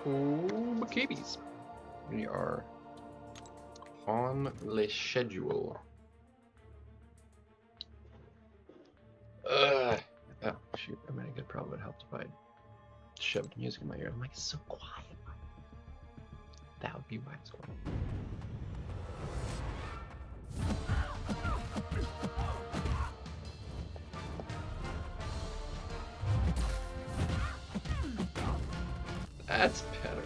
Oh, babies. We are on the schedule. Oh, shoot. I mean, I could probably would help if I shoved music in my ear. I'm like, it's so quiet. That would be why it's quiet. That's better.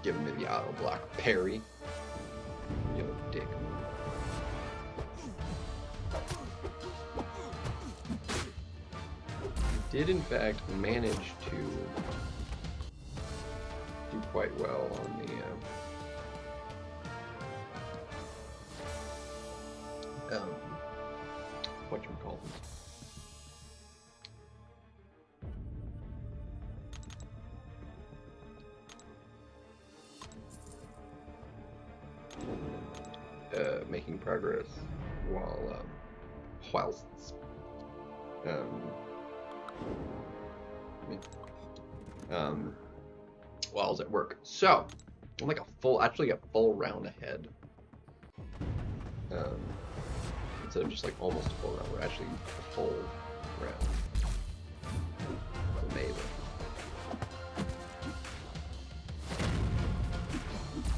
Giving me the auto block parry. Yo, dick. He did in fact manage to do quite well on the whatchamacallit. Making progress while while I was at work. So I'm like actually a full round ahead. Instead of just like almost a full round, we're actually a full round. It's amazing.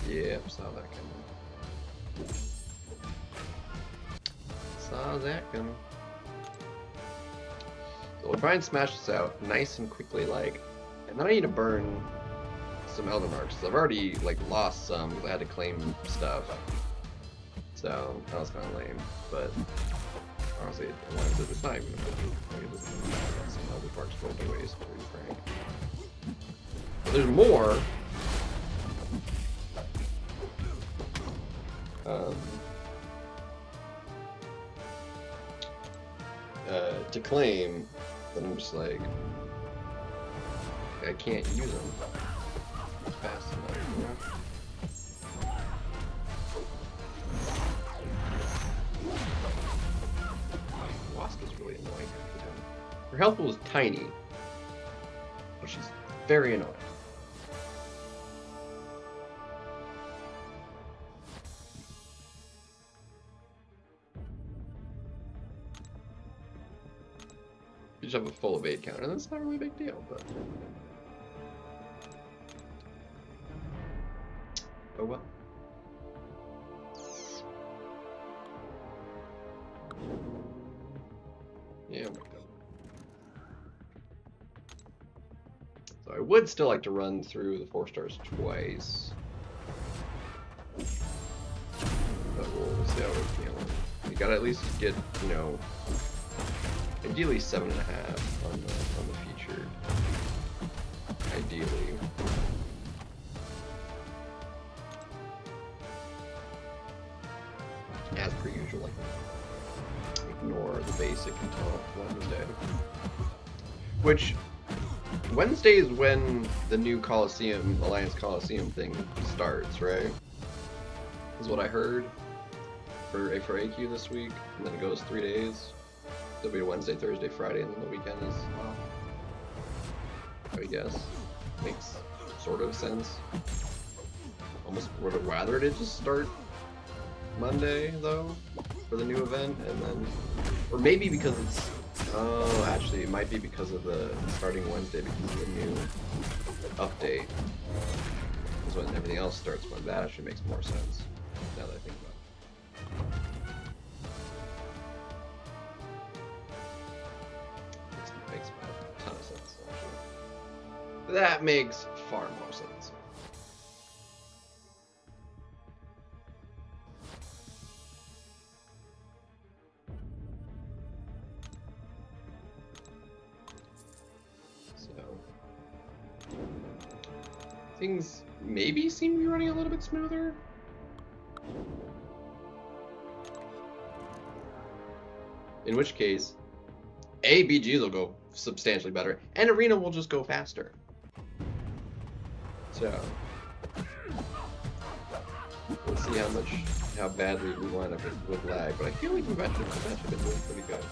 Yep, saw that coming. Saw that coming. So we'll try and smash this out nice and quickly, like, and then I need to burn some Elder Marks. I've already like lost some because I had to claim stuff. So that was kind of lame, but honestly, it's not even a big deal. Like, it doesn't really matter. Some Elder Marks go to waste, to be frank. But there's more. To claim, but I'm just like, I can't use them fast enough, you know? Wasp is really annoying. Her health pool is tiny, but she's very annoying. You just have a full evade counter, and that's not really a big deal, but oh well. Yeah, I'm like that. So I would still like to run through the 4 stars twice, but we'll see how we're feeling. We gotta at least get, you know, ideally 7.5 on the featured. Ideally. As per usual, ignore the basic until Wednesday. Which Wednesday is when the new Alliance Coliseum thing starts, right? Is what I heard for AQ this week, and then it goes 3 days. It'll be Wednesday, Thursday, Friday, and then the weekend is off. I guess. Makes sort of sense. Almost would have rather it just start Monday, though, for the new event, and then... Or maybe because it's... Oh, actually, it might be because of the starting Wednesday because of the new update. Because when everything else starts Monday, that actually makes more sense, now that I think about it. Makes a ton of sense, actually. That makes far more sense. things maybe seem to be running a little bit smoother. In which case, BGs will go substantially better, and Arena will just go faster. So, we'll see how badly we wind up with lag, but I feel like we've actually been doing pretty good.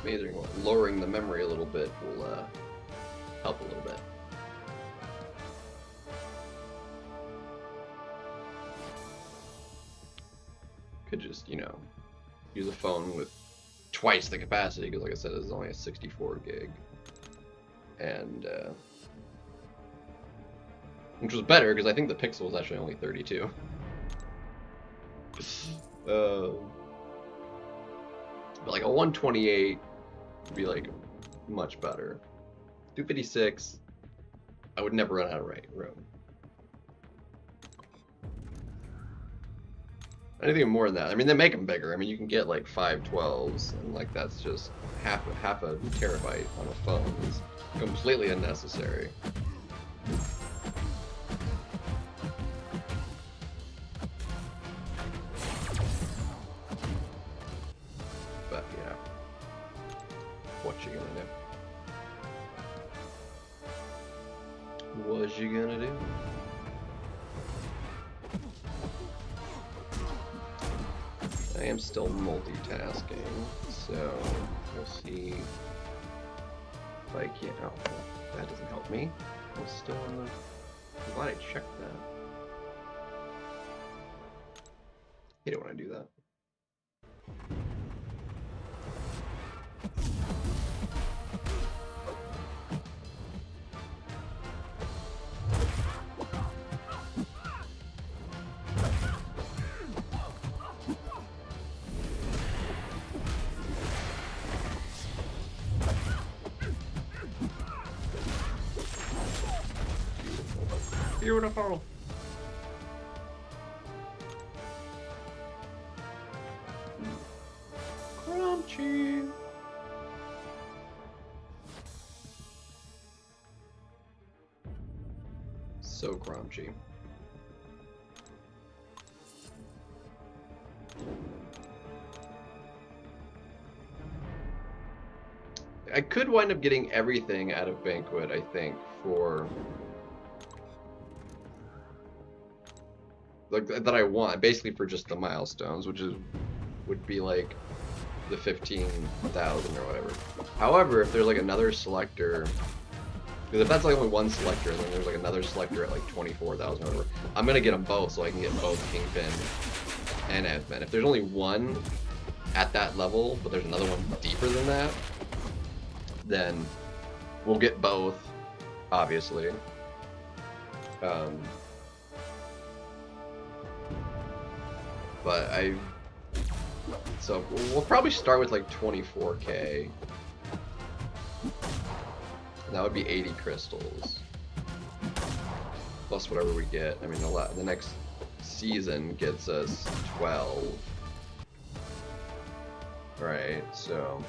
Amazing. Lowering the memory a little bit will help a little bit. Could just, you know, use a phone with twice the capacity, because like I said, it's only a 64 gig. And, which was better, because I think the Pixel was actually only 32. But like a 128 would be like much better. 256, I would never run out of room. Anything more than that, I mean, they make them bigger. I mean, you can get like 512s, and like that's just half a terabyte on a phone. It's completely unnecessary. But yeah, what you gonna do? What you gonna do? I am still multitasking, so we'll see if I can. Oh, that doesn't help me. I'm still in the. I'm glad I checked that. I don't want to do that. Beautiful. Crunchy. So crunchy. I could wind up getting everything out of Banquet, I think, for like that I want, basically for just the milestones, which would be like the 15,000 or whatever. However, if there's like another selector, because if that's like only one selector, and then there's like another selector at like 24,000 or whatever, I'm gonna get them both so I can get both Kingpin and Ant-Man. If there's only one at that level, but there's another one deeper than that, then we'll get both, obviously. But so we'll probably start with like 24K. That would be 80 crystals. Plus whatever we get. I mean, the next season gets us 12. Right, so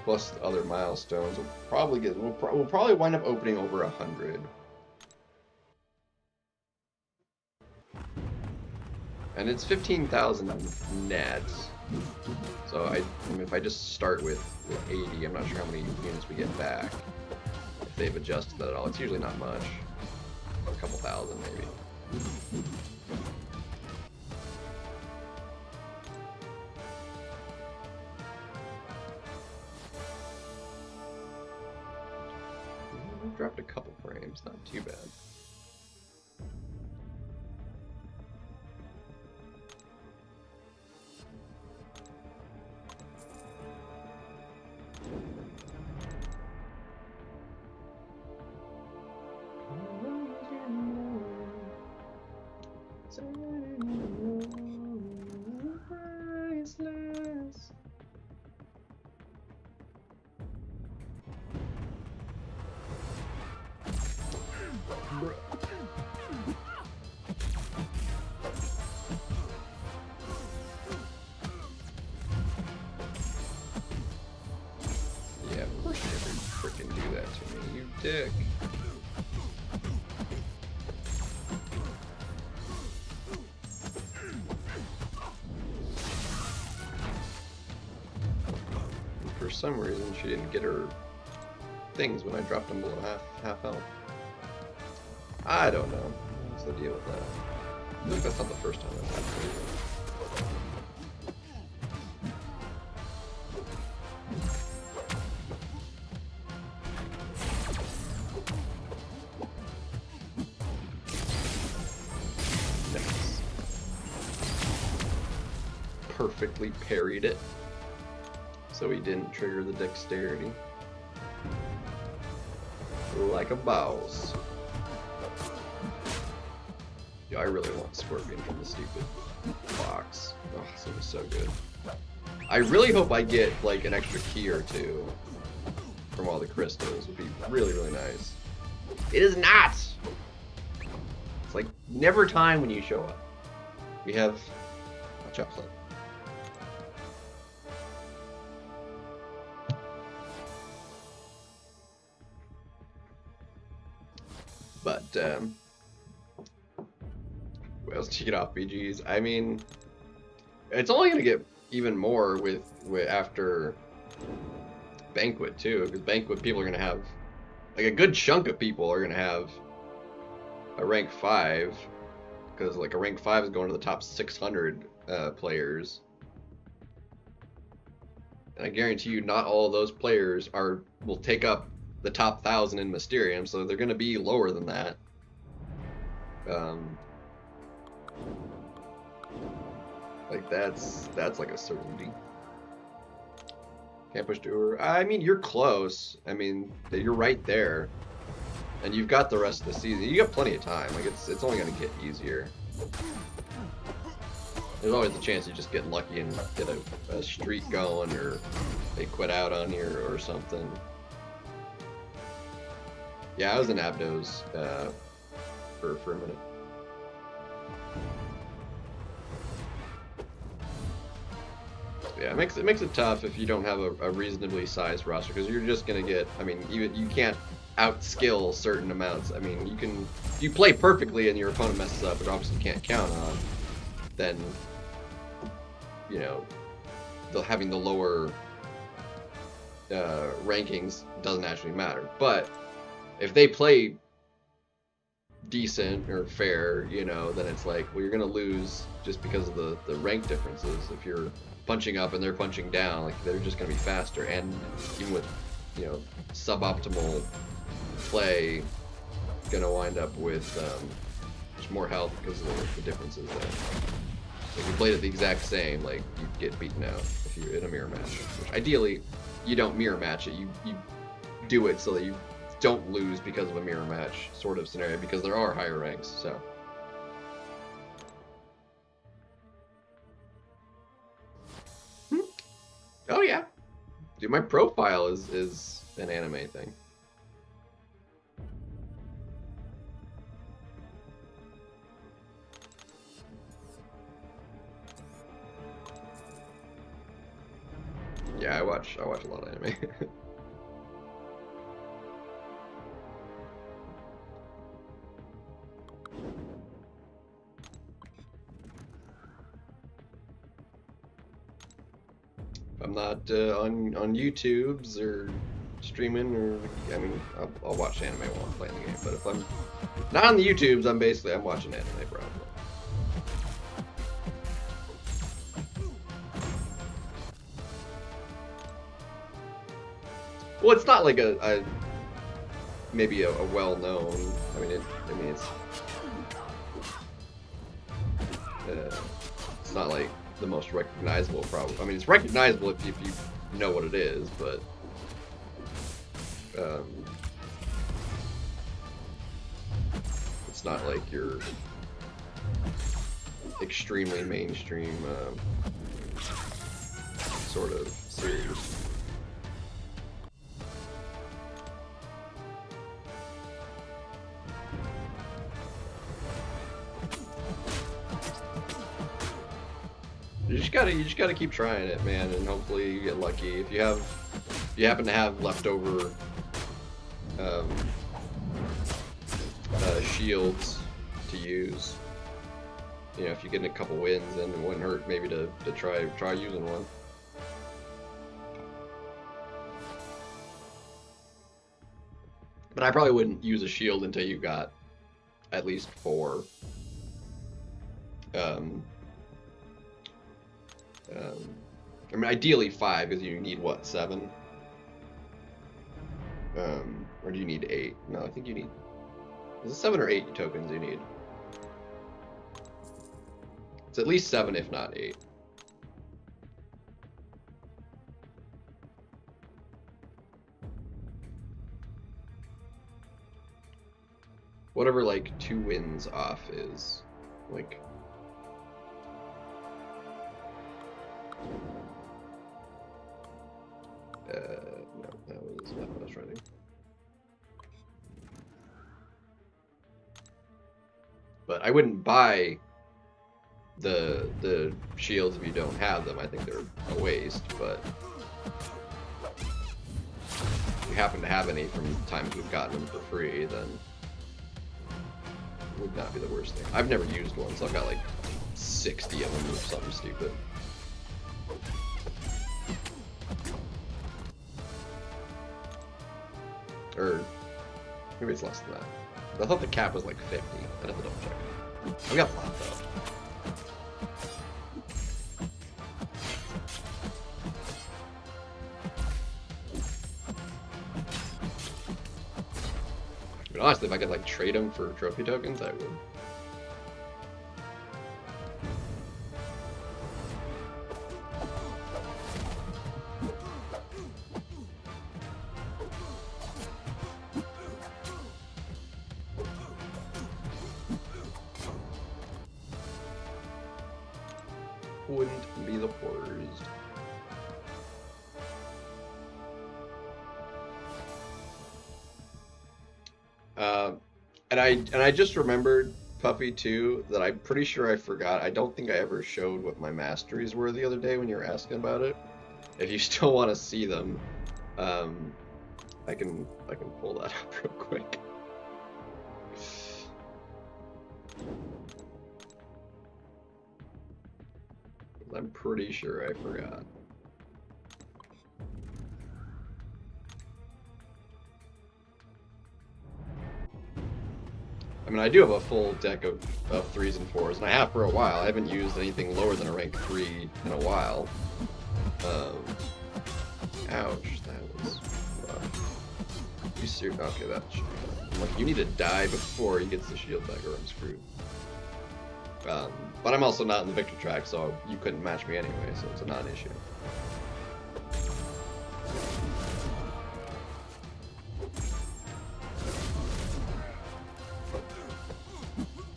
plus the other milestones, we'll probably wind up opening over 100. And it's 15,000 net. So I mean, if I just start with 80, I'm not sure how many units we get back. If they've adjusted that at all, it's usually not much. A couple thousand maybe. We dropped a couple frames, not too bad. dick. And for some reason, she didn't get her things when I dropped them below half health. I don't know. What's the deal with that? I think that's not the first time that's happened. Nice. Perfectly parried it, so he didn't trigger the dexterity. Like a boss. Yeah, I really want Scorpion from the stupid box. Oh, this is so good. I really hope I get like an extra key or two from all the crystals. Would be really, really nice. It is not! It's like never time when you show up. We have a chocolate. But, what else to get off BGs? I mean, it's only gonna get even more with after Banquet too, because Banquet people are gonna have, like a good chunk of people are gonna have a rank 5, because like a rank 5 is going to the top 600 players, and I guarantee you not all of those players will take up the top 1,000 in Mysterium, so they're gonna be lower than that. Like that's like a certainty. Can't push to her. I mean, you're close. I mean, you're right there, and you've got the rest of the season. You got plenty of time. Like it's only gonna get easier. There's always the chance you just get lucky and get a streak going, or they quit out on you or something. Yeah, I was in Abdos for a minute. Yeah, it makes it tough if you don't have a reasonably sized roster, because you're just gonna get. I mean, you can't outskill certain amounts. I mean, you can. If you play perfectly and your opponent messes up, but obviously you can't count on, then you know, having the lower rankings doesn't actually matter. But if they play decent or fair, you know, then it's like, well, you're gonna lose just because of the rank differences. If you're punching up and they're punching down, like they're just gonna be faster, and even with, you know, suboptimal play, gonna wind up with just more health because of the differences there. If you played it the exact same, like you'd get beaten out if you're in a mirror match. Which ideally, you don't mirror match it. You do it so that you don't lose because of a mirror match sort of scenario, because there are higher ranks. So. Oh yeah, dude, my profile is an anime thing. Yeah, I watch a lot of anime. I'm not on YouTube's or streaming, or I mean, I'll watch anime while I'm playing the game. But if I'm not on the YouTube's, I'm watching anime, bro. Well, it's not like maybe a well-known. I mean, it's not like the most recognizable, probably. I mean, it's recognizable if you know what it is, but it's not like your extremely mainstream sort of series. You just gotta keep trying it, man, and hopefully you get lucky. If you happen to have leftover shields to use. You know, if you get a couple wins, then it wouldn't hurt maybe to try using one. But I probably wouldn't use a shield until you got at least 4. I mean, ideally 5, because you need, what, 7? Or do you need 8? No, I think you need... Is it 7 or 8 tokens you need? It's at least 7, if not 8. Whatever, like, 2 wins off is, like... no, that was not what I was trying to... But I wouldn't buy the shields if you don't have them. I think they're a waste, but if you happen to have any from times we've gotten them for free, then it would not be the worst thing. I've never used one, so I've got like 60 of them or something stupid. Or maybe it's less than that. I thought the cap was like 50. I'd have to double check. I've got a lot though. But honestly, if I could like trade them for trophy tokens, I would. Wouldn't be the worst. And I just remembered, Puffy, too, that I'm pretty sure I forgot. I don't think I ever showed what my masteries were the other day when you were asking about it. If you still want to see them, I can pull that up real quick. I'm pretty sure I forgot. I mean, I do have a full deck of 3s and 4s, and I have for a while. I haven't used anything lower than a rank 3 in a while. Ouch, that was rough. You serious? Okay, that's... Like, you need to die before he gets the shield back, or I'm screwed. But I'm also not in the victor track, so you couldn't match me anyway, so it's a non-issue.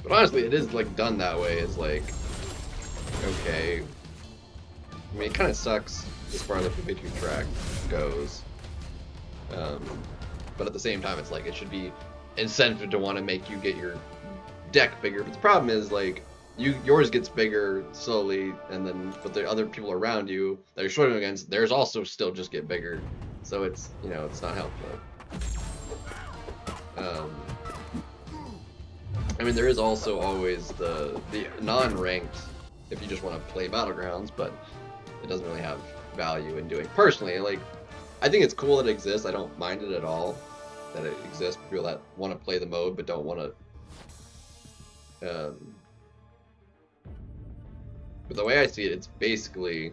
But honestly, it is like done that way. It's like, okay. I mean, it kind of sucks as far as like the victory track goes. But at the same time, it's like it should be incentive to want to make you get your deck bigger. But the problem is like yours gets bigger slowly, and then but the other people around you that you're struggling against, theirs also still just get bigger. So it's, you know, it's not helpful. I mean, there is also always the non-ranked, if you just want to play Battlegrounds, but it doesn't really have value in doing. Personally, like, I think it's cool that it exists. I don't mind it at all that it exists for people that want to play the mode but don't want to. But the way I see it, it's basically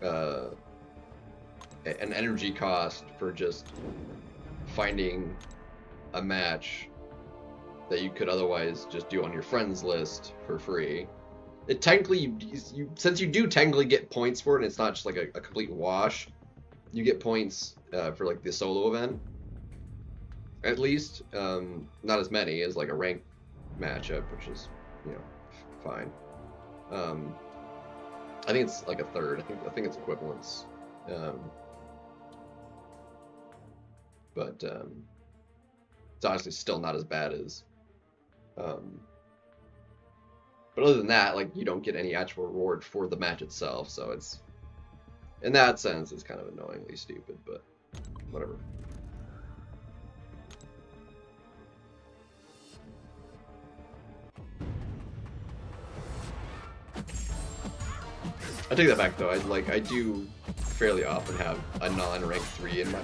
an energy cost for just finding a match that you could otherwise just do on your friends list for free. It technically, you since you do technically get points for it, and it's not just like a complete wash, you get points for like the solo event, at least. Not as many as like a ranked matchup, which is, you know, fine. I think it's like a third. I think it's equivalence. But it's honestly still not as bad as. But other than that, like, you don't get any actual reward for the match itself, so it's, in that sense, it's kind of annoyingly stupid, but whatever. I take that back though. I do fairly often have a non-rank 3 in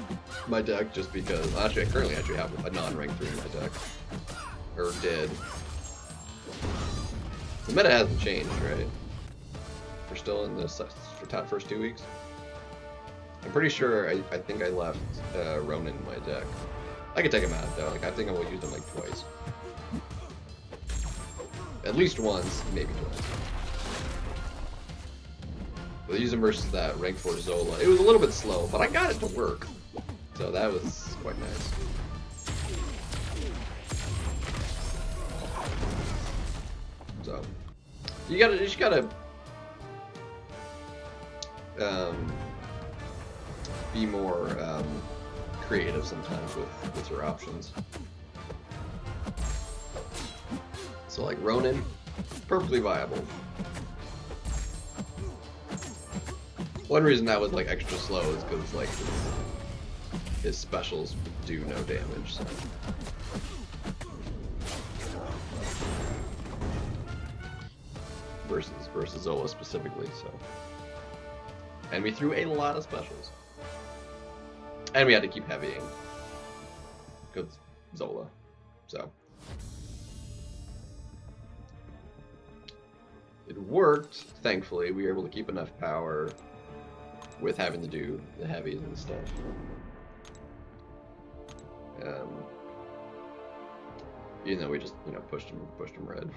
my deck just because actually I currently actually have a non-rank 3 in my deck. Or did. The meta hasn't changed, right? We're still in the first 2 weeks. I'm pretty sure I think I left Ronin in my deck. I could take him out though. Like I think I will use him like twice. At least once, maybe twice. But use him versus that rank 4 Zola. It was a little bit slow, but I got it to work. So that was quite nice. So you just gotta be more creative sometimes with your options. So like Ronin, perfectly viable. One reason that was like extra slow is because like his specials do no damage. So. Versus Zola specifically, so. And we threw a lot of specials. And we had to keep heavying. Because Zola. So. It worked, thankfully. We were able to keep enough power with having to do the heavies and stuff. Even though we just, you know, pushed him red.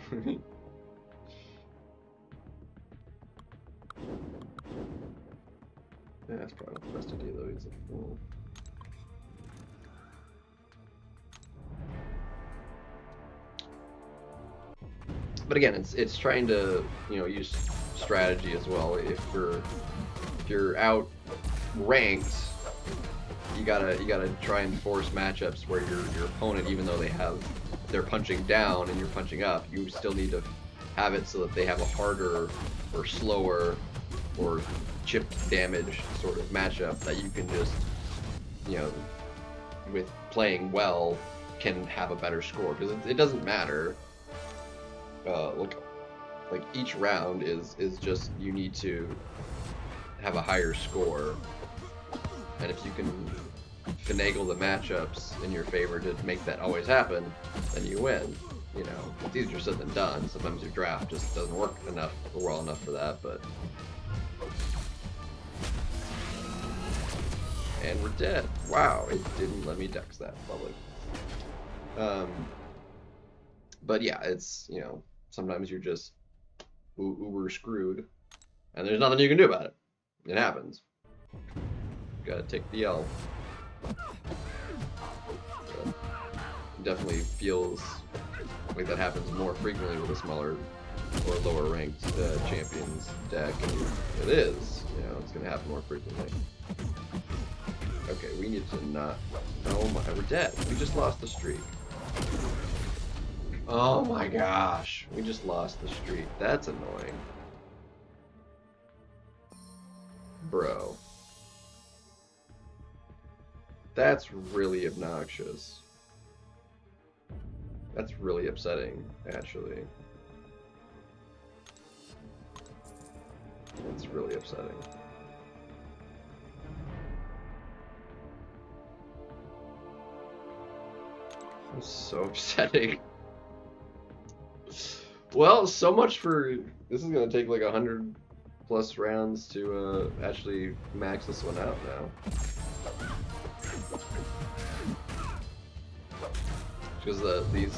Yeah, that's probably not the best idea though. He's a fool. But again, it's trying to, you know, use strategy as well. If you're out ranked, you gotta try and force matchups where your opponent, even though they're punching down and you're punching up, you still need to have it so that they have a harder or slower or chip damage sort of matchup that you can just, you know, with playing well, can have a better score. Because it doesn't matter. Look, like each round is just, you need to have a higher score, and if you can finagle the matchups in your favor to make that always happen, then you win. You know, it's easier said than done. Sometimes your draft just doesn't work enough or well enough for that, but. And we're dead. Wow, it didn't let me dex that. Lovely. But yeah, it's, you know, sometimes you're just uber screwed, and there's nothing you can do about it. It happens. Gotta take the L. But it definitely feels like that happens more frequently with a smaller or lower ranked champions deck, and it is. You know, it's gonna happen more frequently. Okay, we need to not. Oh my, we're dead. We just lost the streak. Oh my gosh, we just lost the streak. That's annoying. Bro. That's really obnoxious. That's really upsetting, actually. It's really upsetting. It's so upsetting. Well, so much for... This is gonna take like 100 plus rounds to actually max this one out now. Because these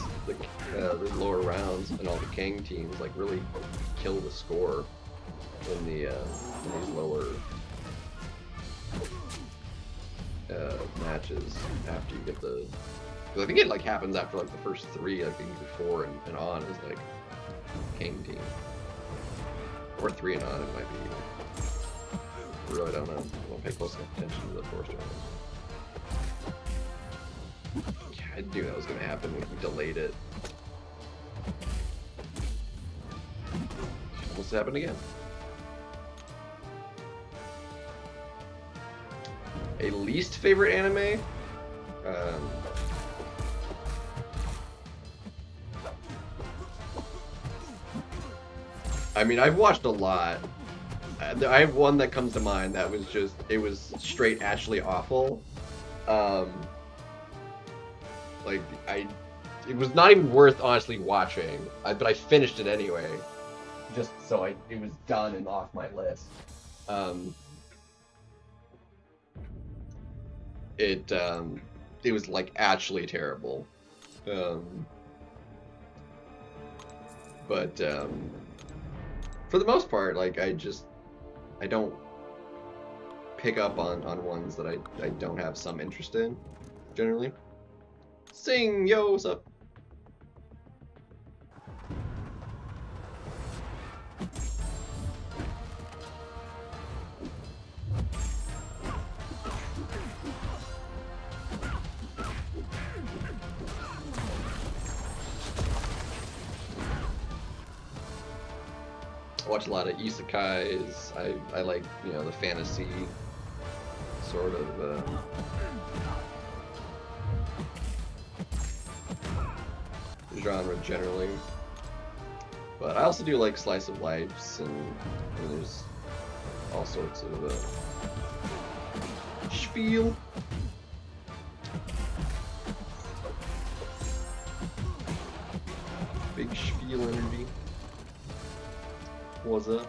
lower rounds and all the Kang teams like really kill the score in these lower matches after you get the. Because I think it like happens after like the first 3, like either 4 and on is like Kang team, or 3 and on it might be. I really don't know. I won't pay close enough attention to the forest round. Yeah, I knew that was going to happen when we delayed it. Almost happened again. A least favorite anime? I mean, I've watched a lot. I have one that comes to mind that was just, it was straight actually awful. Like, it was not even worth honestly watching, but I finished it anyway, just so it was done and off my list. It was like actually terrible. But for the most part, like I don't pick up on ones that I don't have some interest in, generally. Sing, yo, what's up? I watch a lot of isekais. I like, you know, the fantasy sort of genre generally. But I also do like slice of lives, and there's all sorts of spiel. Big spiel energy. What's up?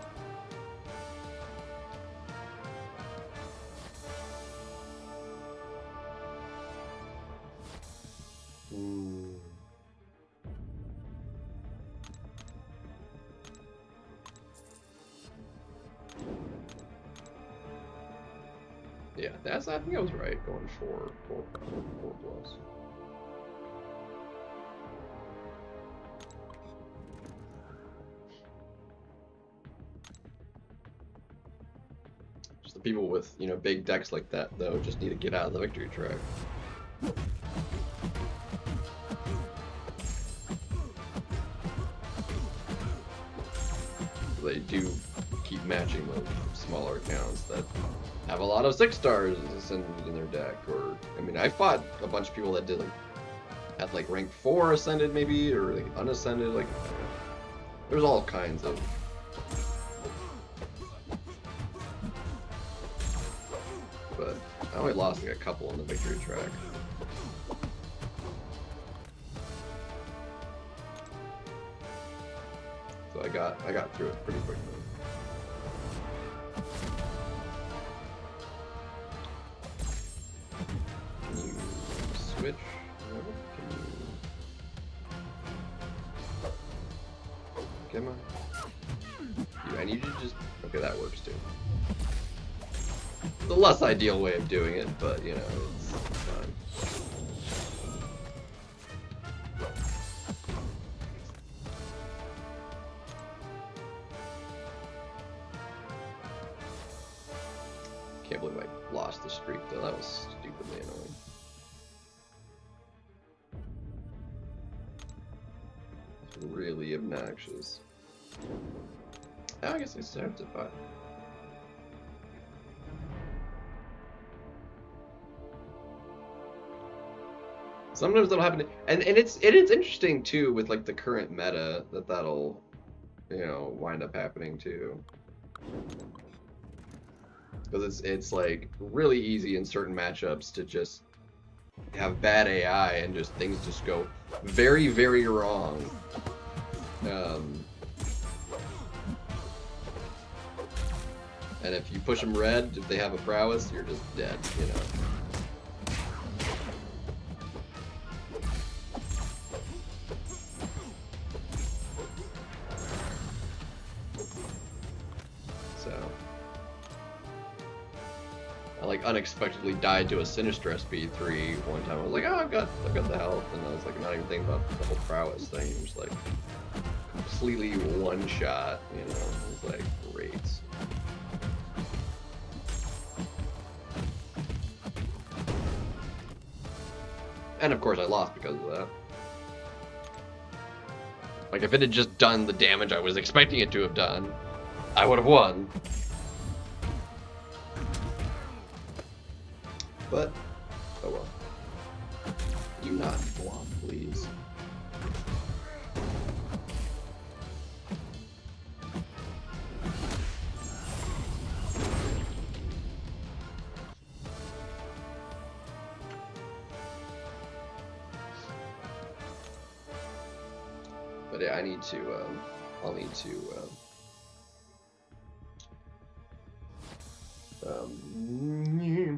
Yeah, I think I was right going four plus. Just the people with, you know, big decks like that though just need to get out of the victory track. They do keep matching those smaller accounts that have a lot of 6 stars ascended in their deck, or I mean, I fought a bunch of people that did had like rank 4 ascended maybe, or like unascended, like there's all kinds of. But I only lost like a couple on the victory track. So I got through it pretty quickly. Can you switch? No? Can you? Come on. I need you to just. Okay, that works too. The less ideal way of doing it, but you know, it's fine. Can't believe I lost the streak though. That was stupidly annoying. It's really obnoxious. I guess I still have to fight. Sometimes that'll happen, and it's interesting too with like the current meta that'll, you know, wind up happening too. Because it's like really easy in certain matchups to just have bad AI and just things just go very, very wrong. And if you push them red, if they have a prowess, you're just dead, you know. Like unexpectedly died to a Sinister SP3 one time. I was like, oh, I've got the health, and I was like not even thinking about the whole prowess thing. It was like completely one shot, you know. It was like great. And of course I lost because of that. Like if it had just done the damage I was expecting it to have done, I would have won. But, oh well. You not flop, please. But yeah, I need to. I'll need to. Yeah.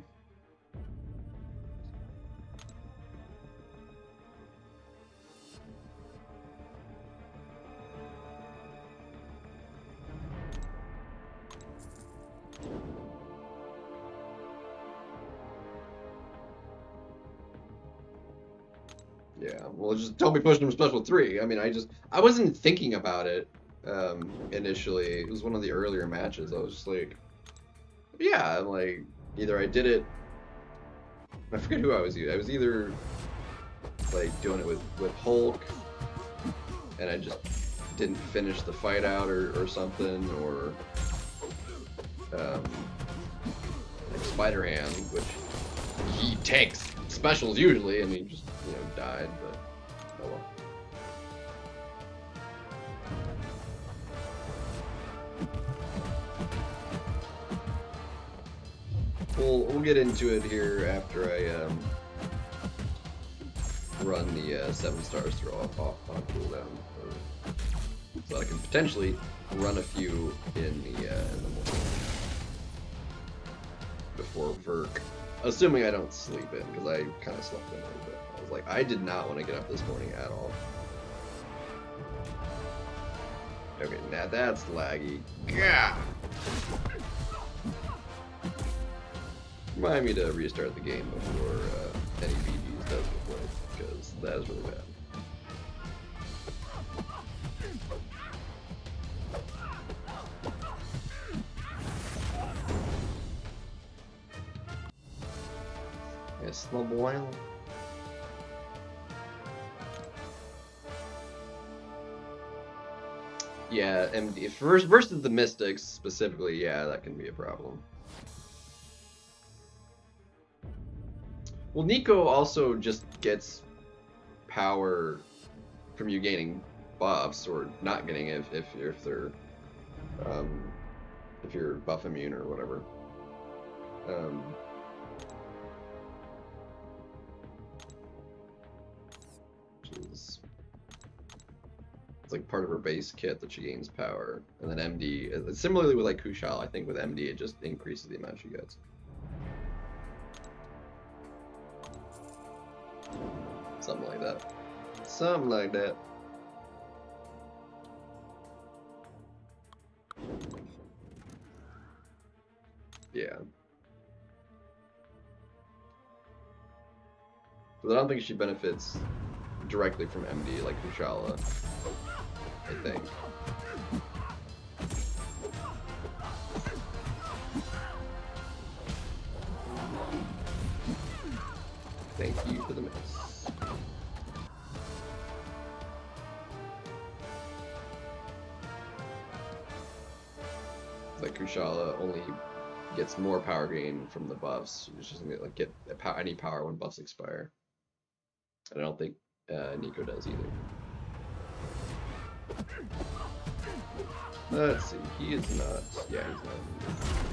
Yeah, well, just don't be pushing him special 3. I mean, I wasn't thinking about it initially. It was one of the earlier matches. I was just like, yeah, like, either I did it, I forget who I was using. I was either, like, doing it with Hulk, and I just didn't finish the fight out or something, or, like Spider-Hand, which he takes specials usually, and he just, died, but oh well. We'll get into it here after I run the 7 stars through off on cooldown, so I can potentially run a few in the morning before Verk, assuming I don't sleep in, because I kind of slept in a little bit. I was like, I did not want to get up this morning at all. Okay, now that's laggy. Gah! Remind me to restart the game before any BGs does the play, because that is really bad. Yes, slow boil. Yeah, MD versus the Mystics specifically, yeah, that can be a problem. Well, Nico also just gets power from you gaining buffs or not getting it if you're buff immune or whatever. It's like part of her base kit that she gains power, and then MD. Similarly with like Kushal, I think with MD it just increases the amount she gets. Something like that. Something like that. Yeah. But I don't think she benefits directly from MD like Kushala, I think. Thank you for the miss. Like Kushala only gets more power gain from the buffs. She's just gonna like get any power when buffs expire. And I don't think Nico does either. Let's see, he is not. Yeah, he's not.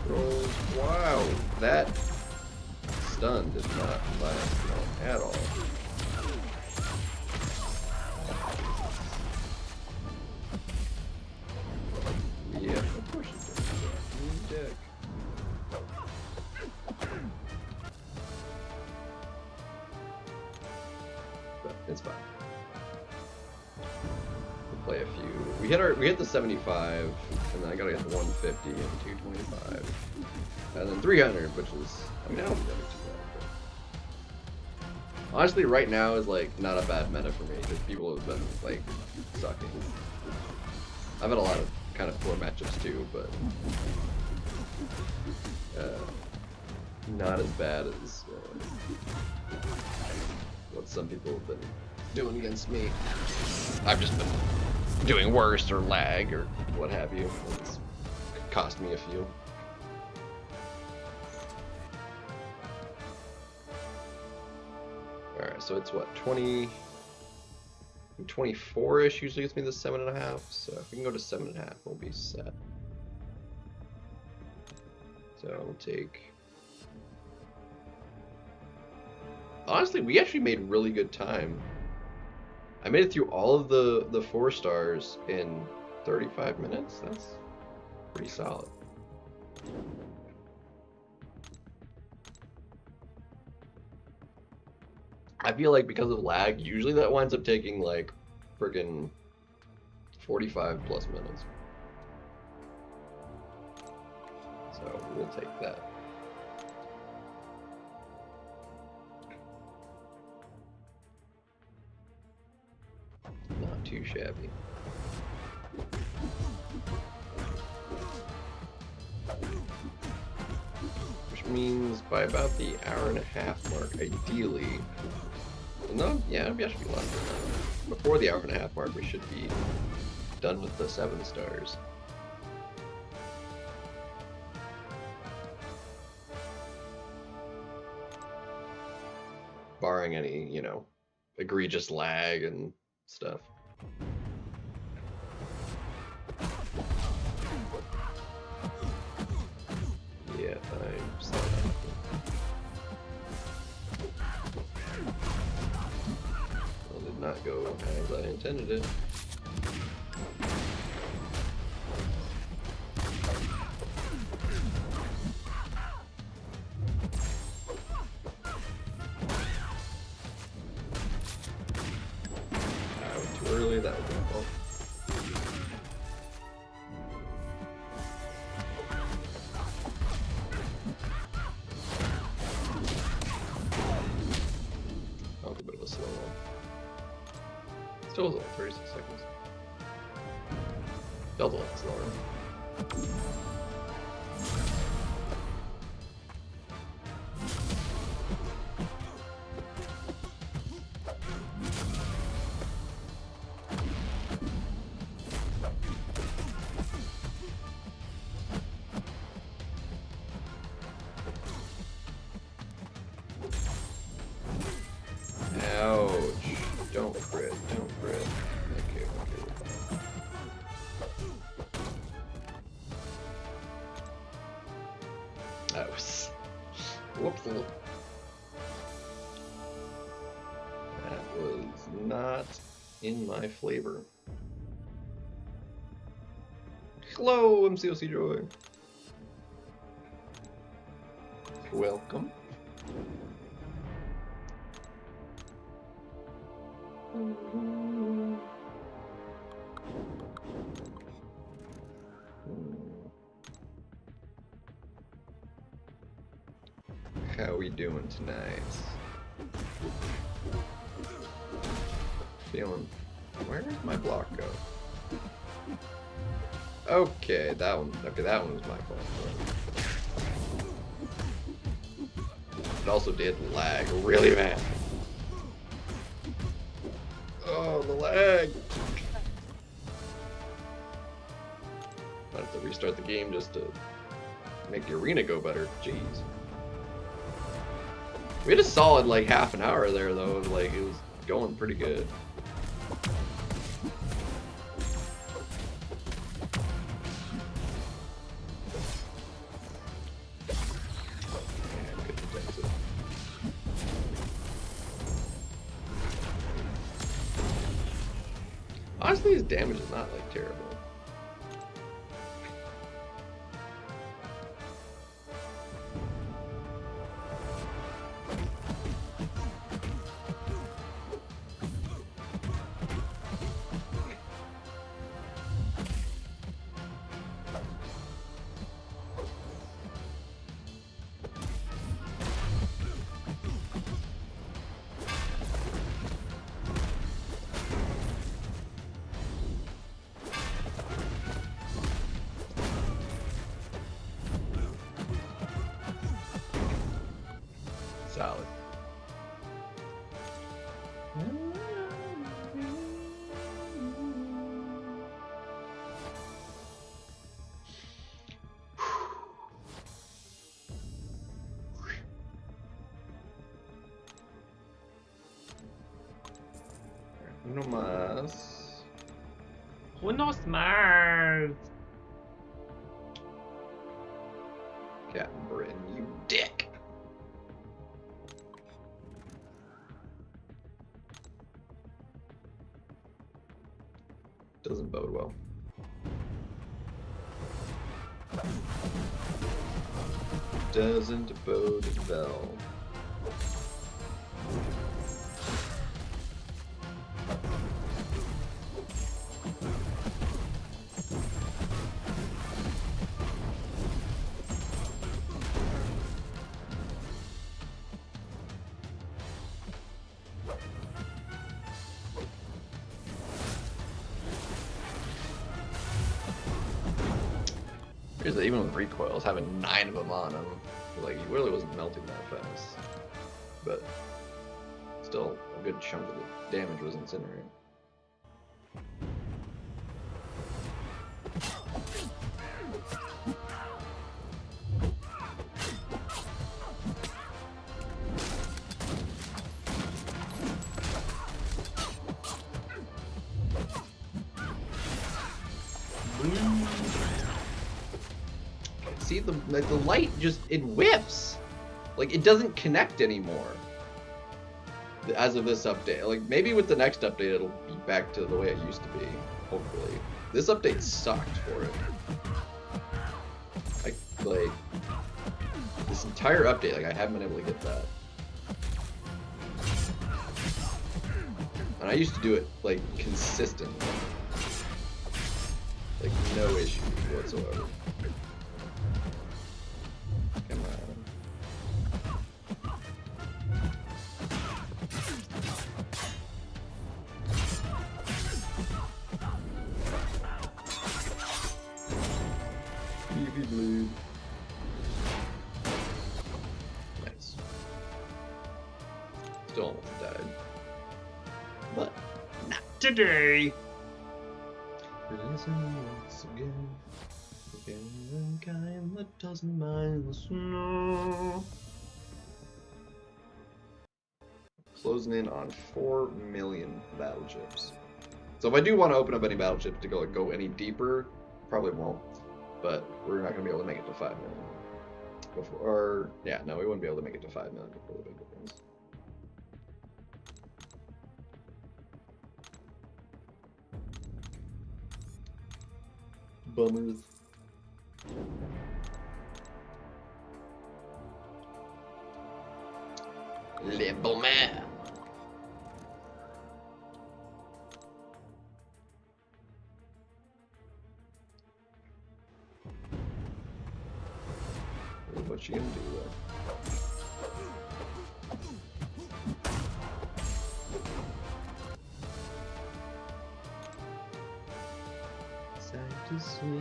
Rolls. Wow, that stun did not last long at all. Yeah, of course he did. Dick. But it's fine. We'll play a few. We hit the 75, and then I gotta get the 150 and 225, and then 300, which is, I mean, I don't think that'd be too bad. But honestly, right now is like not a bad meta for me because people have been like sucking. I've had a lot of kind of poor matchups too, but not as bad as what some people have been doing against me. I've just been doing worse or lag or what have you. It's cost me a few. Alright, so it's what, 24-ish usually gets me the 7.5, so if we can go to 7.5, we'll be set. So we'll take... Honestly, we actually made really good time I made it through all of the 4 stars in 35 minutes. That's pretty solid. I feel like because of lag, usually that winds up taking like friggin' 45 plus minutes. So we'll take that. Not too shabby. Which means by about the hour-and-a-half mark, ideally. No, yeah, maybe I should be less than that. Before the hour-and-a-half mark, we should be done with the 7 stars. Barring any, you know, egregious lag and stuff. Yeah, I'm sorry. Well, did not go as I intended it. Too early, that was my fault. That was a bit of a slow one. Still was only 36 seconds. That was a lot slower. Ouch. Don't crit, don't crit. Okay, okay. That was... Whoops. That was not in my flavor. Hello, MCOC Joy. Welcome. How we doing tonight? Feeling... Where does my block go? Okay, that one. Okay, that one was my fault. It also did lag really bad. Oh, the lag! I have to restart the game just to make the arena go better. Jeez. We had a solid like half an hour there though. Like it was going pretty good. Honestly, his damage is not like terrible. Solid. Uno más. Unos más. Captain Britain, you dick. Doesn't bode well. Doesn't bode well. Even with recoils, having 9 of them on him, like he really wasn't melting that fast. But still, a good chunk of the damage was incinerating. See, the light just, it whips. Like, it doesn't connect anymore. As of this update. Like, maybe with the next update it'll be back to the way it used to be. Hopefully. This update sucked for it. Like, this entire update, like, I haven't been able to get that. And I used to do it, like, consistently. Like, no issues whatsoever. Come on. Eevee bleed. Nice. Still almost died. But not today. Listen once again. The kind that doesn't mind the snow. Closing in on 4 million battleships. So if I do want to open up any battleships to go any deeper, probably won't. But we're not going to be able to make it to 5 million. Before, yeah, no, we wouldn't be able to make it to 5 million before the big ones. Bummers. Les bombers. What you gonna do there? Sad to see.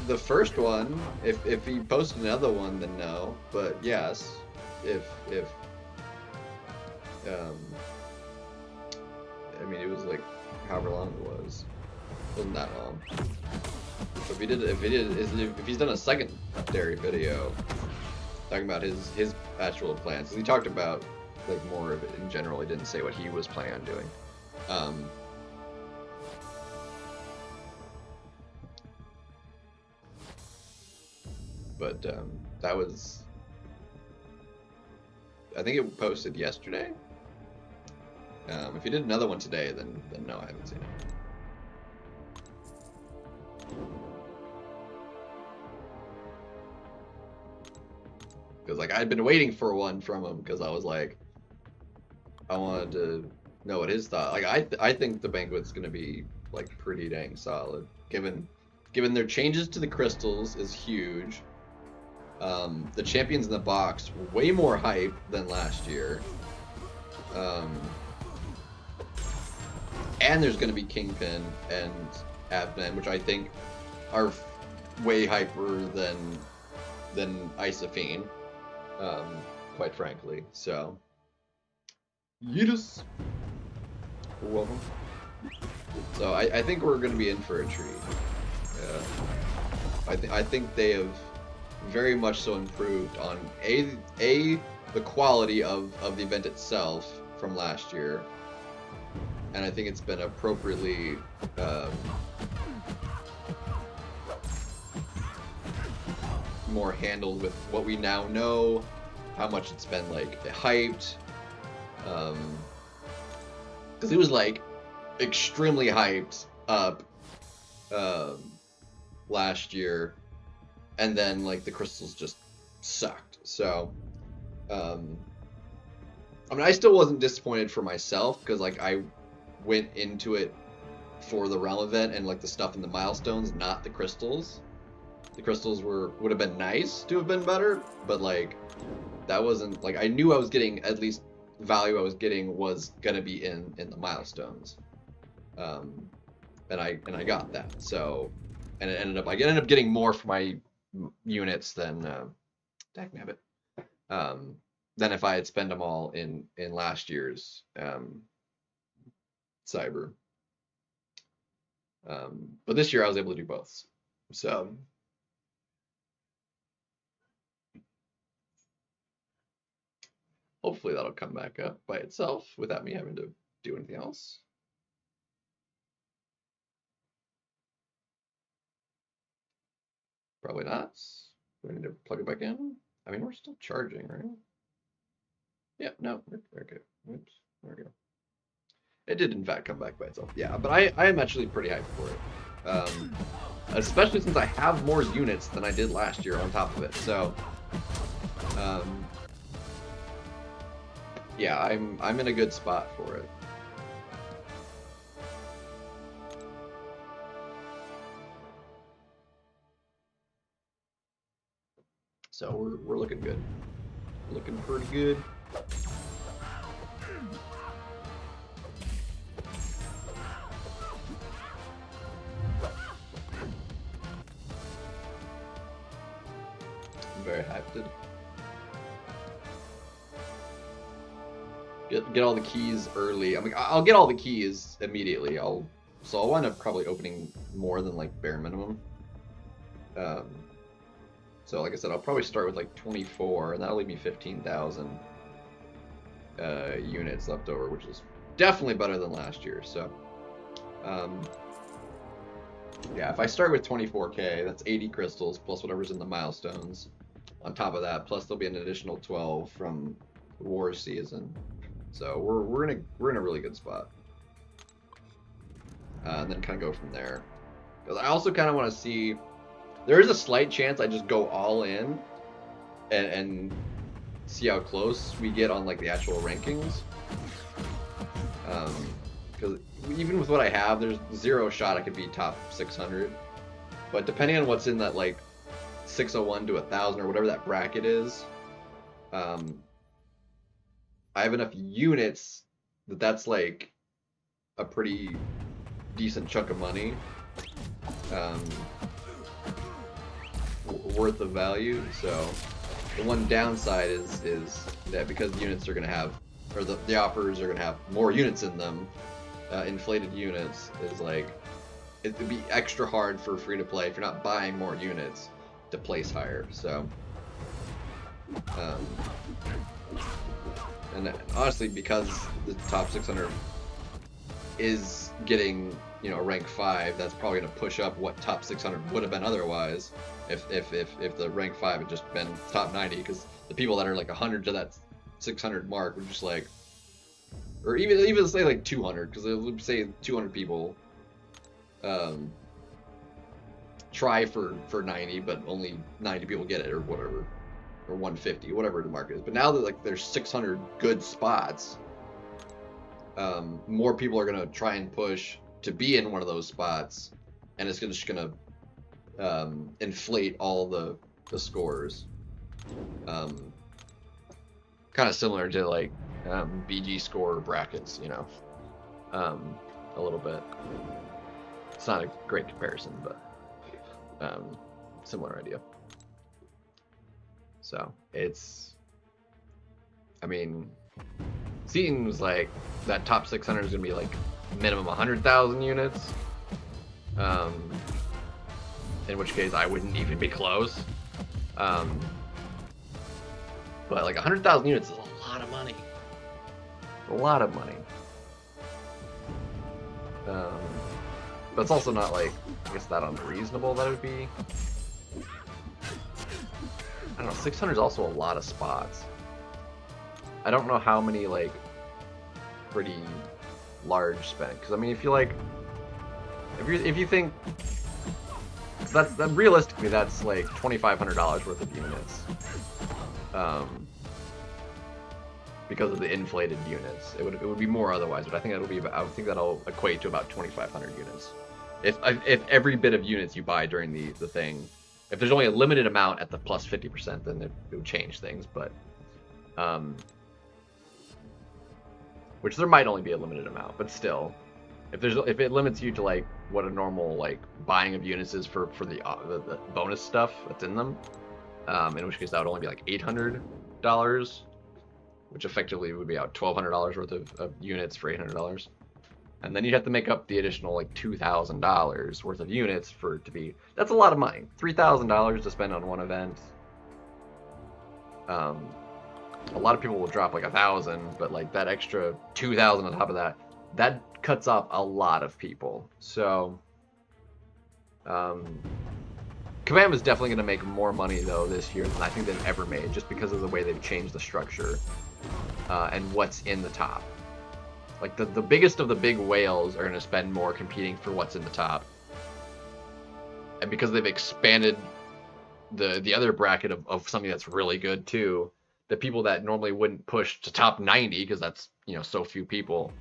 The first one, if he posted another one, then no. But yes, if I mean, it was like however long it was. It wasn't that long. If he's done a secondary video talking about his actual plans, he talked about like more of it in general. He didn't say what he was planning on doing. But that was, I think it posted yesterday. If you did another one today, then no, I haven't seen it. Because like I'd been waiting for one from him because I was like, I wanted to know what his thought. Like I think the Banquet's gonna be like pretty dang solid. Given their changes to the crystals is huge. The champions in the box way more hype than last year. And there's gonna be Kingpin and Abman, which I think are way hyper than Isafine. Quite frankly, so Yeetus. Welcome. So I think we're going to be in for a treat. I think they have very much so improved on the quality of the event itself from last year, and I think it's been appropriately more handled with what we now know, how much it's been like hyped. Because it was like extremely hyped up last year, and then like the crystals just sucked. So I mean, I still wasn't disappointed for myself because like I went into it for the realm event and like the stuff in the milestones, not the crystals. The crystals would have been nice to have been better, but like that wasn't like, I knew I was getting at least value I was getting was gonna be in the milestones, and I got that. So, and it ended up, I ended up getting more for my units than dagnabbit, than if I had spent them all in last year's cyber. But this year I was able to do both. So hopefully that'll come back up by itself without me having to do anything else. Probably not. Do I need to plug it back in? I mean, we're still charging, right? Yeah, no, okay. Oops, there we go. It did in fact come back by itself. Yeah, but I am actually pretty hyped for it. Especially since I have more units than I did last year on top of it. So, yeah, I'm in a good spot for it. So we're looking good. Looking pretty good. I'm very hyped. Get all the keys early. I mean, I'll get all the keys immediately. So I'll wind up probably opening more than like bare minimum. So like I said, I'll probably start with like 24, and that'll leave me 15,000 units left over, which is definitely better than last year. So, yeah, if I start with 24k, that's 80 crystals plus whatever's in the milestones. On top of that, plus there'll be an additional 12 from war season. So we're in a really good spot. And then kind of go from there. Because I also kind of want to see. There is a slight chance I just go all in and see how close we get on like the actual rankings. Because even with what I have, there's zero shot I could be top 600. But depending on what's in that like 601 to 1,000 or whatever that bracket is, I have enough units that's like a pretty decent chunk of money. Worth of value. So the one downside is that because the units are going to have, or the offers are going to have more units in them, inflated units, is like it would be extra hard for free to play if you're not buying more units to place higher. So and honestly, because the top 600 is getting, you know, rank 5, that's probably going to push up what top 600 would have been otherwise if the rank 5 had just been top 90, because the people that are like 100 to that 600 mark were just like, or even say like 200, because let's say 200 people try for 90, but only 90 people get it, or whatever, or 150, whatever the market is. But now that like there's 600 good spots, more people are gonna try and push to be in one of those spots, and it's just gonna inflate all the scores. Kind of similar to like BG score brackets, you know, a little bit. It's not a great comparison, but similar idea. So it's, I mean, seems like that top 600 is gonna be like minimum 100,000 units. In which case I wouldn't even be close. But like 100,000 units is a lot of money. A lot of money. But it's also not like, I guess, that unreasonable that it would be. I don't know, 600 is also a lot of spots. I don't know how many, like, pretty large spent. Because, I mean, if you, like, if you think, that realistically, that's, like, $2,500 worth of units. Because of the inflated units. It would be more otherwise, but I think I would think that'll equate to about 2,500 units. If every bit of units you buy during the thing, if there's only a limited amount at the plus 50%, then it would change things, but which there might only be a limited amount, but still, if it limits you to like what a normal like buying of units is for the bonus stuff that's in them, in which case that would only be like $800, which effectively would be about $1,200 worth of units for $800. And then you'd have to make up the additional like $2,000 worth of units for it to be. That's a lot of money. $3,000 to spend on one event. A lot of people will drop like 1,000, but like that extra 2,000 on top of that, that cuts off a lot of people. So, Kabam is definitely going to make more money though this year than I think they've ever made, just because of the way they've changed the structure and what's in the top. Like, the biggest of the big whales are going to spend more competing for what's in the top. And because they've expanded the other bracket of something that's really good, too, the people that normally wouldn't push to top 90, because that's, you know, so few people,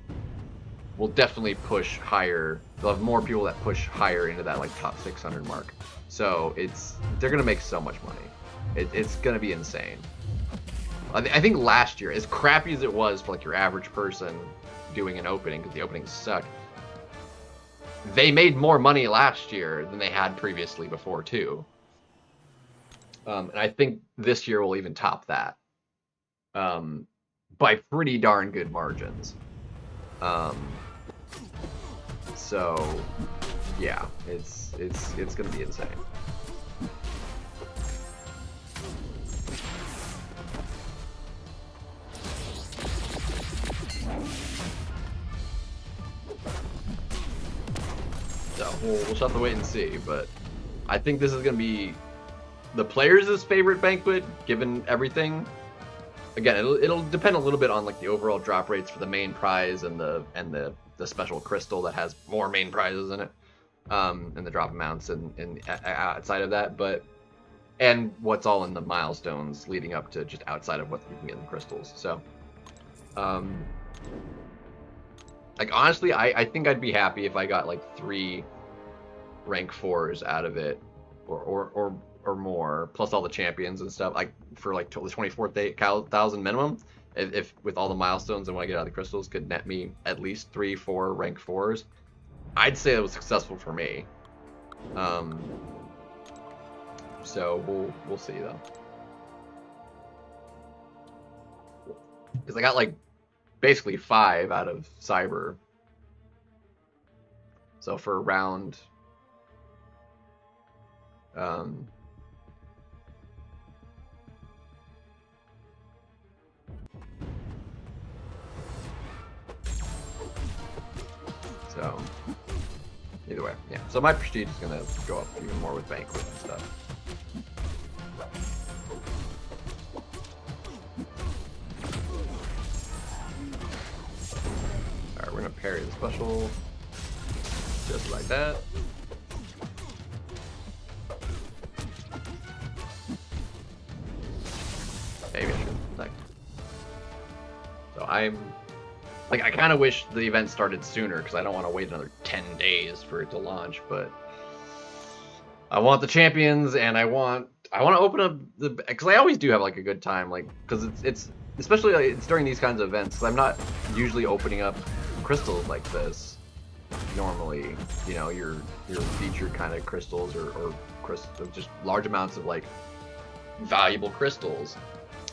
will definitely push higher. They'll have more people that push higher into that, like, top 600 mark. So, they're going to make so much money. It's going to be insane. I think last year, as crappy as it was for, like, your average person doing an opening, because the openings suck, they made more money last year than they had previously before too. And I think this year will even top that by pretty darn good margins. So yeah, it's gonna be insane. So we'll just have to wait and see, but I think this is going to be the players' favorite banquet, given everything. Again, it'll depend a little bit on like the overall drop rates for the main prize and the special crystal that has more main prizes in it, and the drop amounts and outside of that, and what's all in the milestones leading up to just outside of what you can get in the crystals. So, like, honestly, I think I'd be happy if I got like 3 rank 4s out of it, or more, plus all the champions and stuff, like for like the 24,000 minimum. If with all the milestones and what I get out of the crystals could net me at least 3-4 rank 4s, I'd say it was successful for me. So we'll see though, because I got like basically 5 out of Cyber. So for round so either way, yeah. So my prestige is gonna go up even more with Banquet and stuff. Alright, we're gonna parry the special just like that. Maybe I should. Like, so I'm like, I kind of wish the event started sooner because I don't want to wait another 10 days for it to launch, but I want the champions, and I want to open up the, because I always do have like a good time, like, because it's especially like, it's during these kinds of events, because I'm not usually opening up crystals like this normally, you know, your featured kind of crystals or crystals, just large amounts of like valuable crystals.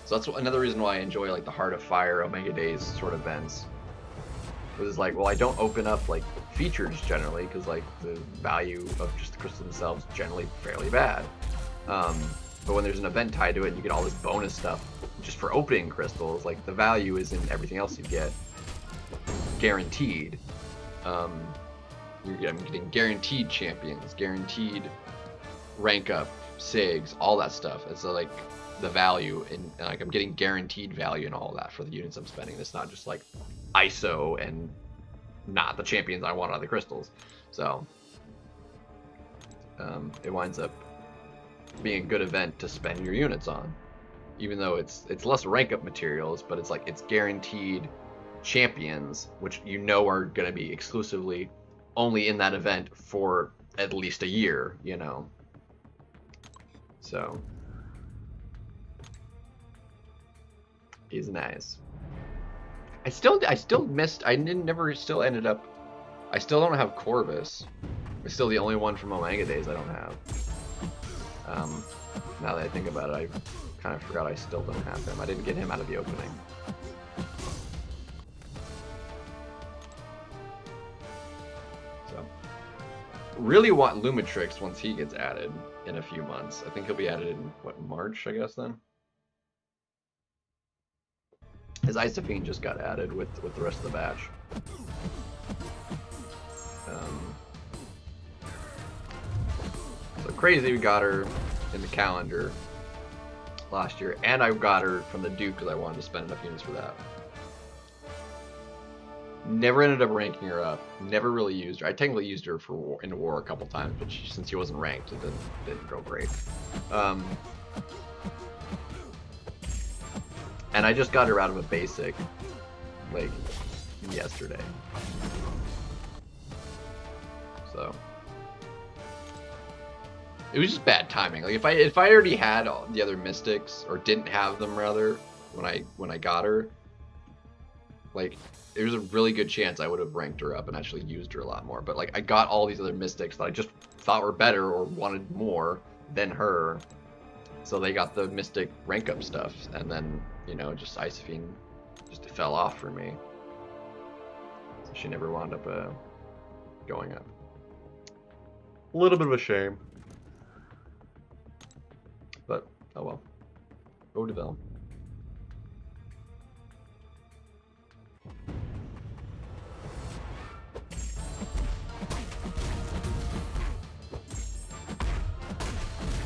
So that's another reason why I enjoy like the Heart of Fire, Omega Days sort of events. It was like, well, I don't open up like features generally because like the value of just the crystals themselves is generally fairly bad. But when there's an event tied to it and you get all this bonus stuff just for opening crystals, like the value is in everything else you get guaranteed. You're getting guaranteed champions, guaranteed rank up, SIGs, all that stuff. And so like the value in, like, I'm getting guaranteed value and all of that for the units I'm spending. It's not just like ISO and not the champions I want out of the crystals. So it winds up being a good event to spend your units on, even though it's less rank up materials, but it's like it's guaranteed champions, which you know are going to be exclusively only in that event for at least a year, you know. So is nice. I still missed. I never still ended up. I still don't have Corvus. It's still the only one from Omega Days I don't have. Now that I think about it, I kind of forgot I still don't have him. I didn't get him out of the opening. So, really want Lumitrix once he gets added in a few months. I think he'll be added in, what, March, I guess, then? His Isophene just got added with the rest of the batch. So crazy we got her in the calendar last year, and I got her from the Duke because I wanted to spend enough units for that. Never ended up ranking her up. Never really used her. I technically used her for in war a couple times, but since she wasn't ranked, it didn't go great. And I just got her out of a basic, like, yesterday. So it was just bad timing. Like if I already had all the other mystics, or didn't have them rather, when I got her, like there was a really good chance I would have ranked her up and actually used her a lot more. But like I got all these other mystics that I just thought were better or wanted more than her, so they got the mystic rank up stuff, and then, you know, just Isophene just fell off for me. So she never wound up going up. A little bit of a shame. But, oh well. Go develop.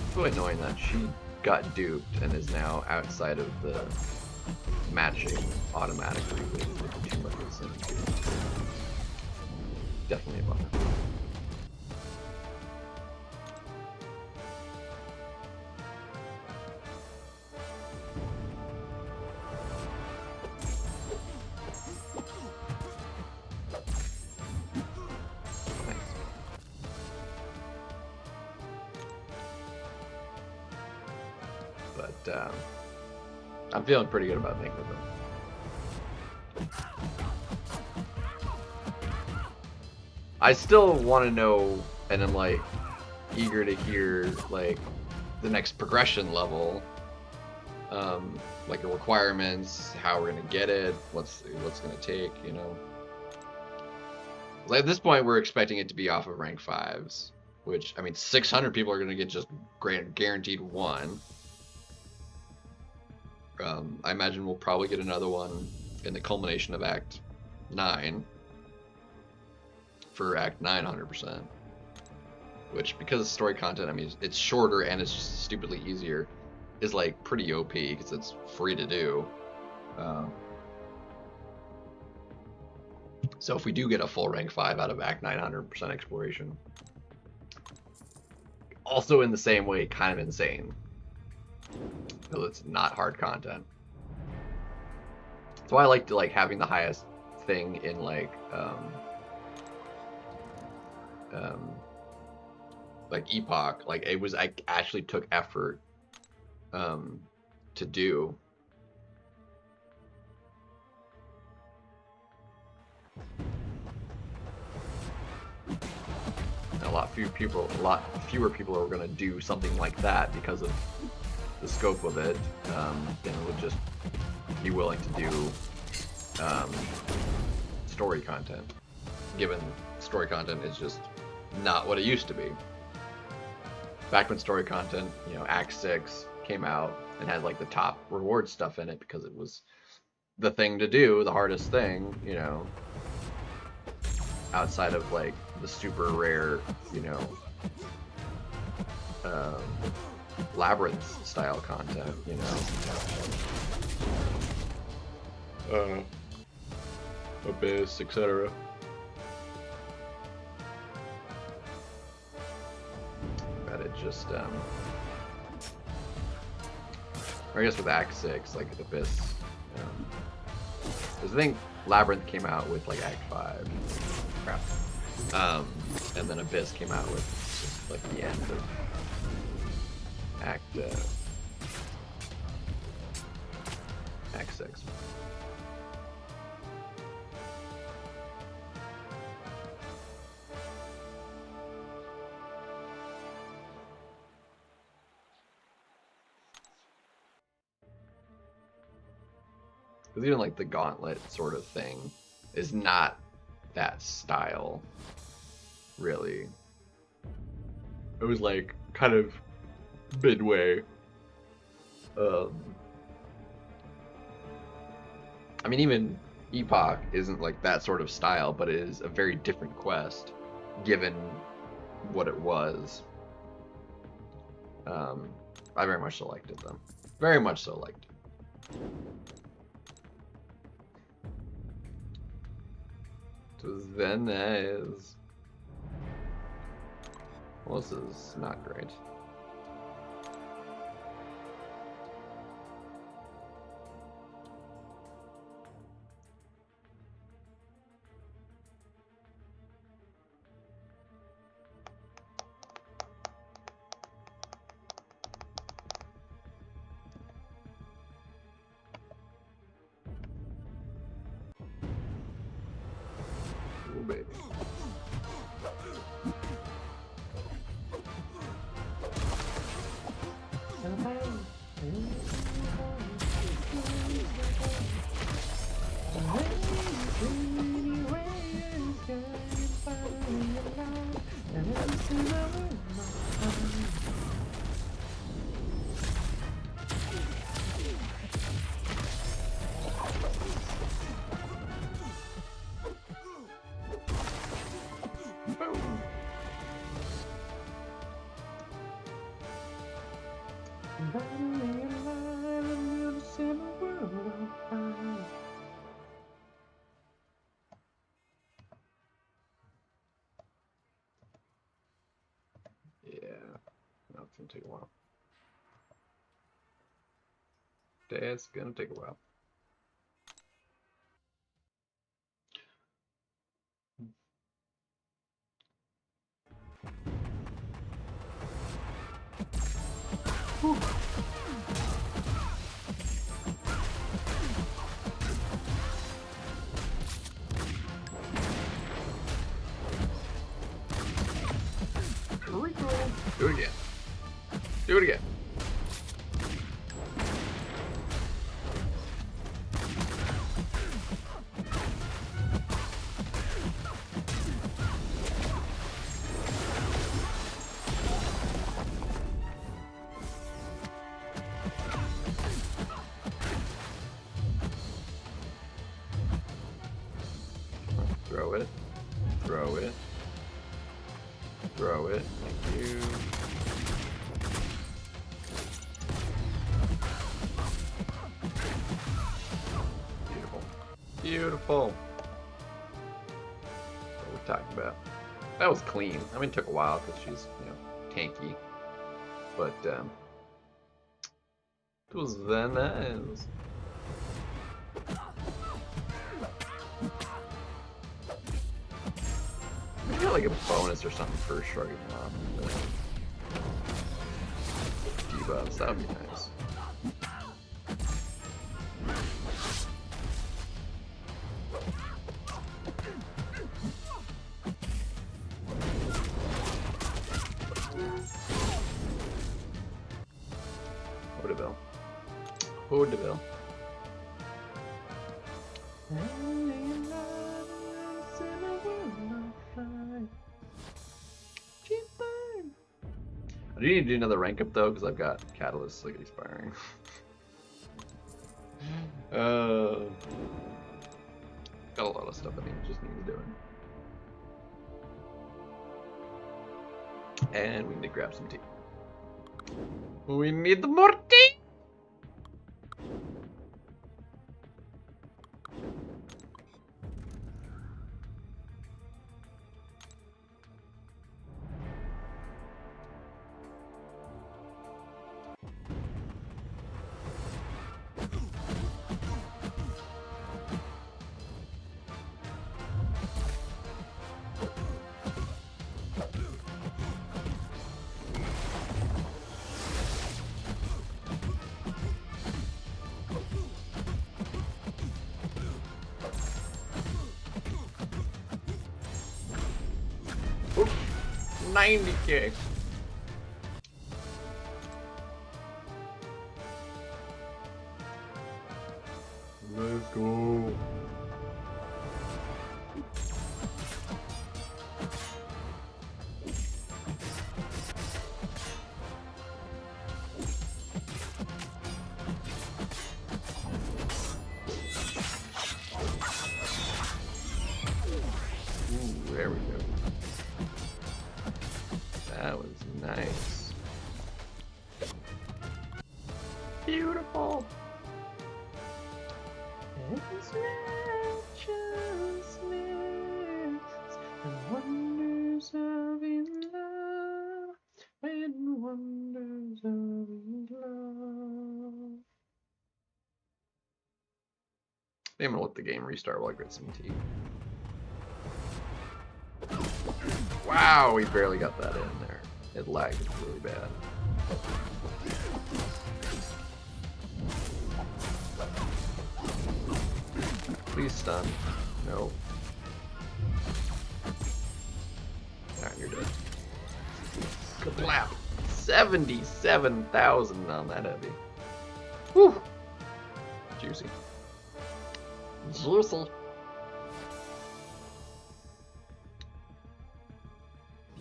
It's really annoying that she got duped and is now outside of the matching automatically with the team weapons. Definitely a bummer. I'm feeling pretty good about making them. I still want to know, and I'm like eager to hear like the next progression level, like the requirements, how we're gonna get it, what's gonna take, you know. Like at this point, we're expecting it to be off of rank 5s, which, I mean, 600 people are gonna get just guaranteed one. I imagine we'll probably get another one in the culmination of Act 9 for Act 9 100%. Which, because of story content, I mean, it's shorter and it's just stupidly easier, is like pretty OP because it's free to do. So if we do get a full rank 5 out of Act 9 100% exploration, also in the same way, kind of insane. Because it's not hard content. So I like to like having the highest thing in like Epoch. Like it was, I actually took effort to do. And a lot fewer people are going to do something like that because of the scope of it, then would just be willing to do story content, given story content is just not what it used to be. Back when story content, you know, Act 6 came out and had like the top reward stuff in it because it was the thing to do, the hardest thing, you know, outside of like the super rare, you know, Labyrinth style content, you know. Abyss, etc. But it just, or I guess with Act 6, like Abyss, because I think Labyrinth came out with like Act 5, crap, and then Abyss came out with just like the end of Act 6. Because even like the Gauntlet sort of thing is not that style, really. It was like kind of midway. I mean, even Epoch isn't like that sort of style, but it is a very different quest, given what it was. I very much so liked it, though. Very much so liked it. It was then as... Well, this is not great. Oh, baby. Yeah, that's gonna take a while. That's gonna take a while. Whew. Do it again. Do it again. Throw it. Throw it. Throw it. Thank you. Beautiful. Beautiful. That's what we're talking about. That was clean. I mean, it took a while because she's, you know, tanky. But, it was very nice. I feel like a bonus or something for shrugging off. Debuffs, that would be nice. Hoardville. Hoardville. I do need to do another rank up though, because I've got catalysts like expiring. Got a lot of stuff I just need to do. And we need to grab some tea. We need more tea! Oof, 90k. Let's go. Ooh, there we go. That was nice. Beautiful. It's righteousness and wonders of His love and wonders of His love. I'm gonna let the game restart while I get some tea. Wow, we barely got that in there. It lagged really bad. Please stun. No. Alright, you're dead. Kablap! 77,000 on that heavy. Whew! Juicy. Juicy.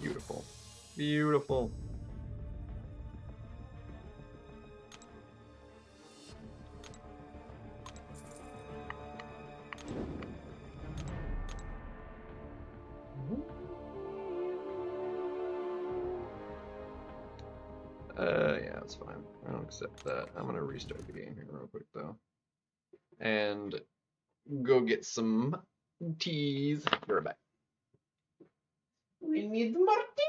Beautiful. Beautiful. Yeah, that's fine. I don't accept that. I'm gonna restart the game here real quick though. And go get some teas. Be right back. We need more tea.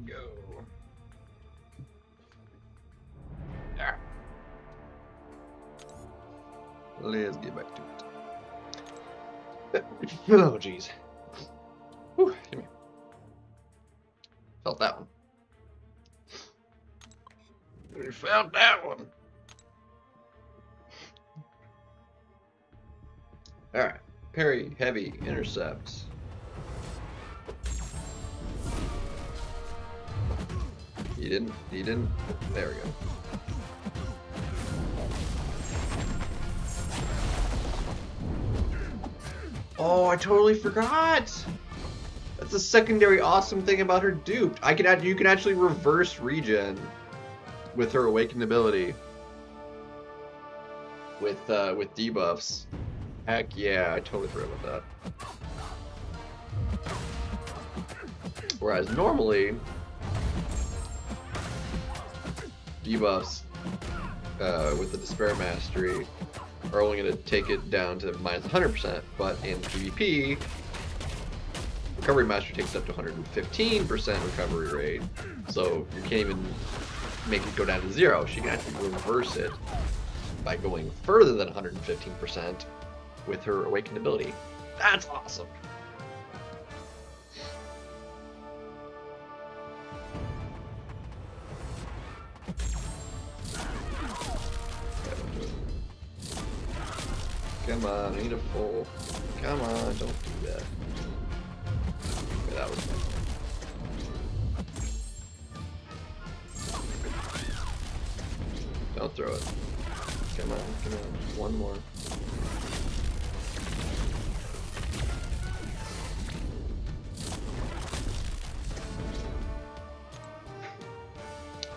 go. Ah. Let's get back to it. Oh, jeez. Whew, come here. Felt that one. We felt that one. Alright. Parry, heavy, intercepts. You didn't? You didn't? There we go. Oh, I totally forgot! That's a secondary awesome thing about her duped. You can actually reverse regen with her awakened ability. With debuffs. Heck yeah, I totally forgot about that. Whereas normally debuffs with the Despair Mastery are only going to take it down to minus 100%, but in PvP, Recovery Mastery takes it up to 115% recovery rate, so you can't even make it go down to 0. She can actually reverse it by going further than 115% with her Awakened ability. That's awesome! Come on, I need a full. Come on, don't do that. Okay, that was fun. Don't throw it. Come on, come on. One more.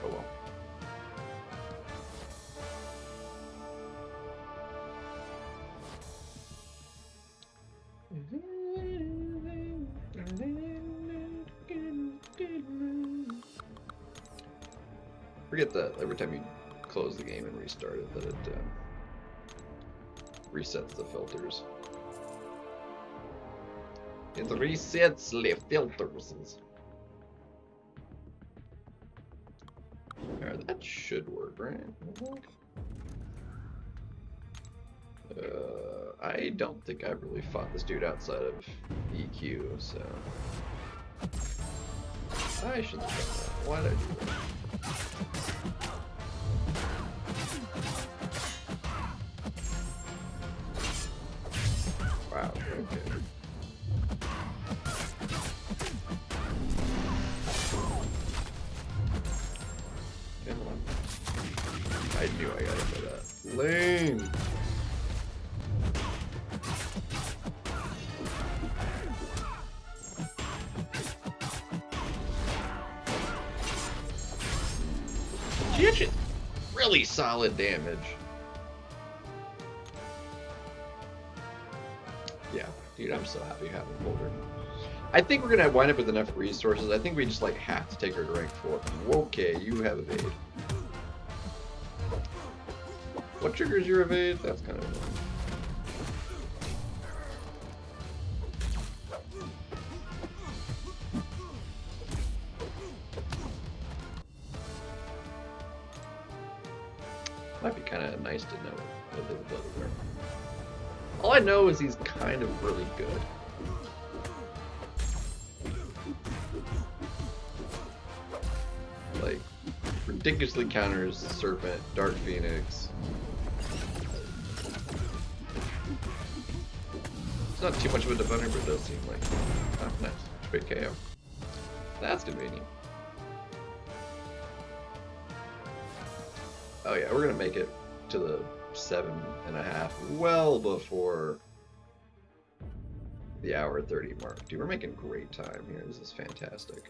Oh well. Forget that every time you close the game and restart it, that it resets the filters. It resets the filters. Alright, that should work, right? I don't think I've really fought this dude outside of EQ, so I shouldn't have done that. Why did I do that? Wow, okay. Come on. I knew I got into that. Lane! She actually really solid damage. Yeah, dude, I'm so happy having Hoard. I think we're gonna wind up with enough resources. I think we just like have to take her to rank 4. Okay, you have evade. What triggers your evade? That's kind of annoying. Might be kind of nice to know what the abilities are. All I know is he's kind of really good. Like, ridiculously counters Serpent, Dark Phoenix. It's not too much of a defender, but it does seem like, oh, nice. Straight KO. That's convenient. Oh yeah, we're gonna make it to the 7.5 well before the hour 30 mark. Dude, we're making great time here. This is fantastic.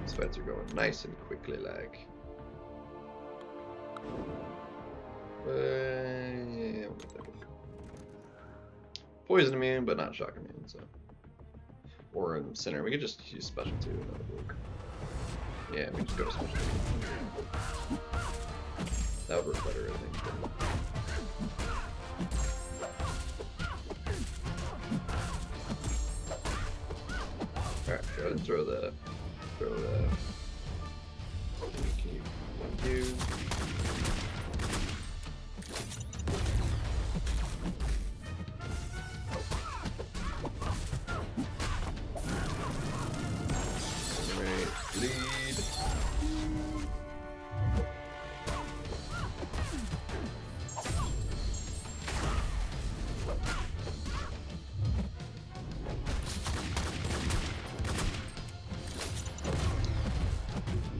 These fights are going nice and quickly, like. Yeah, Poison immune, but not shock immune, so. Or in center. We could just use special too. That would work. Yeah, we just go to special too. That would work better, I think. ahead and throw that. Throw that. Thank you. Alright, lead.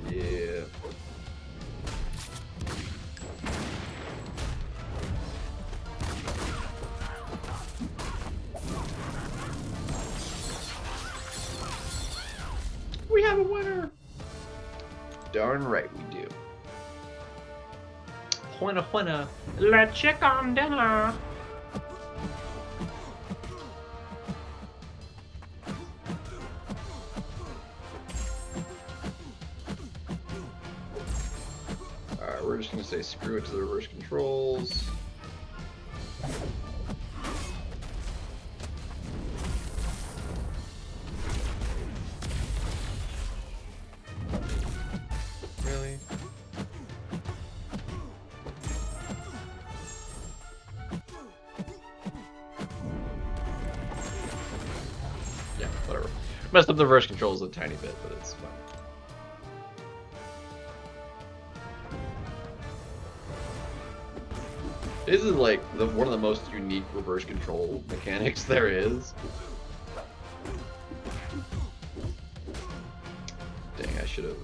Yeah. We have a winner! Darn right we do. Winner. Let's check on dinner. Alright, we're just gonna say screw it to the reverse controls. Really? Yeah, whatever. Messed up the reverse controls a tiny bit, but it's fine. This is like one of the most unique reverse control mechanics there is. Dang, I should have.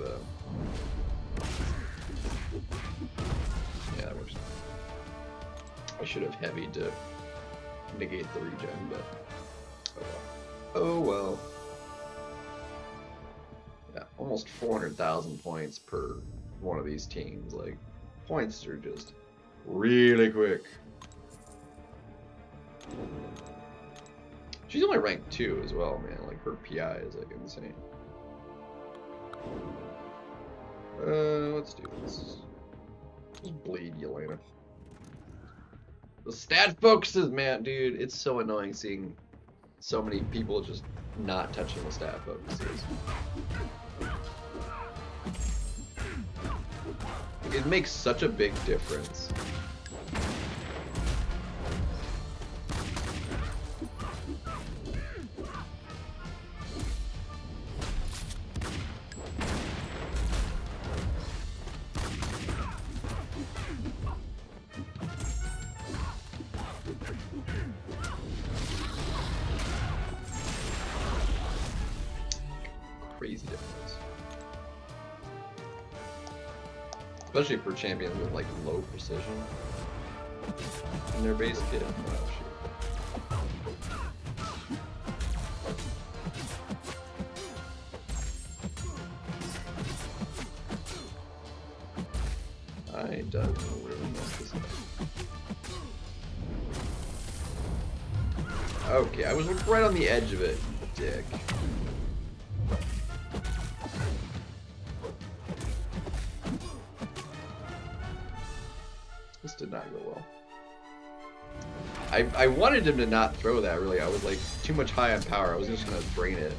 Yeah, that works. I should have heavied to negate the regen, but oh well. Yeah, almost 400,000 points per one of these teams. Like, points are just really quick. She's only ranked 2 as well, man. Like, her PI is like insane. Let's do this. Just bleed, Yelena. The stat focuses, man, dude. It's so annoying seeing so many people just not touching the stat focuses. It makes such a big difference. Crazy difference. Especially for champions with like low precision in their base kit. Oh, shoot. I don't really mess this up. Okay, I was right on the edge of it, dick. This did not go well. I wanted him to not throw that, really. I was like too much high on power. I was just gonna drain it,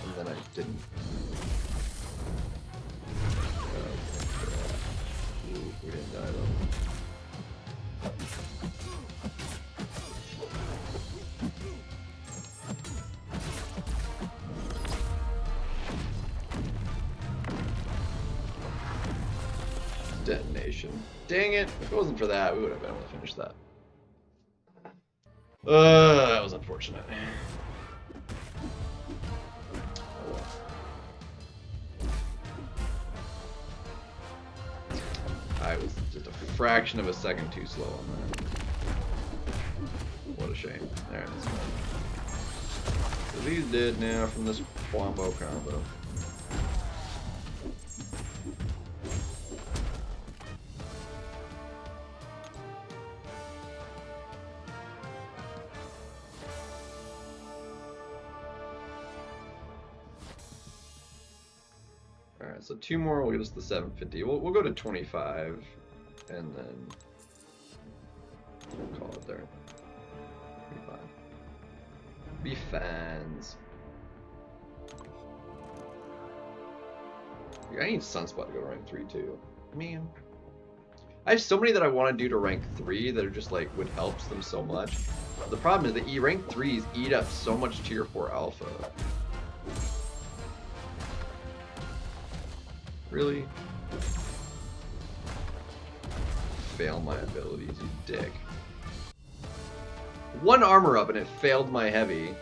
and then I didn't. Ooh, we didn't die though. Detonation. Dang it! If it wasn't for that, we would have been able to finish that. That was unfortunate. Oh well. I was just a fraction of a second too slow on that. What a shame. There it is. So he's dead now from this wombo combo. Alright, so 2 more will get us the 750. We'll go to 25, and then we'll call it there. 25. Be fans. I need Sunspot to go rank 3 too. Man. I have so many that I want to do to rank 3 that are just like would help them so much. The problem is that rank 3s eat up so much tier 4 alpha. Really? Fail my abilities, you dick. One armor up and it failed my heavy.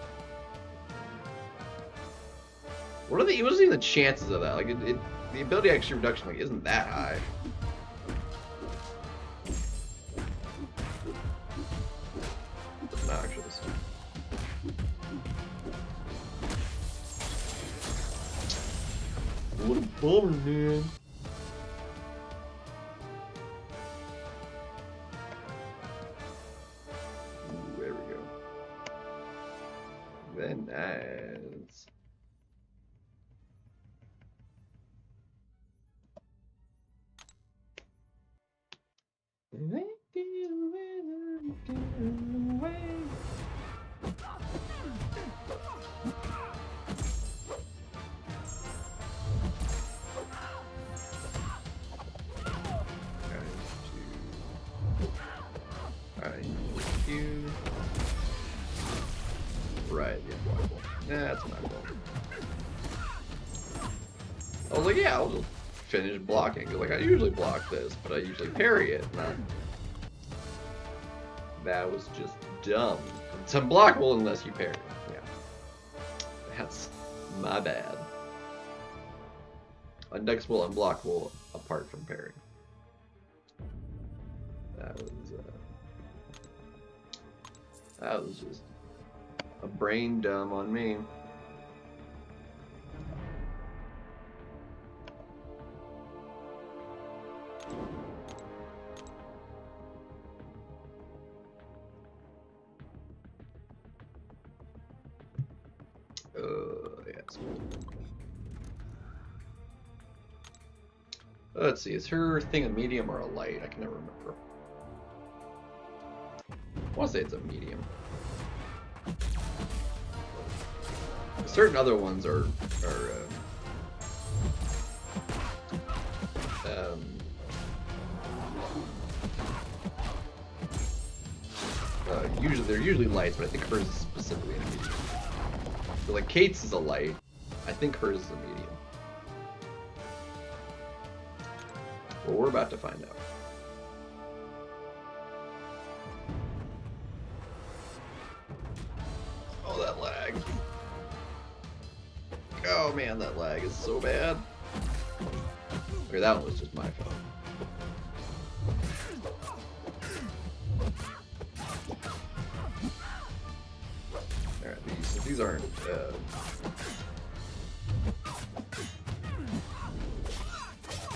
What are even the chances of that? Like the ability XP reduction like isn't that high. Obnoxious. What a bummer, man. Ooh, there we go. Very nice. Right, yeah, blockable. That's my fault. I was like, yeah, I'll just finish blocking. Cause like I usually block this, but I usually parry it. That was just dumb. It's unblockable unless you parry. Yeah. That's my bad. Undexable, unblockable, apart from parry. That was just a brain dumb on me. Yes. Let's see, is her thing a medium or a light? I can never remember. I want to say it's a medium. Certain other ones are usually lights, but I think hers is specifically a medium. So like Kate's is a light. I think hers is a medium. Well, we're about to find out. Oh, that lag. Oh man, that lag is so bad. Okay, that one was just my fault. Alright, these aren't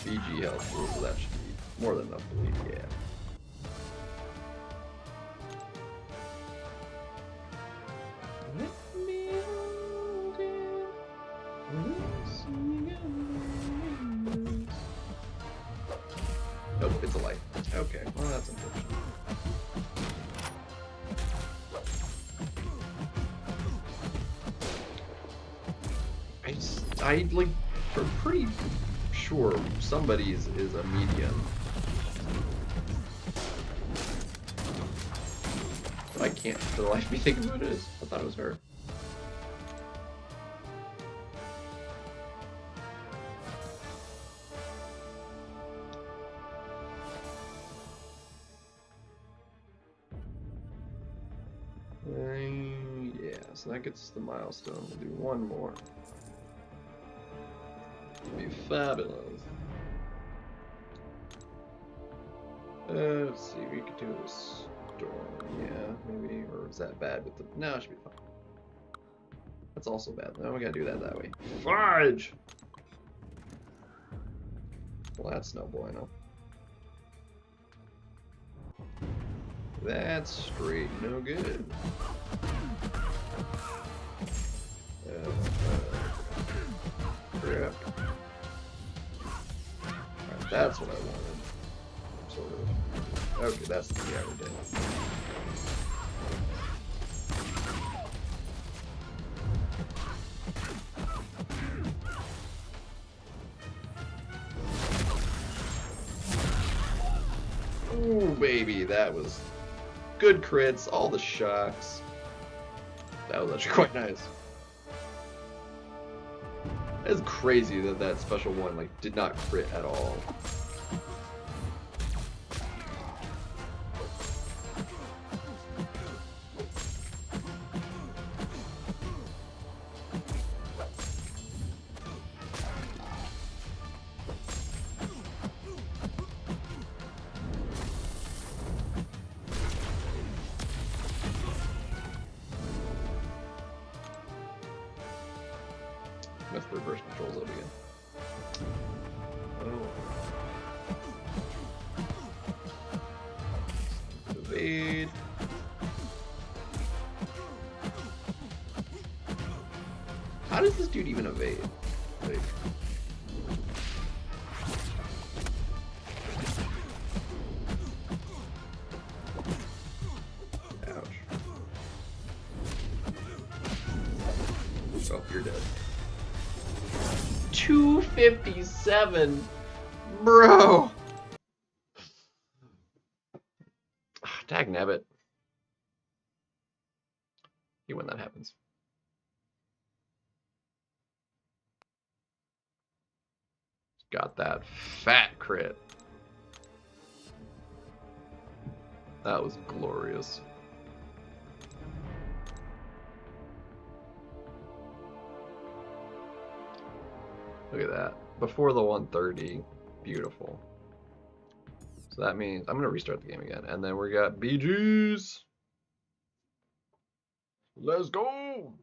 BG health, so that should be more than enough to leave, yeah. Nope, it's a light. Okay, well that's unfortunate. I like, I'm pretty sure somebody's is a medium. But I can't for the life of me think of who it is. I thought it was her. Yeah, so that gets us the milestone. We'll do one more. It'll be fabulous. Let's see, we could do a storm, yeah, maybe, or is that bad with the, no, it should be fine. That's also bad, no, we gotta do that way. Fudge! Well, that's no bueno. That's straight no good. Crap. Alright, that's what I wanted. Sort of. Okay, that's the guy we did. Ooh, baby, that was good crits, all the shocks. That was actually quite nice. It's crazy that that special one like did not crit at all. Messed the reverse controls up again. Oh. Evade. How does this dude even evade? Like, ouch. Oh, you're dead. 257, bro. Dag nabbit. You when that happens. Got that fat crit. That was glorious. Look at that. Before the 130. Beautiful. So that means I'm going to restart the game again. And then we got BGs. Let's go.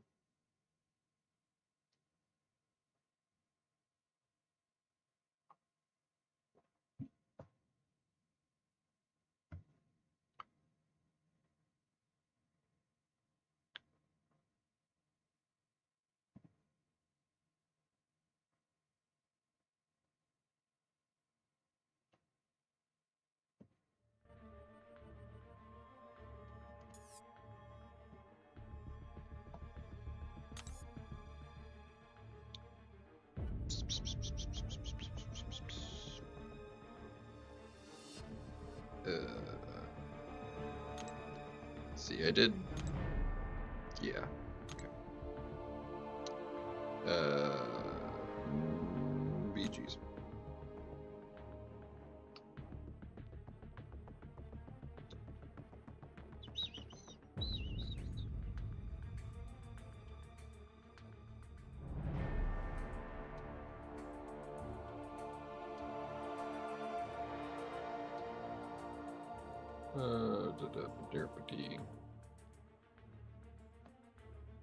See, I did. Yeah. Okay. BGs.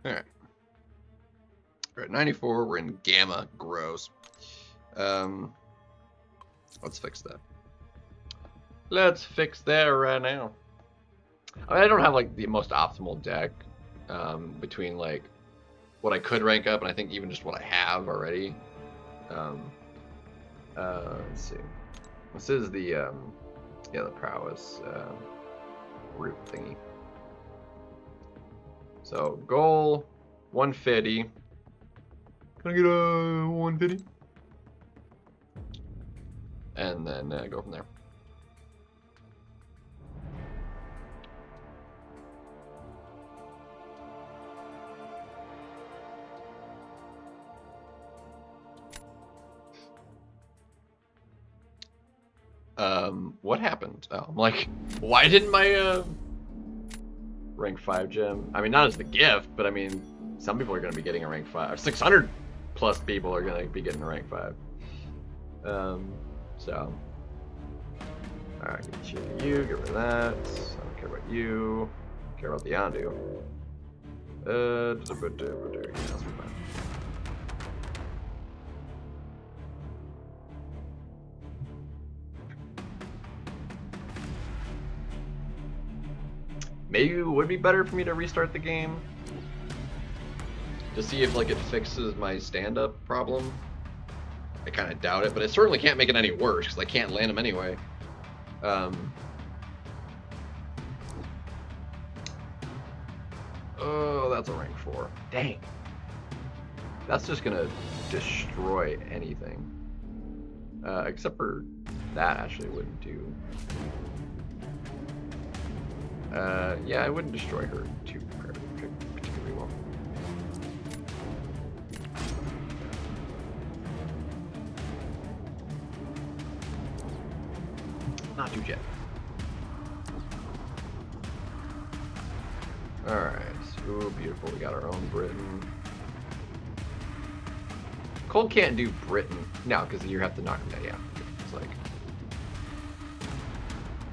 Alright. We're at 94, we're in Gamma. Gross. Let's fix that. Let's fix that right now. I mean, I don't have like the most optimal deck between like what I could rank up and I think even just what I have already. Let's see. This is the yeah, the prowess root thingy. So goal 150. Can I get a 150? And then go from there. What happened? Oh, I'm like, why didn't my rank 5 gem? I mean, not as the gift, but I mean, some people are going to be getting a rank 5. 600 plus people are going to be getting a rank 5. So, alright, get you, get rid of that. I don't care about you. I care about the Yondu. Maybe it would be better for me to restart the game to see if like it fixes my stand-up problem. I kind of doubt it, but it certainly can't make it any worse because I can't land them anyway. Oh, that's a rank 4. Dang. That's just gonna destroy anything. Except for that actually wouldn't do Yeah, I wouldn't destroy her too particularly well. Not too jet. Alright. Ooh, beautiful. We got our own Britain. Cold can't do Britain. No, because you have to knock him down. Yeah. It's like...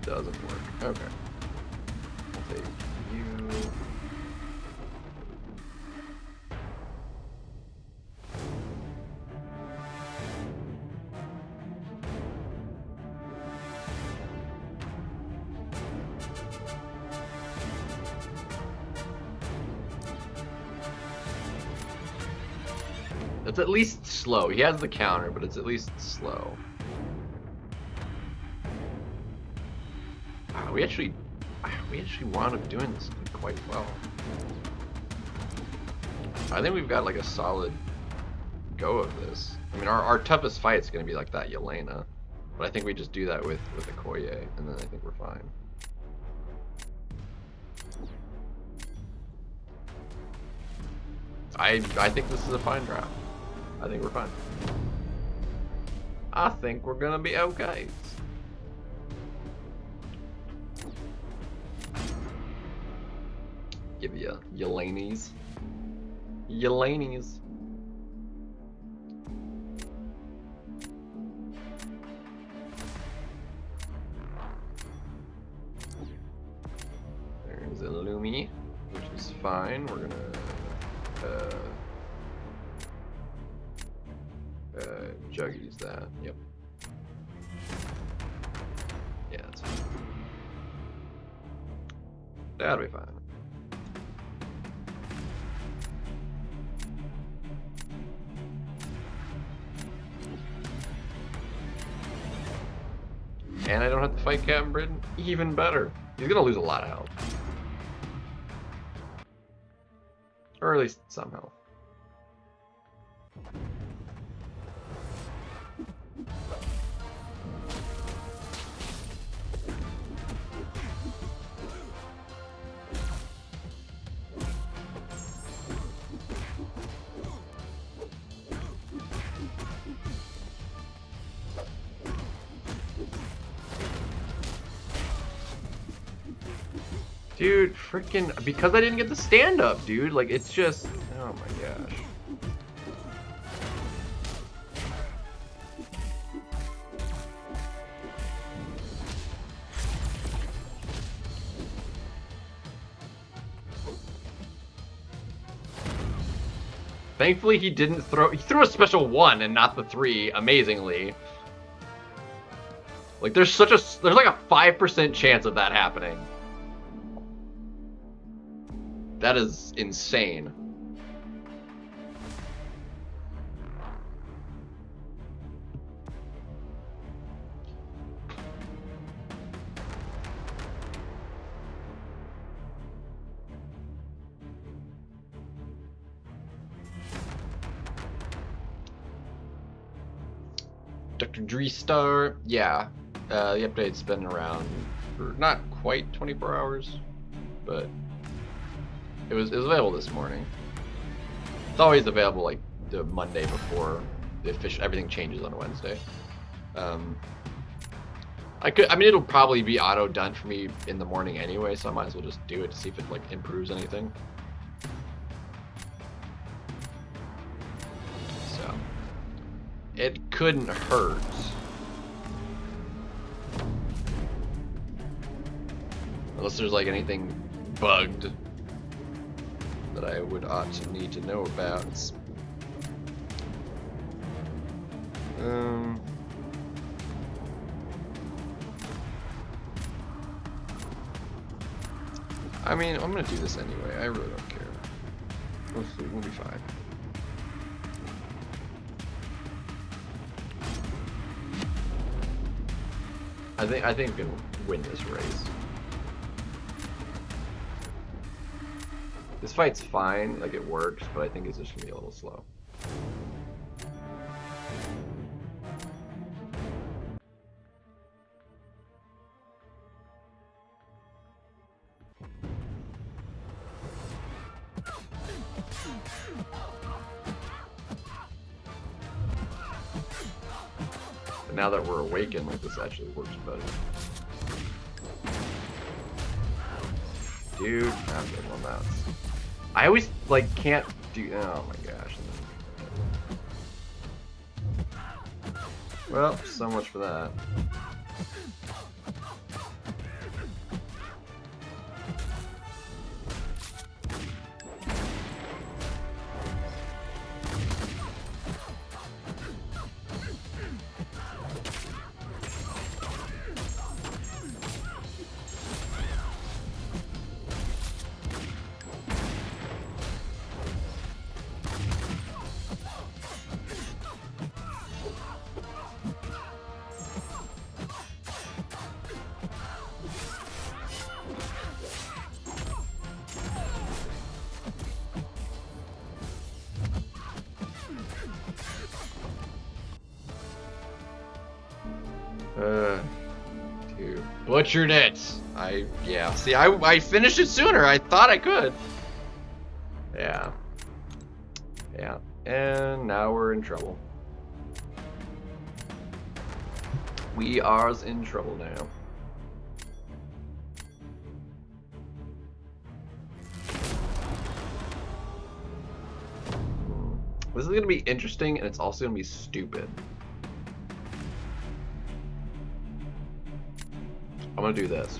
doesn't work. Okay. I'll take you. It's at least slow. He has the counter, but it's at least slow. We actually wound up doing this quite well. I think we've got like a solid go of this. I mean, our toughest fight is going to be like that Yelena, but I think we just do that with Okoye, and then I think we're fine. I think this is a fine draft. I think we're fine. I think we're gonna be okay. Give you Yelenis. Yelenis. There's a Lumi, which is fine. We're gonna Juggies that. Yep. Yeah, that's fine. That'll be fine. And I don't have to fight Captain Britain? Even better. He's gonna lose a lot of health. Or at least some health. Dude, freaking, because I didn't get the stand up, dude. Like, it's just, oh my gosh. Thankfully, he didn't throw, he threw a special 1 and not the 3, amazingly. Like, there's like a 5% chance of that happening. That is insane. Dr. Dreestar, yeah. The update's been around for not quite 24 hours, but it was available this morning. It's always available like the Monday before the everything changes on a Wednesday. I mean, it'll probably be auto done for me in the morning anyway, so I might as well just do it to see if it like improves anything. So it couldn't hurt. Unless there's like anything bugged that I ought to need to know about. I mean, I'm gonna do this anyway. I really don't care. We'll be fine. I think we can win this race. This fight's fine, like it works, but I think it's just gonna be a little slow. But now that we're awakened, like this actually works better. Dude, I'm getting on that. I always like can't do. Oh my gosh. Well, so much for that. Dude. Butchered it! Yeah. See, I finished it sooner. I thought I could. Yeah. Yeah. And now we're in trouble. We are in trouble now. This is gonna be interesting, and it's also gonna be stupid. I'm gonna do this.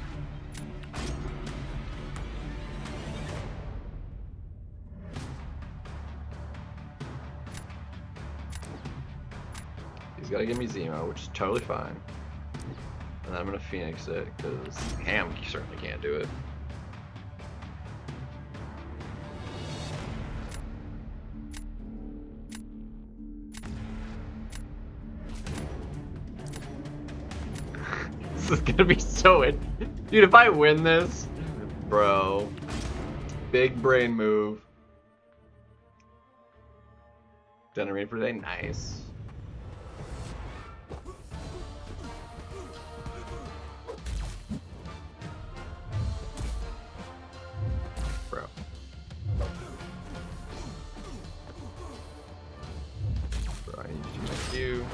He's gotta give me Zemo, which is totally fine. And then I'm gonna Phoenix it, because Ham certainly can't do it. This is gonna be so dude, if I win this, bro, big brain move. Done a raid for today, nice. Bro. Bro, I need to do my Q.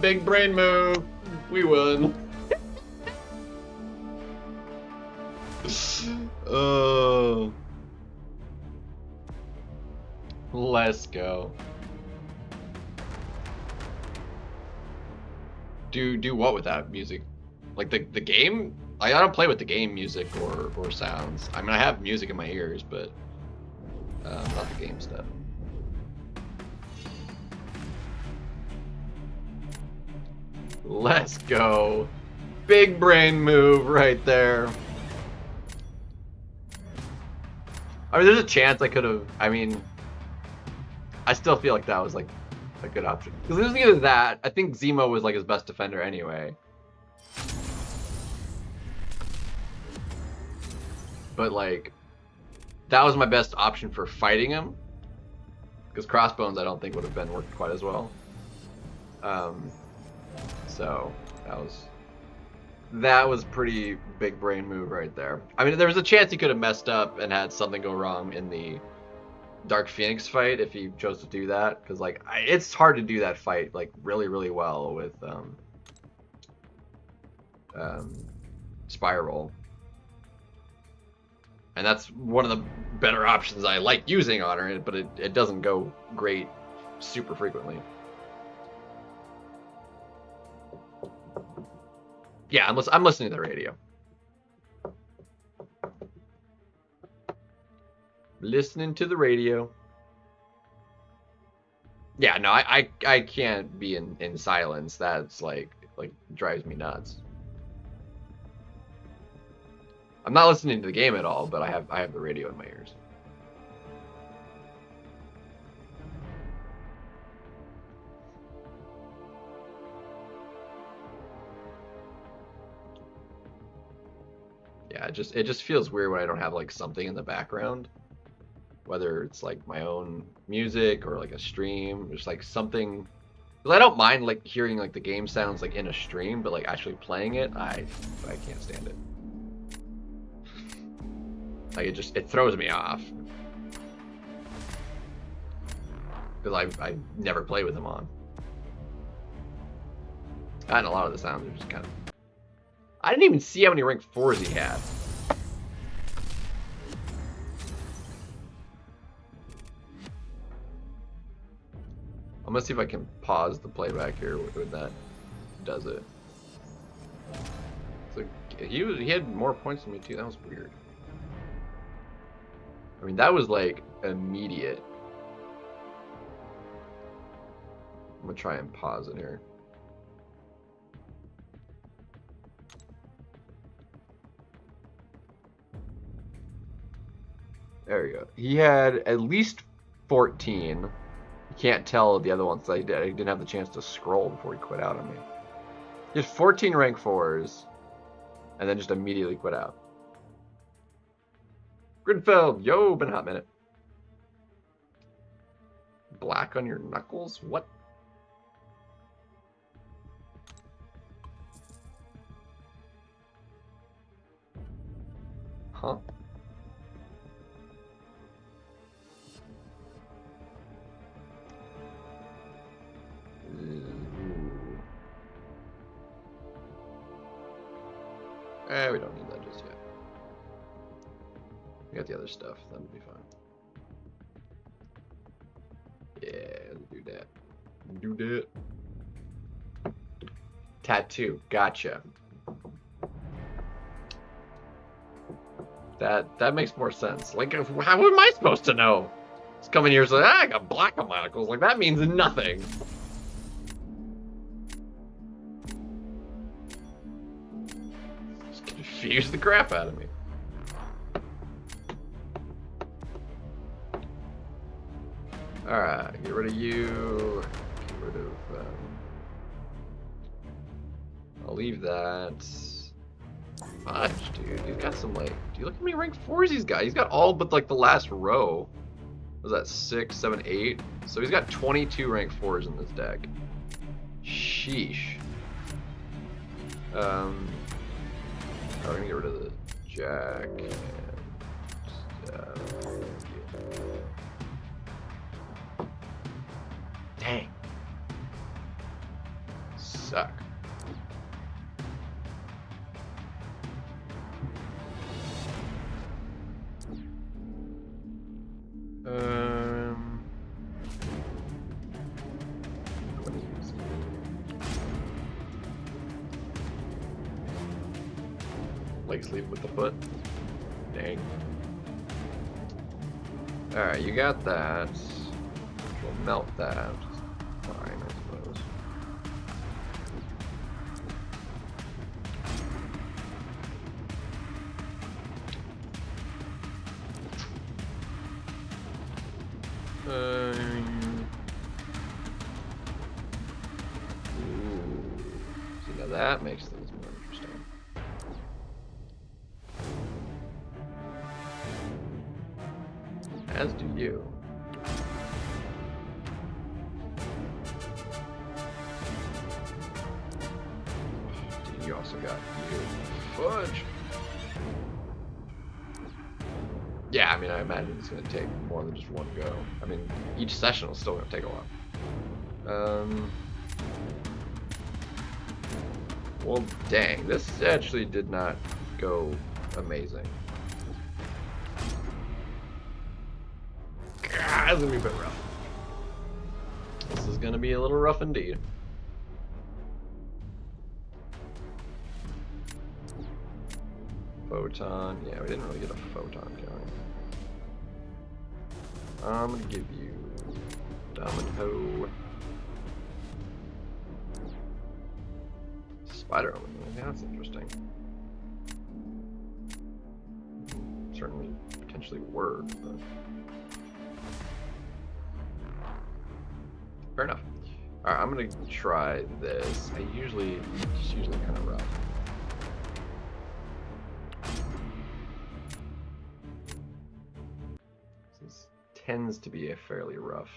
Big brain move. We won. Oh. Let's go. Do what with that music? Like the game? I don't play with the game music or sounds. I mean, I have music in my ears, but not the game stuff. Let's go. Big brain move right there. I mean, there's a chance I could have. I mean, I still feel like that was like a good option. Because it was either that. I think Zemo was like his best defender anyway. But like, that was my best option for fighting him. Because Crossbones, I don't think would have been worked quite as well. So that was pretty big brain move right there. I mean, there was a chance he could have messed up and had something go wrong in the Dark Phoenix fight if he chose to do that, because like it's hard to do that fight like really well with Spiral, and that's one of the better options I like using on her, but it doesn't go great super frequently. Yeah, I'm listening to the radio. Listening to the radio. I can't be in silence. That's like drives me nuts. I'm not listening to the game at all, but I have the radio in my ears. Yeah, it just feels weird when I don't have like something in the background, whether it's like my own music or like a stream, just like something. Because I don't mind like hearing like the game sounds like in a stream, but like actually playing it, I can't stand it. Like it throws me off. Because I never play with them on. And a lot of the sounds are just kind of. I didn't even see how many rank 4s he had. I'm gonna see if I can pause the playback here when that does it. So he had more points than me too. That was weird. I mean, that was like immediate. I'm gonna try and pause it here. There we go. He had at least 14. You can't tell the other ones. I didn't have the chance to scroll before he quit out on me. He had 14 rank 4s, and then just immediately quit out. Gridfeld, yo, been a hot minute. Black on your knuckles? What? Huh? We don't need that just yet. We got the other stuff. That'll be fine. Yeah, let's do that. Do that. Tattoo. Gotcha. That makes more sense. Like, how am I supposed to know? It's coming here and saying, I got black on my knuckles. Like, that means nothing. Just confuse the crap out of me. Alright, get rid of you. Get rid of... I'll leave that. Fudge, dude. He's got some, like... Do you look how many rank 4s he's got? He's got all but, like, the last row. Was that 6, 7, 8? So he's got 22 rank 4s in this deck. Sheesh. We're gonna get rid of the Jack. And, dang. Suck. Leg sleeve with the foot. Dang. Alright, you got that. We'll melt that. Fine, I suppose. See, now that makes things more interesting. As do you. Dude, you also got you. Fudge. Yeah, I mean, I imagine it's going to take more than just one go. I mean, each session is still going to take a while. Well, dang, this actually did not go amazing. God, this is going to be a bit rough. This is going to be a little rough indeed. Photon. Yeah, we didn't really get a photon going. I'm gonna give you Domino. Spider Omen. Yeah, that's interesting. Certainly, potentially word, but fair enough. All right, I'm gonna try this. It's usually kind of rough. This tends to be a fairly rough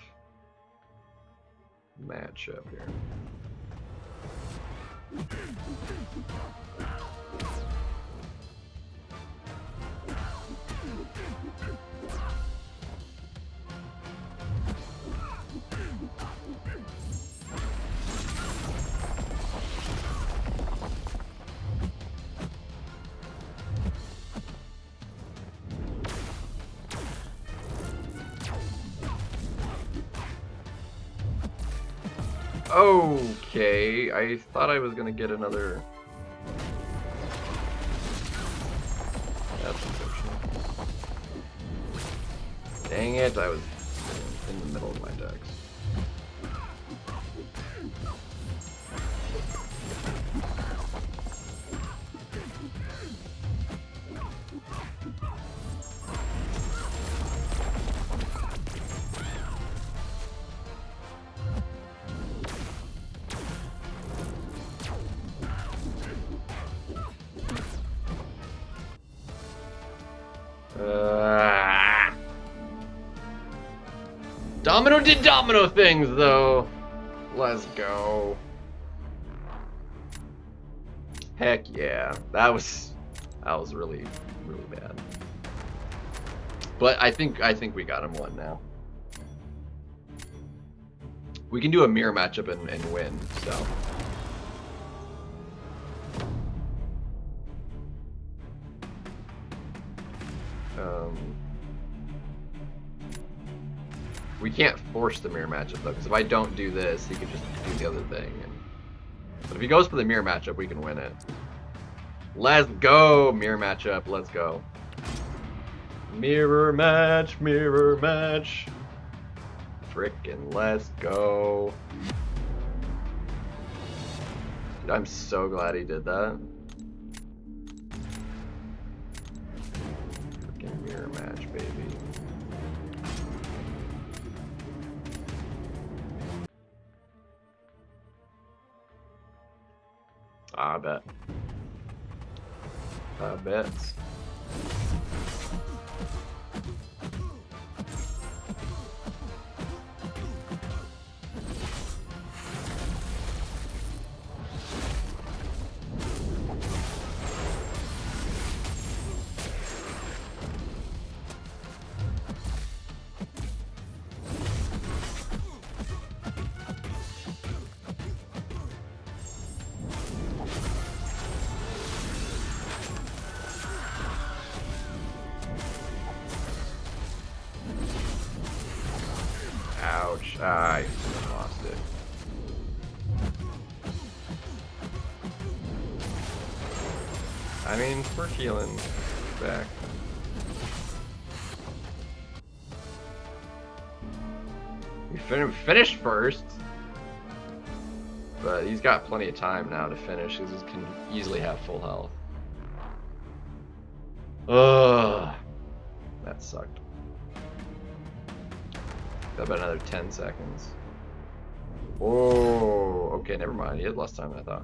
matchup here. Okay, I thought I was gonna get another. That's unfortunate. Dang it, I was in the middle of my decks. Domino did domino things, though. Let's go. Heck yeah, that was really bad. But I think we got him one now. We can do a mirror matchup and win. So. We can't force the mirror matchup though, because if I don't do this, he can just do the other thing. But if he goes for the mirror matchup, we can win it. Let's go, mirror matchup. Let's go. Mirror match, mirror match. Frickin' let's go. Dude, I'm so glad he did that. Frickin' mirror match, baby. I bet. I bet. Ouch. I lost it. I mean, we're healing back. We finished first. But he's got plenty of time now to finish because he can easily have full health. Ugh. That sucked. Got about another 10 seconds. Whoa. Okay, never mind. He had less time than I thought.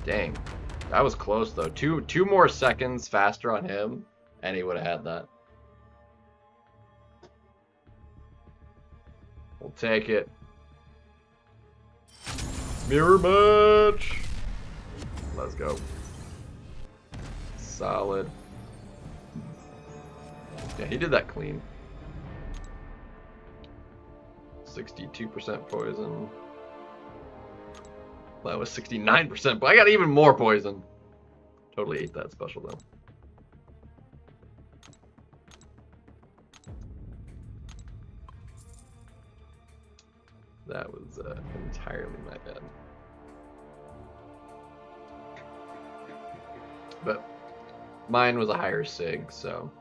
Dang. That was close, though. Two more seconds faster on him, and he would have had that. We'll take it. Mirror match. Let's go. Solid. Yeah, he did that clean. 62% poison. That was 69%, but I got even more poison. Totally ate that special though. That was entirely my bad. But mine was a higher sig, so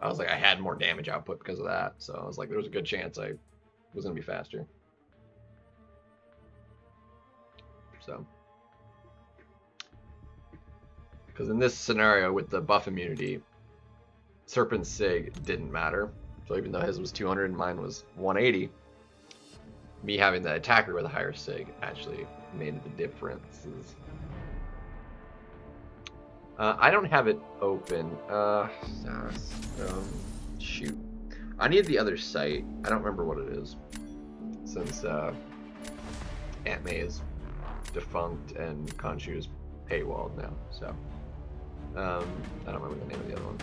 I was like, I had more damage output because of that. So I was like, there was a good chance I was gonna be faster. So Because in this scenario with the buff immunity, Serpent's Sig didn't matter. So even though his was 200 and mine was 180, me having the attacker with a higher Sig actually made the differences. I don't have it open. Shoot. I need the other site. I don't remember what it is. Since Aunt May is defunct and Khonshu is paywalled now. So, I don't remember the name of the other one.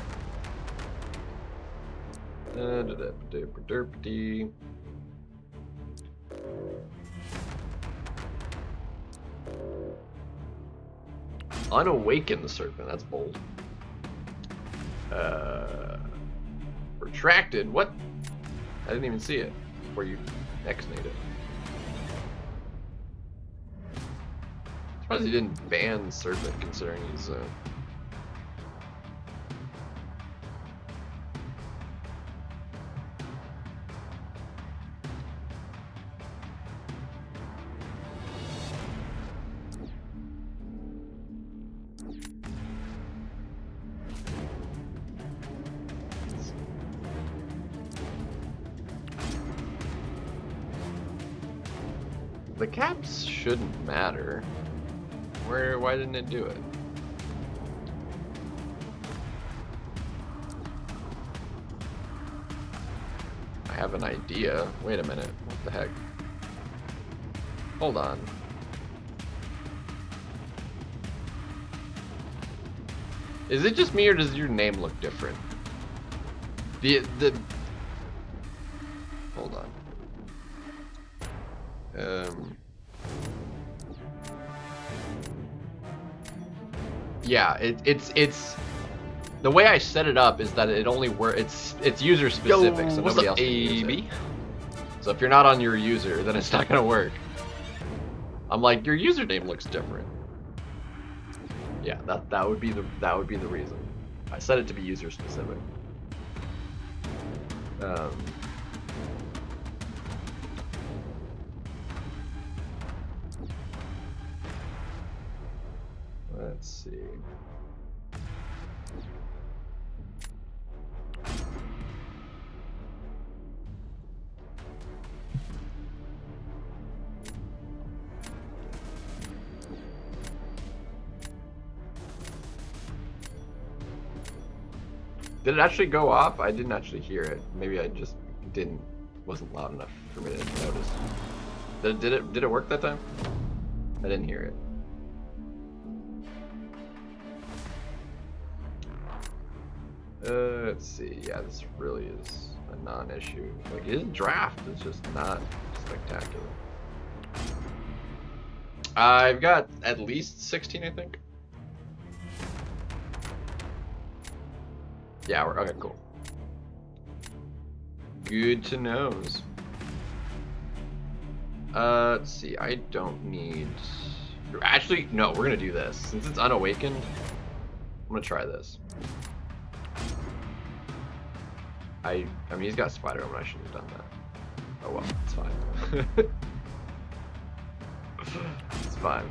Unawaken the Serpent, that's bold. Retracted, what? I didn't even see it before you X-nate it. Surprised he didn't ban Serpent considering he's the caps shouldn't matter. Why didn't it do it? I have an idea. Wait a minute. What the heck? Hold on. Is it just me or does your name look different? Hold on. Yeah, it's the way I set it up is that it only works. It's user specific, so nobody else can use it. So if you're not on your user, then it's not gonna work. I'm like, your username looks different. Yeah, that would be the reason. I set it to be user specific. Let's see. Did it actually go off? I didn't actually hear it. Maybe I just wasn't loud enough for me to notice. Did it work that time? I didn't hear it. Let's see. Yeah, this really is a non-issue. Like, his draft is just not spectacular. I've got at least 16, I think. Yeah, we're okay. Cool. Good to knows. Let's see. I don't need. Actually, no. We're gonna do this since it's unawakened. I'm gonna try this. I mean, he's got Spider Armor. I shouldn't have done that. Oh well, it's fine. It's fine.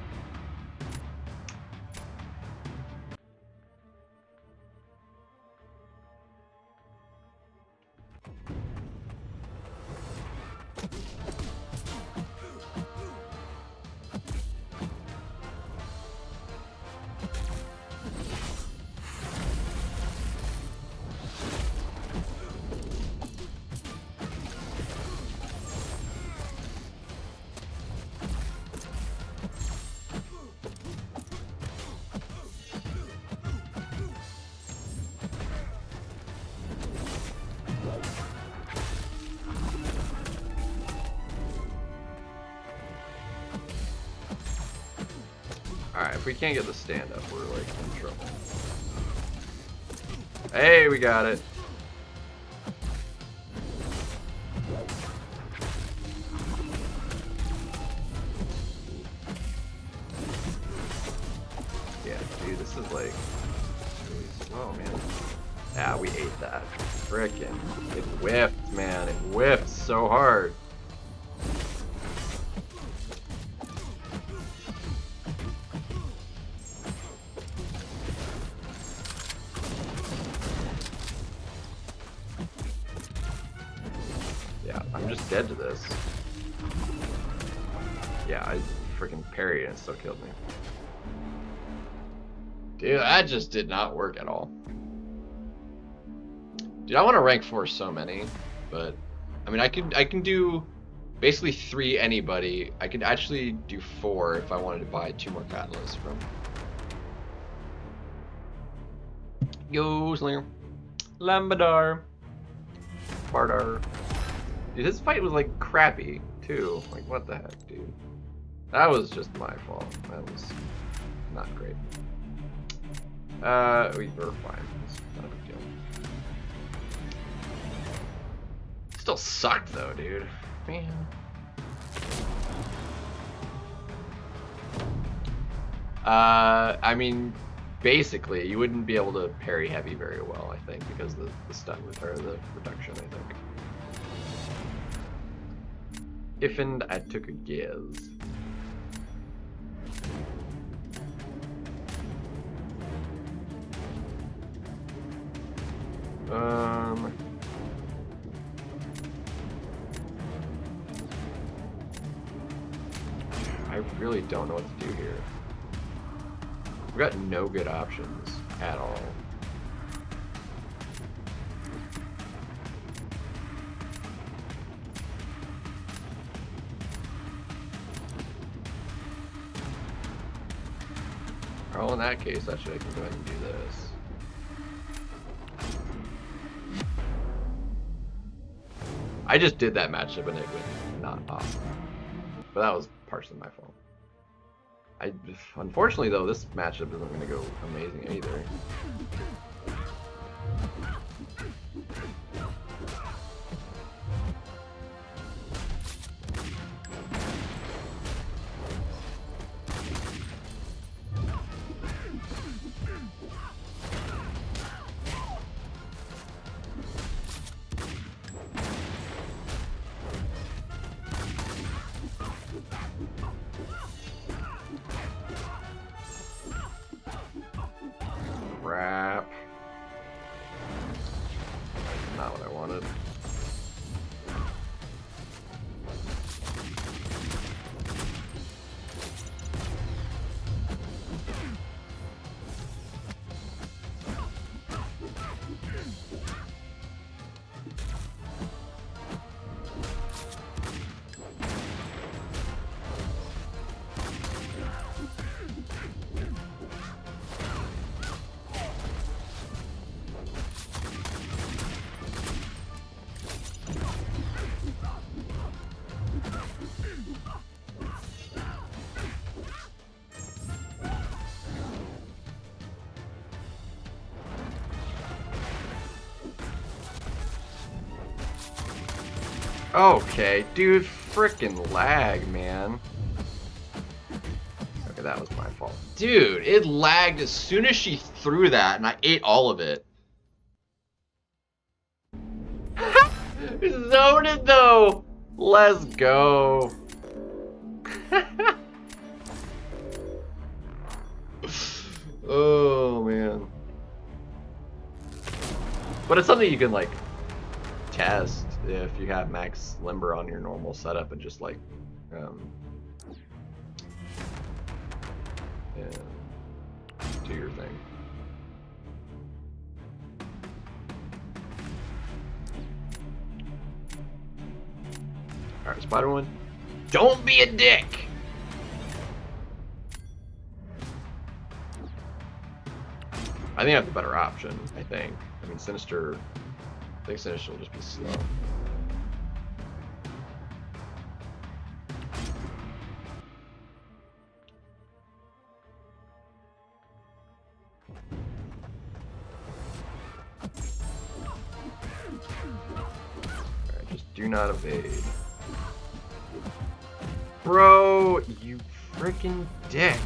Alright, if we can't get the stand up, we're like in trouble. Hey, we got it. Yeah, dude, this is like really slow, man. Yeah, we ate that. Frickin'. It whiffed, man. It whiffed so hard. just dead to this. Yeah, I freaking parried and it still killed me. Dude, that just did not work at all. Dude, I want to rank 4 so many, but I mean, I can do basically 3 anybody. I could actually do 4 if I wanted to buy 2 more catalysts from. Yo, Slinger. Lambadar. Bardar. Dude, this fight was like crappy too. Like, what the heck, dude? That was just my fault. That was not great. We were fine. It's not a big deal. Still sucked though, dude. Man. I mean, basically, you wouldn't be able to parry heavy very well, I think, because of the stun or the reduction, I think. If and I took a guess. I really don't know what to do here. We've got no good options at all. Well, in that case, actually, I can go ahead and do this. I just did that matchup and it was not awesome. But that was partially my fault. Unfortunately, though, this matchup isn't going to go amazing either. Crap. Not what I wanted. Okay, dude, frickin' lag, man. Okay, that was my fault. Dude, it lagged as soon as she threw that, and I ate all of it. Zoned it, though! Let's go. Oh, man. But it's something you can, like, test if you have max limber on your normal setup and just like yeah, do your thing. Alright, Spider-Man, don't be a dick! I think I have the better option, I think. I mean, Sinister, I think Sinister will just be slow. Alright, just do not evade. Bro, you freaking dick.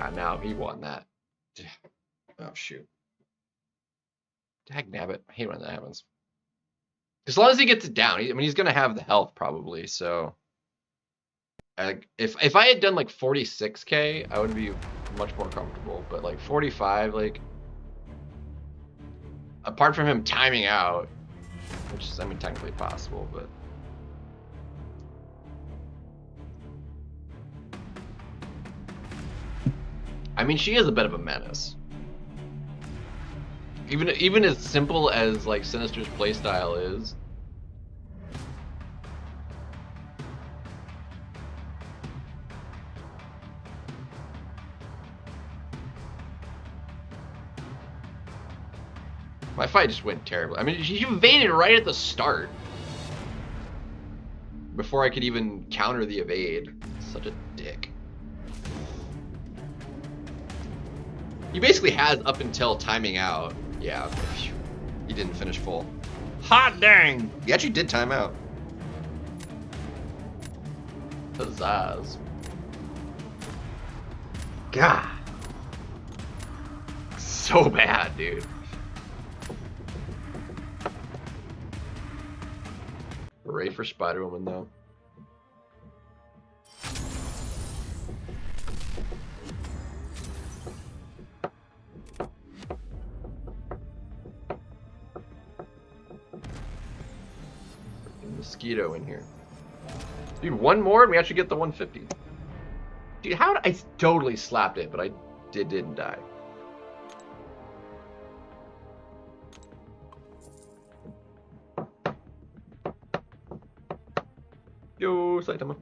Yeah, now he won that. Oh, shoot. Dagnabbit. I hate when that happens. As long as he gets it down, I mean, he's going to have the health probably, so... If I had done like 46k, I would be much more comfortable, but like 45, like... Apart from him timing out, which is, I mean, technically possible, but... I mean, she is a bit of a menace. Even as simple as like Sinister's playstyle is. My fight just went terribly. I mean, she evaded right at the start. Before I could even counter the evade. Such a dick. He basically has up until timing out. Yeah, he didn't finish full. Hot dang! He actually did time out. Pizzazz. God. So bad, dude. Hooray for Spider-Woman, though. Mosquito in here. Dude, one more and we actually get the 150. Dude, how did I totally slapped it, but I didn't die. Yo, Saitama.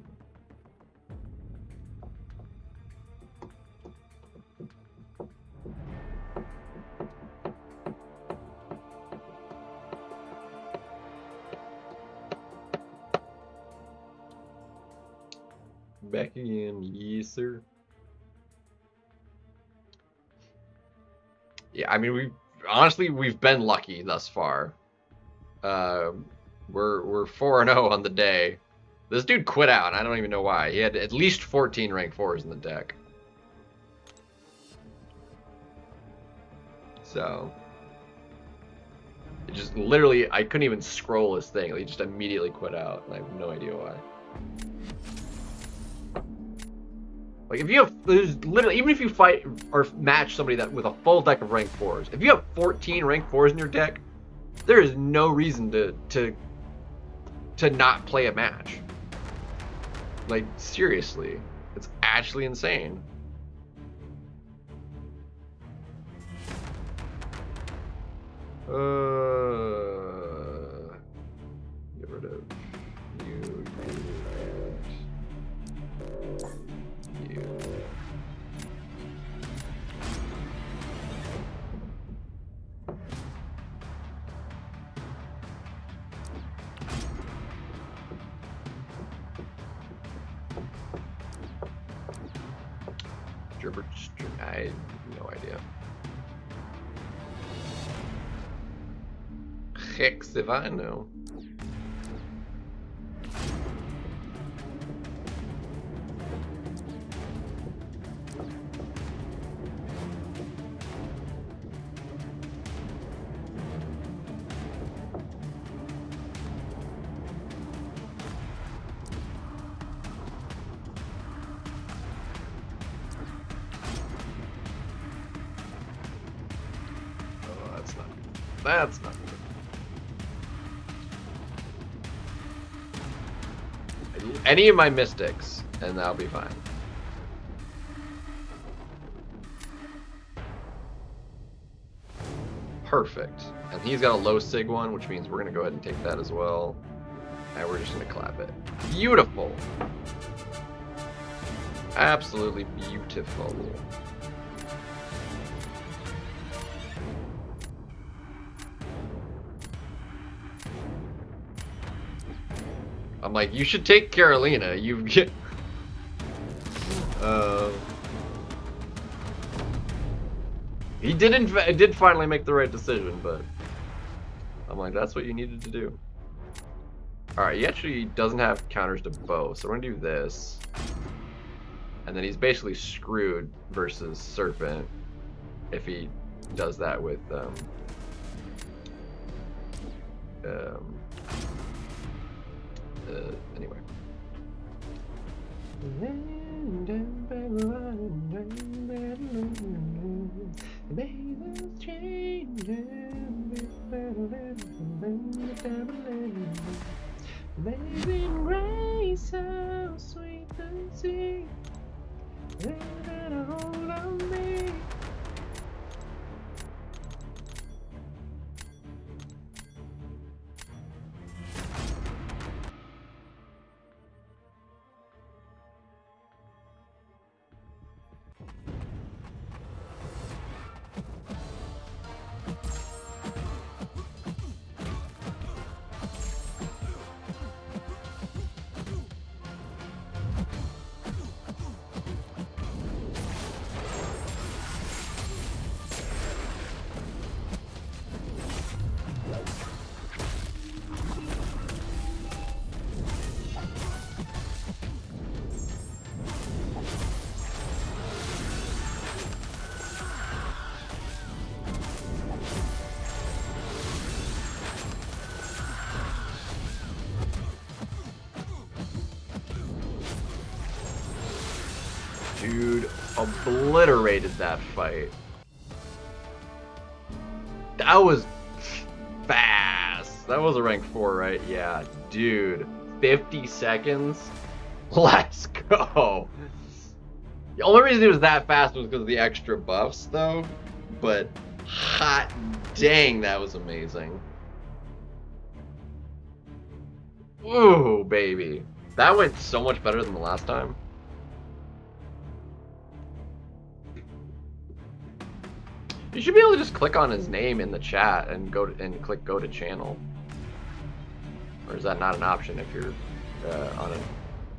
Back again, yes sir. Yeah, I mean, we've been lucky thus far. We're 4-0 on the day. This dude quit out, and I don't even know why. He had at least 14 rank 4s in the deck. So, it just literally, I couldn't even scroll his thing. He just immediately quit out, and I have no idea why. Like, if you have, there's literally, even if you fight or match somebody that with a full deck of rank 4s, if you have 14 rank 4s in your deck, there is no reason to not play a match. Like, seriously, it's actually insane. Get rid of you. I have no idea. Hex if I know. That's not good. Any of my mystics, and that'll be fine. Perfect. And he's got a low sig one, which means we're going to go ahead and take that as well. And we're just going to clap it. Beautiful. Absolutely beautiful. I'm like, you should take Carolina. You get. He did finally make the right decision, but I'm like, that's what you needed to do. All right, he actually doesn't have counters to bow, so we're gonna do this. And then he's basically screwed versus Serpent if he does that with anyway. Amazing grace, so sweet to see. Let a hold on me. Dude, obliterated that fight. That was fast. That was a rank 4, right? Yeah, dude. 50 seconds? Let's go. The only reason it was that fast was because of the extra buffs, though. But hot dang, that was amazing. Ooh, baby. That went so much better than the last time. You should be able to just click on his name in the chat and click go to channel. Or is that not an option if you're on it?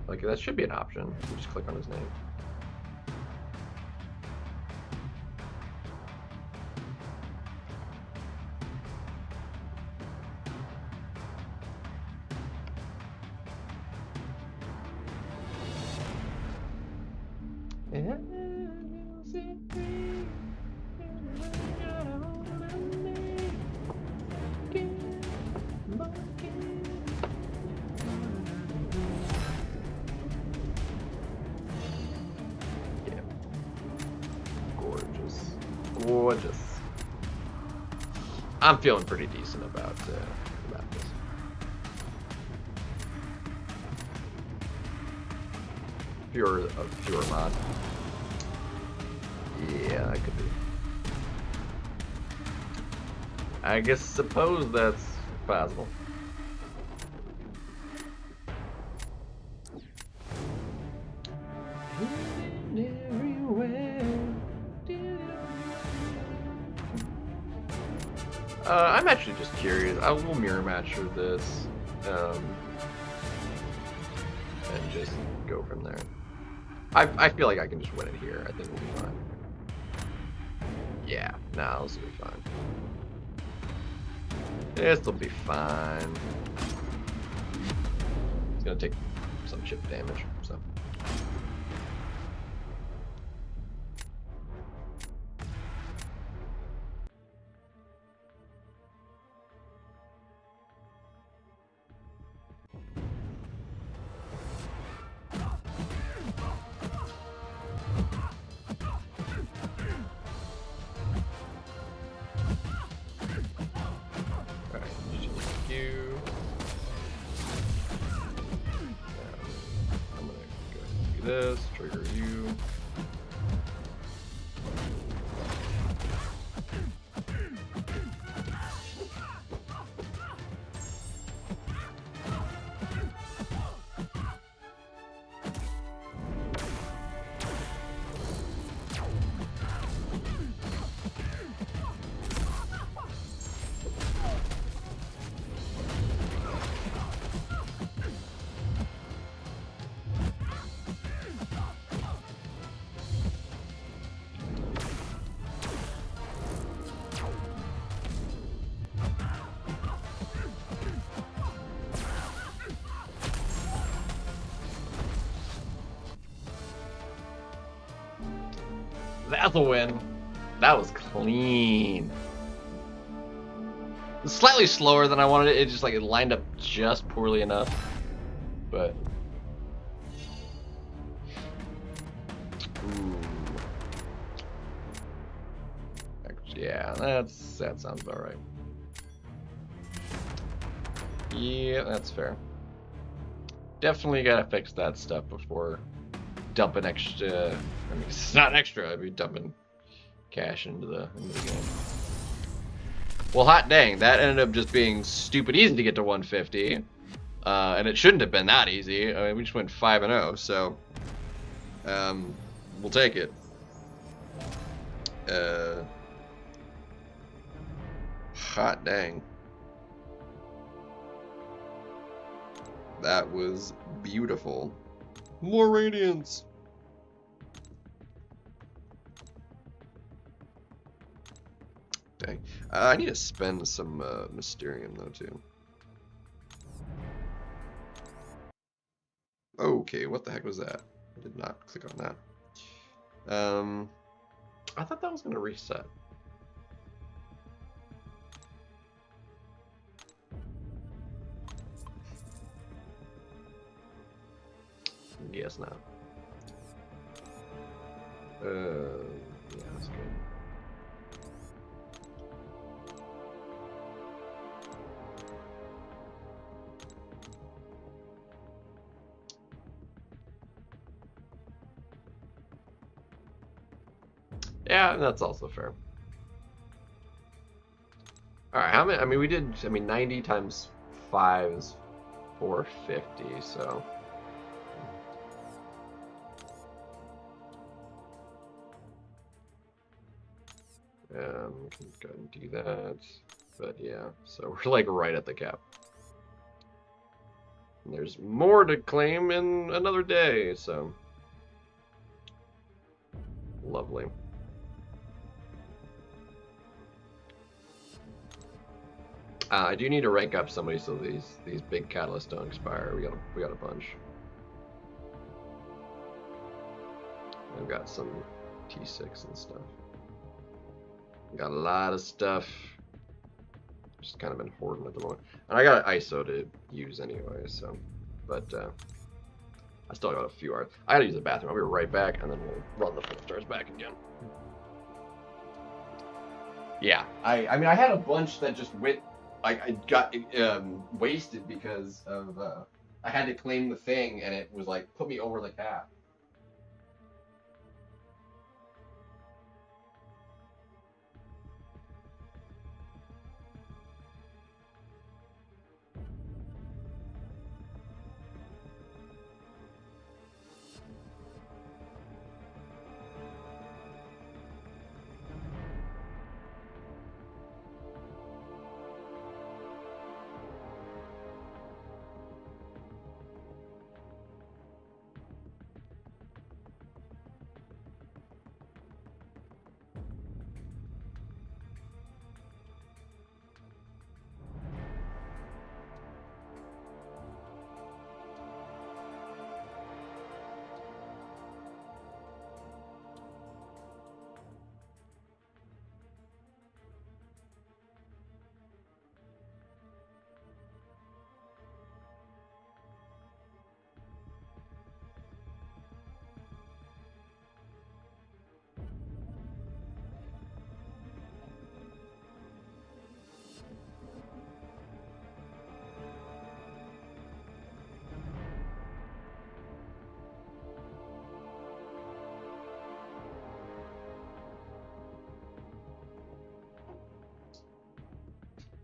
Like, that should be an option. You just click on his name. Gorgeous. I'm feeling pretty decent about this. Pure mod. Yeah, that could be. I suppose that's possible. I'm actually just curious. I will mirror match for this, and just go from there. I feel like I can just win it here. I think we'll be fine. Yeah, no, this will be fine. This will be fine. It's gonna take some chip damage, so. This, trigger you. That's a win. That was clean. Slightly slower than I wanted it. It just like it lined up just poorly enough. But ooh. Yeah, that sounds about right. Yeah, that's fair. Definitely gotta fix that stuff before dumping extra. I mean, it's not extra. I'd be dumping cash into the game. Well, hot dang, that ended up just being stupid easy to get to 150, and it shouldn't have been that easy. I mean, we just went 5-0, so we'll take it. Hot dang. That was beautiful. More radiance. Dang. I need to spend some Mysterium though too. Okay, what the heck was that? I did not click on that. I thought that was gonna reset. Guess not. Yeah, that's good. Yeah, that's also fair. All right, how many? I mean, we did. I mean, 90 times 5 is 450. So. Can go ahead and do that, but yeah, so we're like right at the cap. And there's more to claim in another day, so lovely. I do need to rank up somebody so these big catalysts don't expire. We got a bunch. I've got some T6 and stuff. Got a lot of stuff. Just kind of been hoarding at the moment. And I got an ISO to use anyway, so. But I still got a few hours. I gotta use the bathroom. I'll be right back, and then we'll run the 4 stars back again. Yeah, I mean, I had a bunch that just went. I got wasted because of I had to claim the thing, and it was like put me over the cap.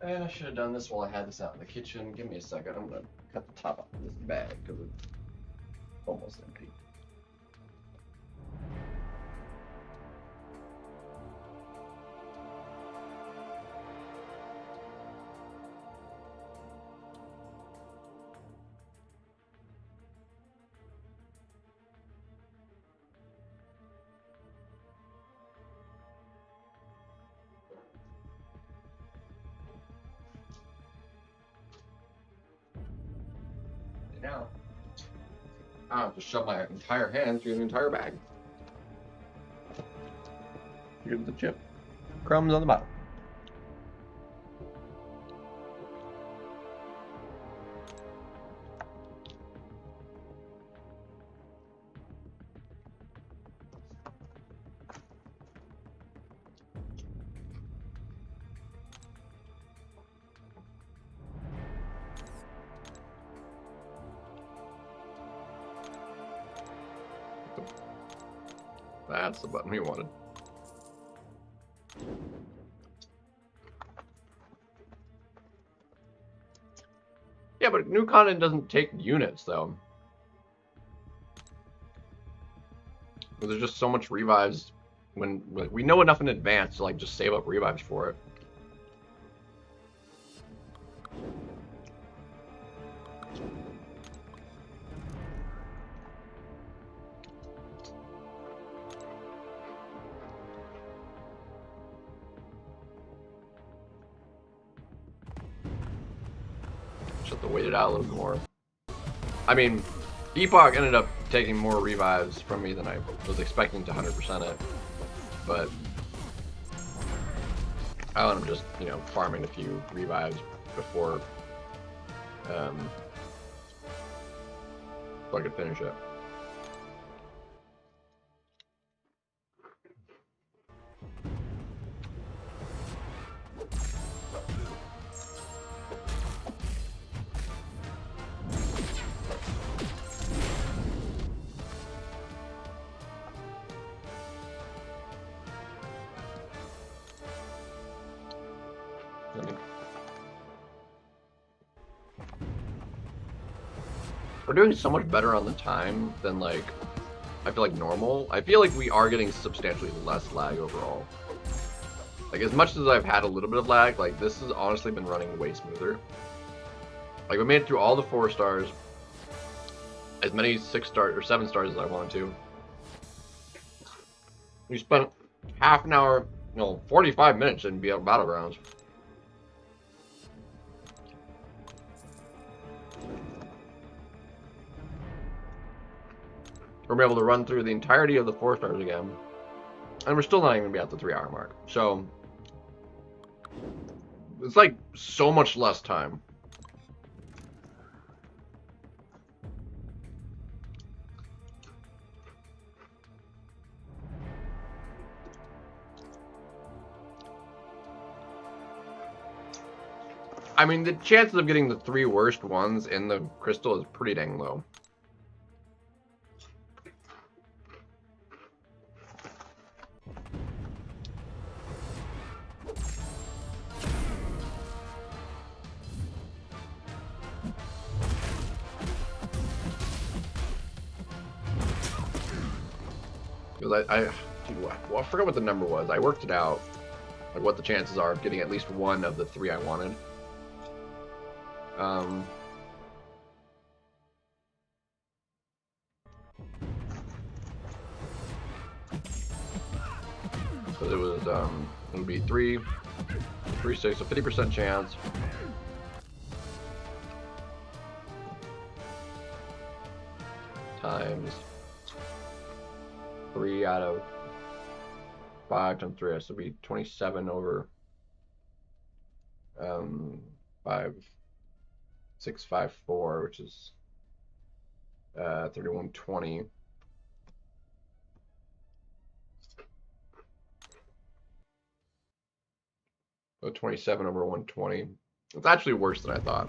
And I should have done this while I had this out in the kitchen. Give me a second. I'm gonna cut the top off of this bag because it's almost empty. Now, I have to shove my entire hand through an entire bag. Here's the chip. Crumbs on the bottom. That's the button we wanted. Yeah, but new content doesn't take units, though. There's just so much revives when like, we know enough in advance to like just save up revives for it. Just have to wait it out a little more. I mean, Epoch ended up taking more revives from me than I was expecting to 100% it, but I let him just, you know, farming a few revives before so I could finish it. We're doing so much better on the time than, like, I feel like normal. I feel like we are getting substantially less lag overall. Like, as much as I've had a little bit of lag, like, this has honestly been running way smoother. Like, we made it through all the 4 stars, as many 6 stars or 7 stars as I wanted to. We spent half an hour, no, 45 minutes in Battlegrounds. We're able to run through the entirety of the 4 stars again, and we're still not even gonna be at the 3-hour mark. So it's like so much less time. I mean, the chances of getting the 3 worst ones in the crystal is pretty dang low. Because I forgot what the number was. I worked it out, like what the chances are of getting at least one of the 3 I wanted. Because it was it would be 3, 6, so 50% chance. Times 3 out of 5 times 3, so it'd be 27 over 5, 6, 5, 4, which is 3120. So 27 over 120. It's actually worse than I thought.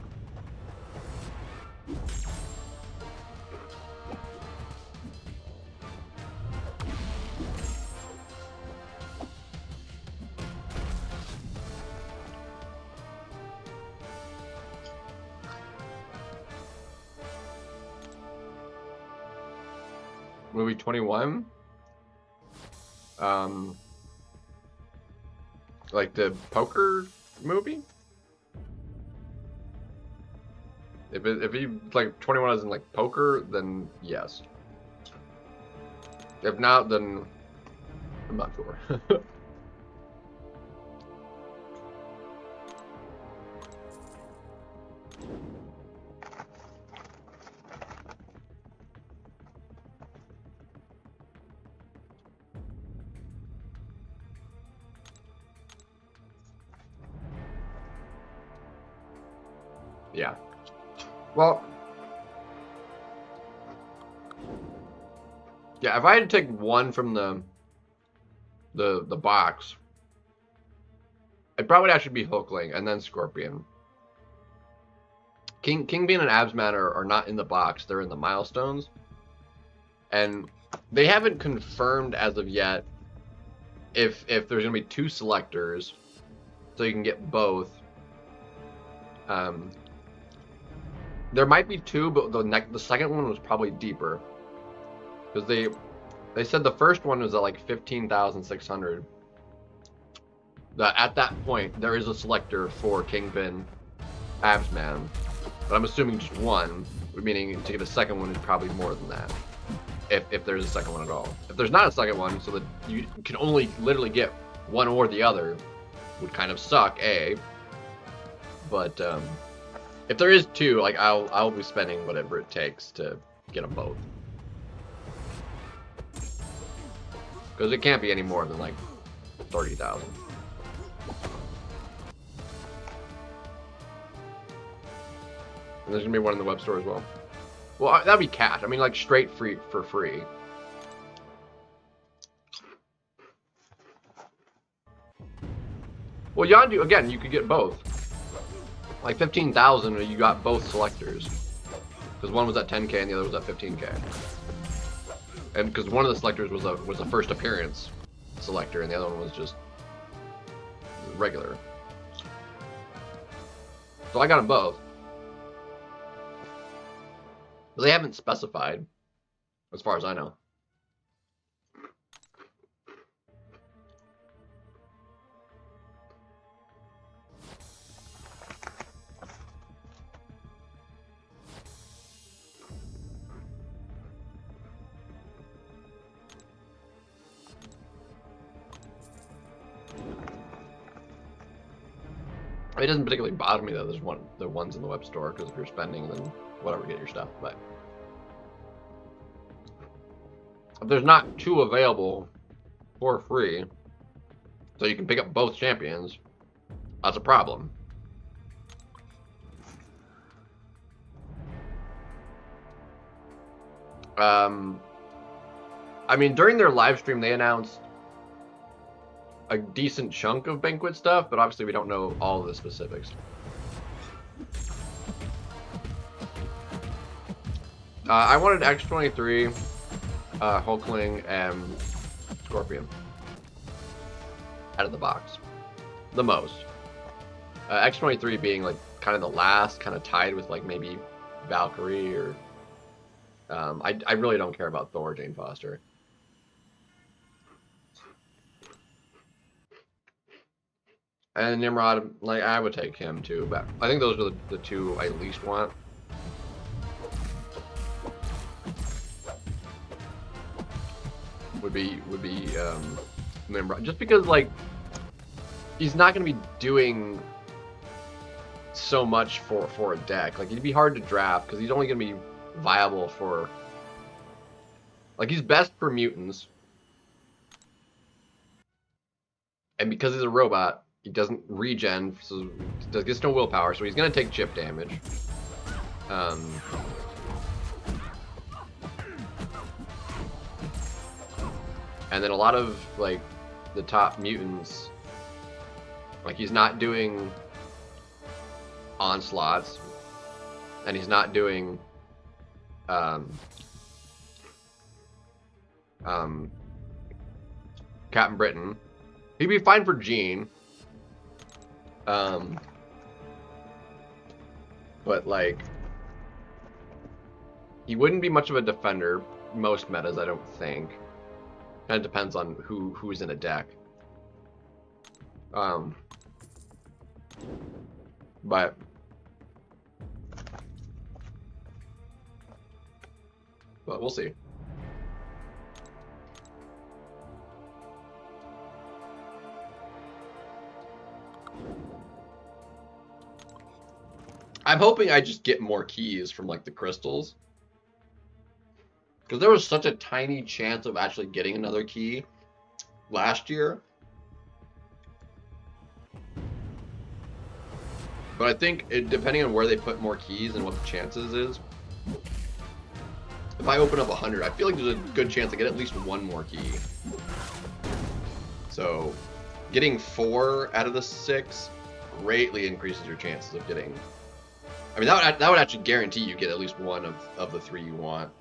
Movie 21. Like the poker movie? If you like 21 isn't like poker, then yes. If not, then I'm not sure. Yeah. Well, yeah, if I had to take one from the box, it probably actually be Hulkling and then Scorpion. Kingpin and Absman are not in the box, they're in the milestones. And they haven't confirmed as of yet if there's gonna be 2 selectors, so you can get both. There might be 2, but the second one was probably deeper, because they said the first one was at like 15,600. At that point there is a selector for Kingpin, Absman, but I'm assuming just one, meaning to get a second one is probably more than that. If there's a second one at all. If there's not a second one, so that you can only literally get one or the other, would kind of suck, A. But if there is 2, like I'll be spending whatever it takes to get them both. Because it can't be any more than like 30,000. And there's gonna be one in the web store as well. Well, that'd be cash. I mean, like straight free for free. Well, Yondu, again, you could get both. Like 15,000, you got both selectors. Because one was at 10k and the other was at 15k. And because one of the selectors was a first appearance selector, and the other one was just regular. So I got them both. They haven't specified, as far as I know. It doesn't particularly bother me that there's the ones in the web store, because if you're spending, then whatever, get your stuff. But if there's not 2 available for free, so you can pick up both champions, that's a problem. I mean, during their live stream, they announced a decent chunk of Banquet stuff, but obviously we don't know all of the specifics. I wanted X-23, Hulkling, and Scorpion out of the box, the most. X-23 being like kind of the last, kind of tied with like maybe Valkyrie, or I really don't care about Thor, Jane Foster. And Nimrod, like, I would take him too, but I think those are the 2 I least want. Would be Nimrod, just because like he's not going to be doing so much for a deck. Like, he'd be hard to draft because he's only going to be viable for, like, he's best for mutants, and because he's a robot, he doesn't regen, so he gets no willpower, so he's going to take chip damage. And then a lot of, like, the top mutants, like, he's not doing onslaughts, and he's not doing Captain Britain. He'd be fine for Jean. But like, he wouldn't be much of a defender most metas, I don't think. Kind of depends on who's in a deck. But we'll see. I'm hoping I just get more keys from, like, the crystals. Because there was such a tiny chance of actually getting another key last year. But I think depending on where they put more keys and what the chances is, if I open up 100, I feel like there's a good chance I get at least one more key. So getting 4 out of the 6 greatly increases your chances of getting. I mean, that would actually guarantee you get at least one of the 3 you want.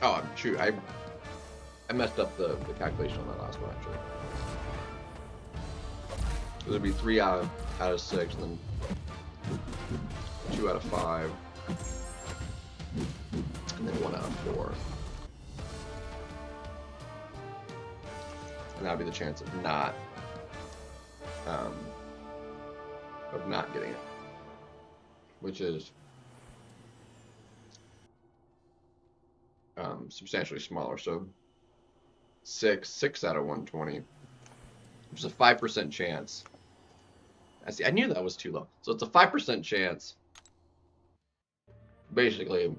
Oh, shoot, I messed up the calculation on that last one, actually. It would be 3 out of 6, and then 2 out of 5, and then 1 out of 4. And that would be the chance of not getting it, which is substantially smaller. So 6 out of 120, which is a 5% chance. I knew that was too low. So it's a 5% chance, basically,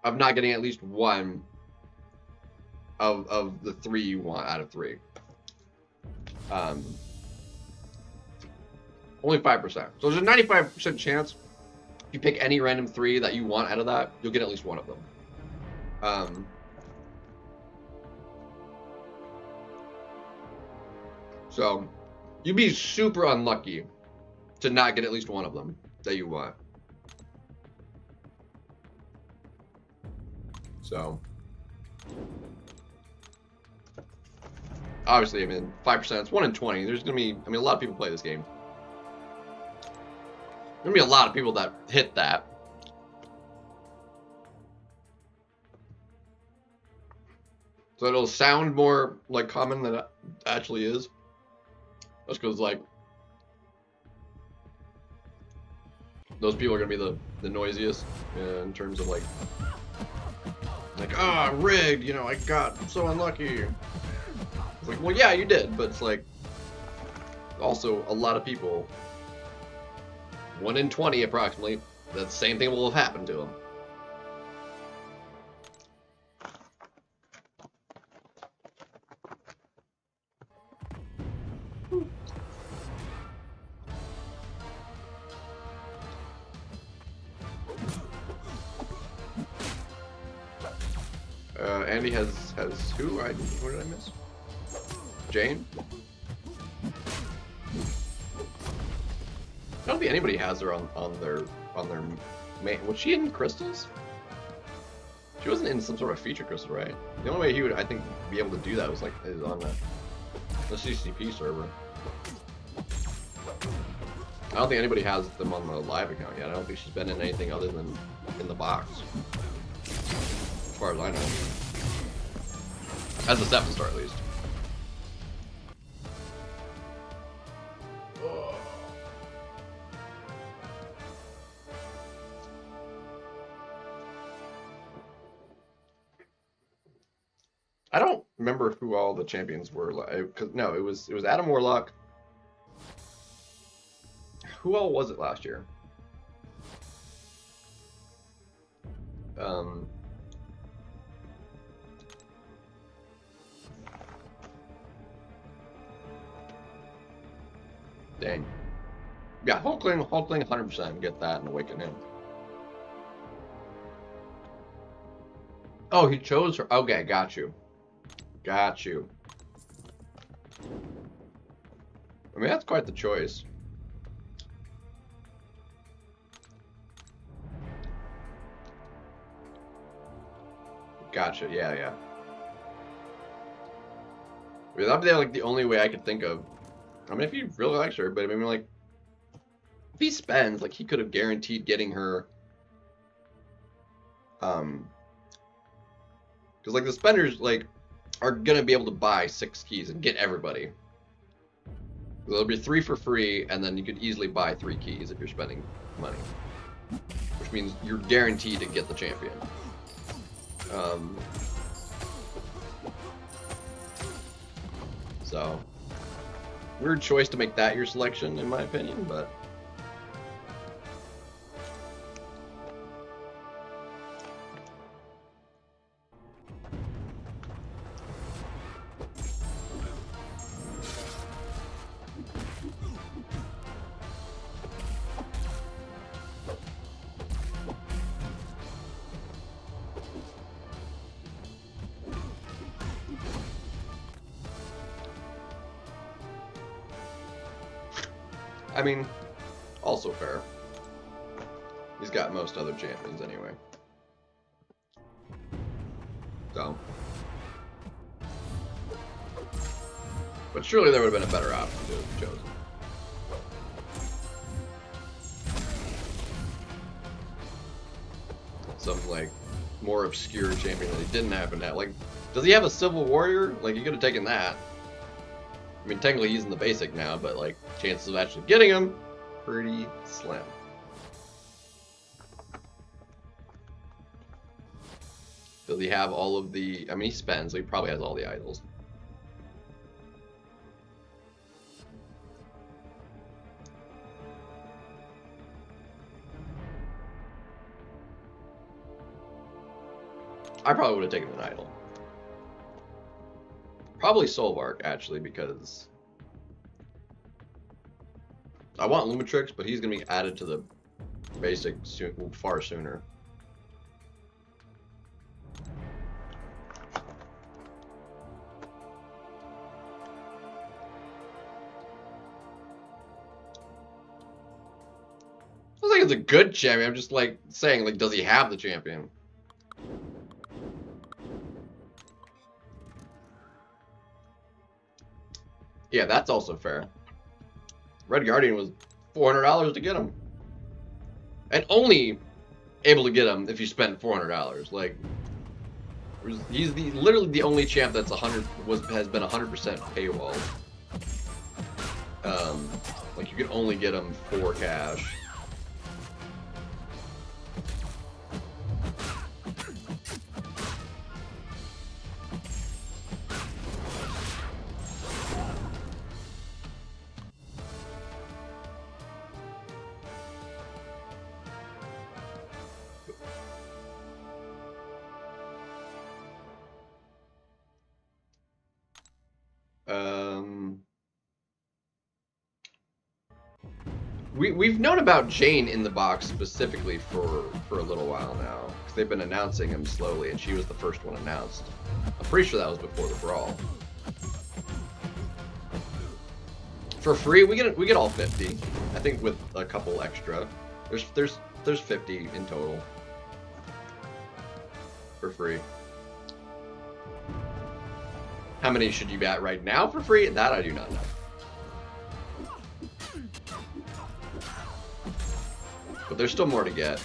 of not getting at least one of the 3 you want out of 3. Only 5%. So there's a 95% chance if you pick any random 3 that you want out of that, you'll get at least one of them. So you'd be super unlucky to not get at least one of them that you want. So obviously, I mean, 5%, it's 1 in 20. There's gonna be, I mean, a lot of people play this game. There's gonna be a lot of people that hit that. So it'll sound more like common than it actually is. That's because, like, those people are gonna be the noisiest in terms of like, ah, rigged, you know, I got so unlucky. It's like, well, yeah, you did, but it's like, also a lot of people, 1 in 20 approximately, the same thing will have happened to them. Andy has who? Who did I miss? Jane? I don't think anybody has her on their main. Was she in crystals? She wasn't in some sort of feature crystal, right? The only way he would, I think, be able to do that was like is on the CCP server. I don't think anybody has them on the live account yet. I don't think she's been in anything other than in the box, as far as I know. As a 7-star, at least. I don't remember who all the champions were. No, it was Adam Warlock. Who all was it last year? Dang. Yeah, Hulkling 100%. Get that and awaken him. Oh, he chose her. Okay, got you. Got you. I mean, that's quite the choice. Gotcha. Yeah, yeah. I mean, that'd be like the only way I could think of. I mean, if he really likes her, but I mean, like, if he spends, like, he could have guaranteed getting her. Because like the spenders, like, are gonna be able to buy 6 keys and get everybody. There'll be 3 for free, and then you could easily buy 3 keys if you're spending money. which means you're guaranteed to get the champion. So, weird choice to make that your selection, in my opinion, but. I mean, also fair. He's got most other champions anyway. So. But surely there would have been a better option to have chosen. Some, like, more obscure champion that he didn't happen to have. Like, does he have a Civil Warrior? Like, you could have taken that. I mean, technically he's in the basic now, but, like, chances of actually getting him, pretty slim. Does he have all of the... I mean, he spends, so he probably has all the idols. I probably would have taken an idol. Probably Solvark, actually, because I want Lumitrix, but he's going to be added to the basic far sooner. I don't think it's a good champion. I'm just, like, saying, like, does he have the champion? Yeah, that's also fair. Red Guardian was $400 to get him. And only able to get him if you spent $400. Like, he's literally the only champ that's has been 100% paywall. Like, you can only get him for cash. We've known about Jane in the box specifically for a little while now, because they've been announcing him slowly, and she was the first one announced. I'm pretty sure that was before the brawl. For free, we get all 50. I think with a couple extra. There's 50 in total. For free. How many should you be at right now for free? That I do not know. But there's still more to get.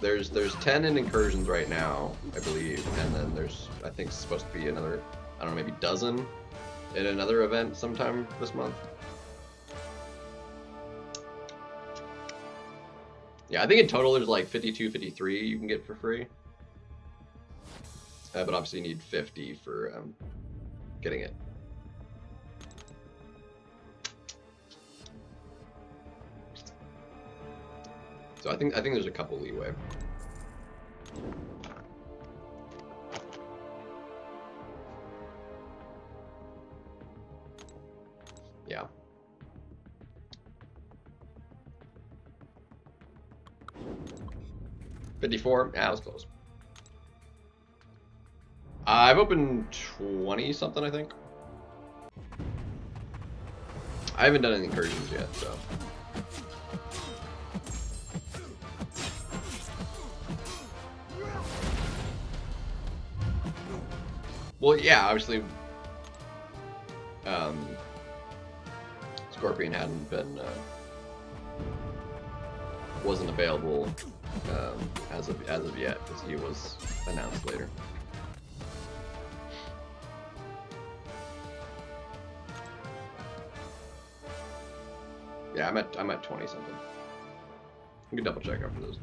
There's 10 in incursions right now, I believe, and then there's, I think, supposed to be another, I don't know, maybe dozen in another event sometime this month. Yeah, I think in total there's like 52, 53 you can get for free. But obviously you need 50 for getting it. So I think there's a couple leeway. Yeah. $54? Yeah, that was close. I've opened 20 something, I think. I haven't done any incursions yet, so. Well, yeah, obviously, Scorpion hadn't been, wasn't available as of yet, because he was announced later. Yeah, I'm at 20 something. You can double check after this.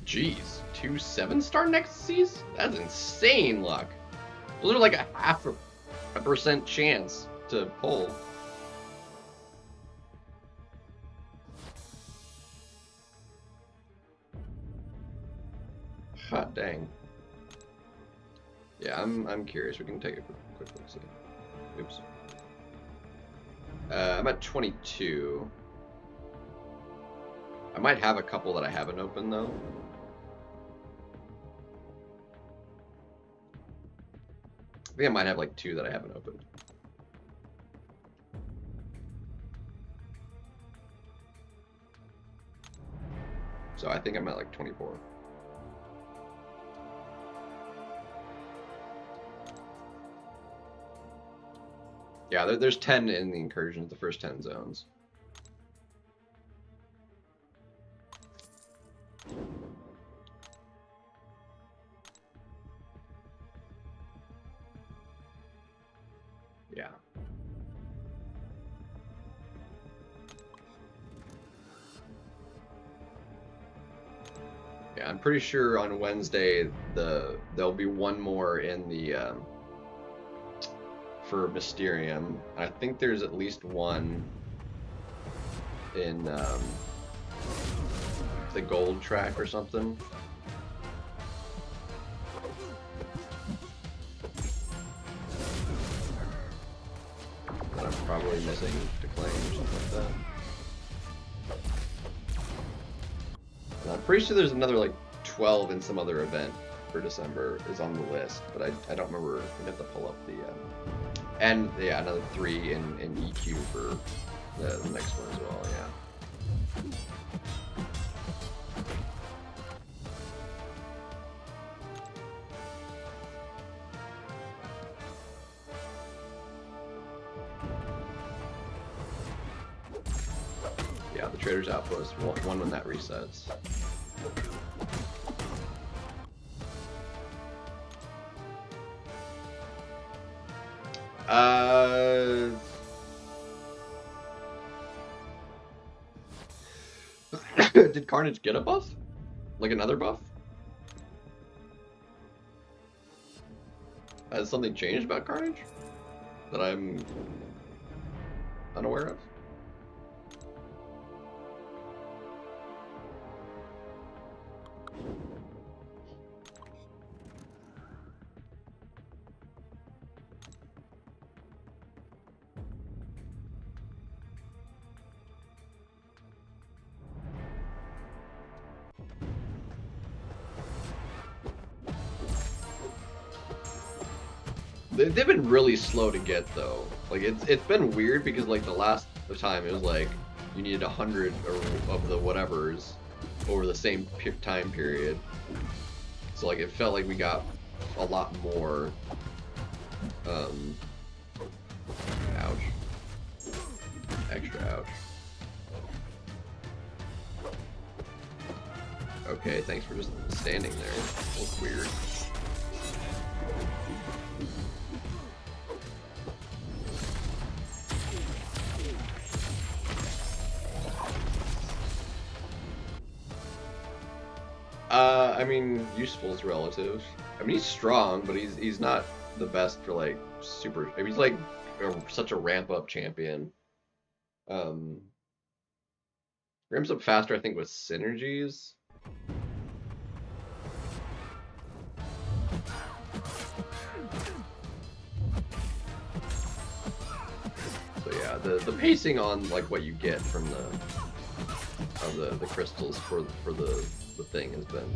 Jeez, 2 7-star Nexuses? That's insane luck. Those are like a 0.5% chance to pull. Hot dang. Yeah, I'm curious. We can take a quick look. See. Oops. I'm at 22. I might have a couple that I haven't opened though. I think I might have like 2 that I haven't opened. So I think I'm at like 24. Yeah, there's 10 in the incursions, the first 10 zones. Yeah. Yeah, I'm pretty sure on Wednesday there'll be one more in the for Mysterium. I think there's at least one in the gold track or something. That I'm probably missing to claim or something like that. And I'm pretty sure there's another like 12 in some other event for December is on the list, but I don't remember. We have to pull up the and yeah, another 3 in EQ for the next one as well. Yeah. Yeah, the Trader's Outpost, one when that resets. Did Carnage get a buff? Like another buff? Has something changed about Carnage that I'm unaware of? They've been really slow to get though. Like it's been weird because like the last time it was like you needed 100 of the whatevers over the same time period. So like it felt like we got a lot more. Ouch. Extra ouch. Okay, thanks for just standing there. That looks weird. I mean, useful is relative. I mean, he's strong, but he's not the best for like super. I mean, he's like such a ramp up champion. Ramps up faster, I think, with synergies. So yeah, the pacing on like what you get from the crystals for the thing has been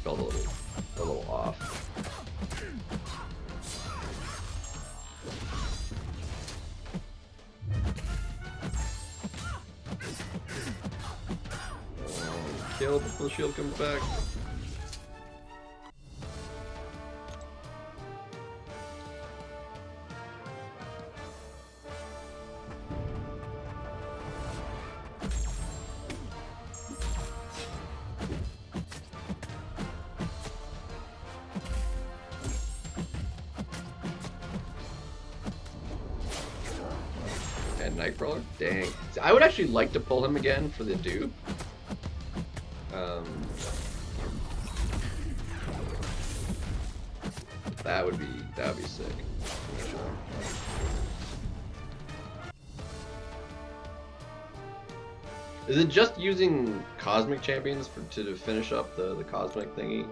felt a little off. Kill before the shield comes back. And Nightcrawler? Dang. See, I would actually like to pull him again for the Duke. That would be sick. For sure. Is it just using Cosmic Champions to finish up the Cosmic thingy?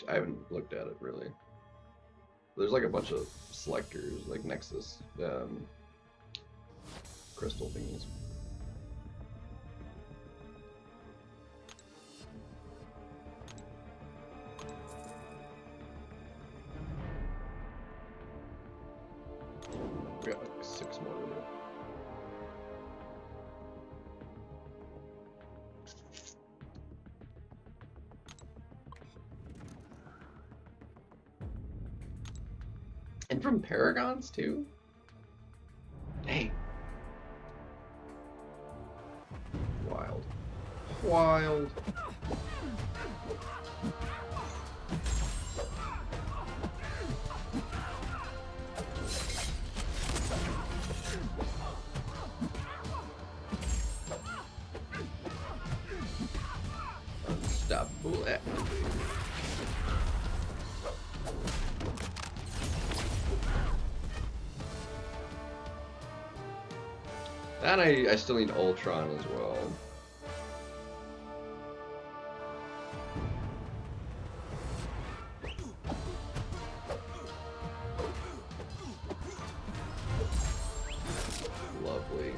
I haven't looked at it really. There's like a bunch of selectors, like Nexus crystal thingies. We got like 6 more to do. And from Paragons too? Dang. Wild. Wild. Unstoppable. And I still need Ultron as well. Lovely.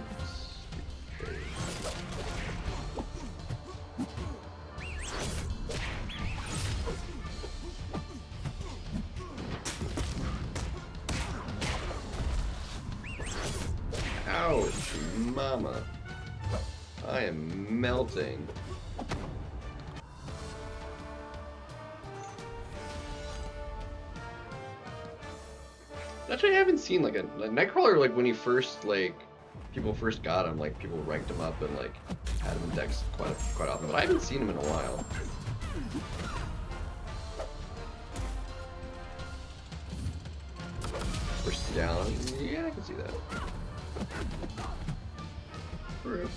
Ouch, mama. I am melting. Actually, I haven't seen like a Nightcrawler, like when he first, like, people first got him, like people ranked him up and like had him in decks quite often, but I haven't seen him in a while. First down, yeah, I can see that. True.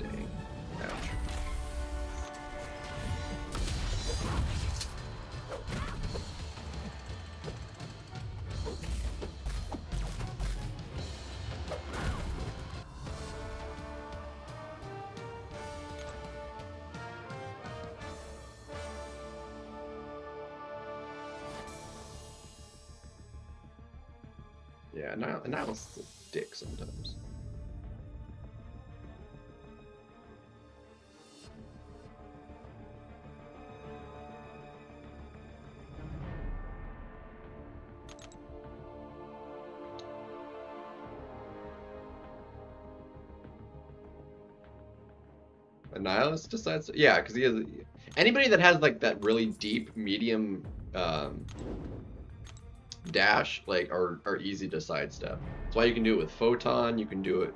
Dang. Ouch. Yeah, Nihil's a dick sometimes. A Nihilist decides, yeah, because he has anybody that has like that really deep medium dash like are easy to sidestep. That's why you can do it with Photon. You can do it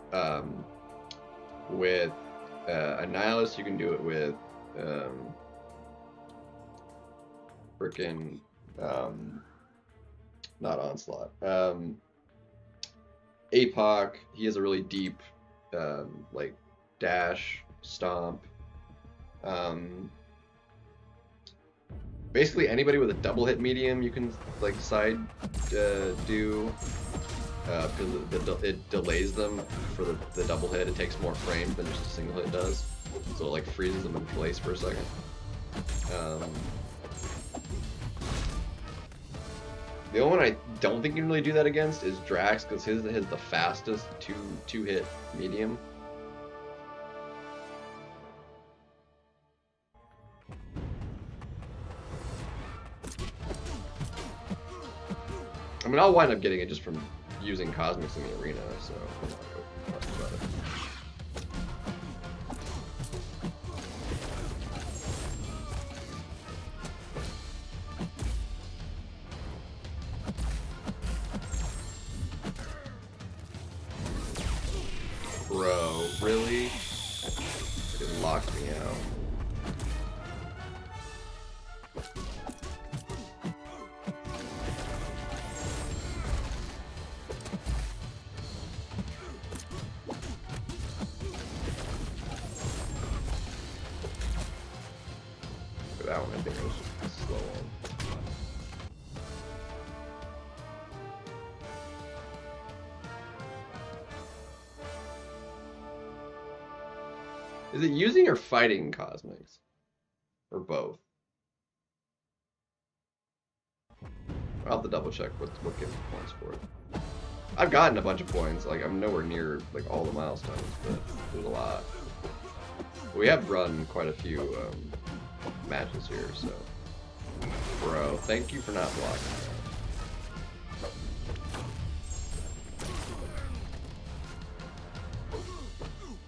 with a Nihilist. You can do it with frickin' not Onslaught. APOC. He has a really deep like dash stomp. Basically anybody with a double hit medium you can like side do because it delays them for the double hit. It takes more frames than just a single hit does, so it like freezes them in place for a second. The only one I don't think you can really do that against is Drax, because his has the fastest two hit medium. I mean, I'll wind up getting it just from using Cosmics in the arena, so I'm not fussed about it. think I was just slow on. Is it using or fighting cosmics? Or both? I'll have to double check what gives me points for it. I've gotten a bunch of points, like I'm nowhere near like all the milestones, but there's a lot. We have run quite a few matches here, so. Bro, thank you for not blocking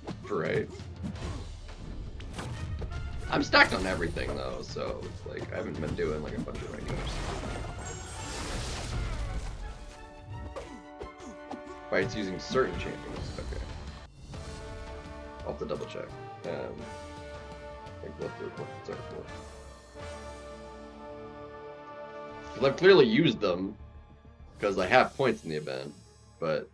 that. Great. I'm stacked on everything though, so it's like I haven't been doing like a bunch of regulars. Fights using certain champions. Okay. I'll have to double check. Like what the for. Because I've clearly used them because I have points in the event, but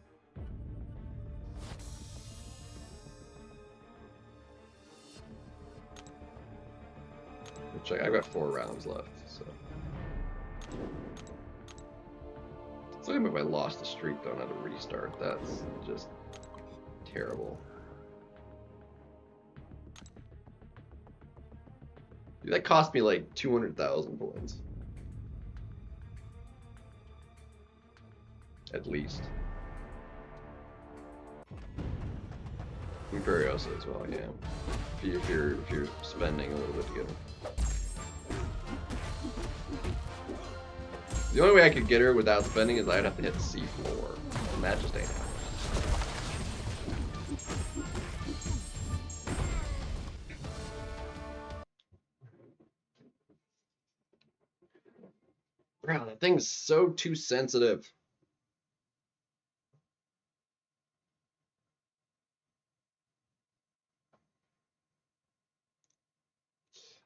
I've got 4 rounds left, so. It's like if I lost the streak though and had to restart. That's just terrible. Dude, that cost me like 200,000 points. At least. Imperiosa as well, yeah. If you're spending a little bit to get her. The only way I could get her without spending is I'd have to hit C4, and that just ain't happening. Bro, that thing's so too sensitive.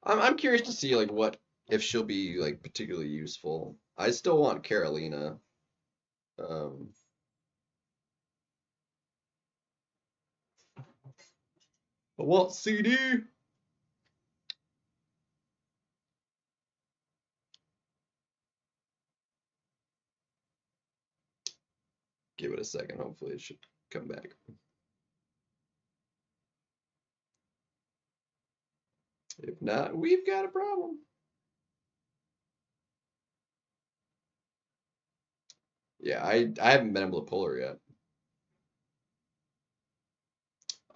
I'm curious to see like what if she'll be like particularly useful. I still want Carolina. I want CD. Give it a second. Hopefully it should come back. If not, we've got a problem. Yeah, I haven't been able to pull her yet.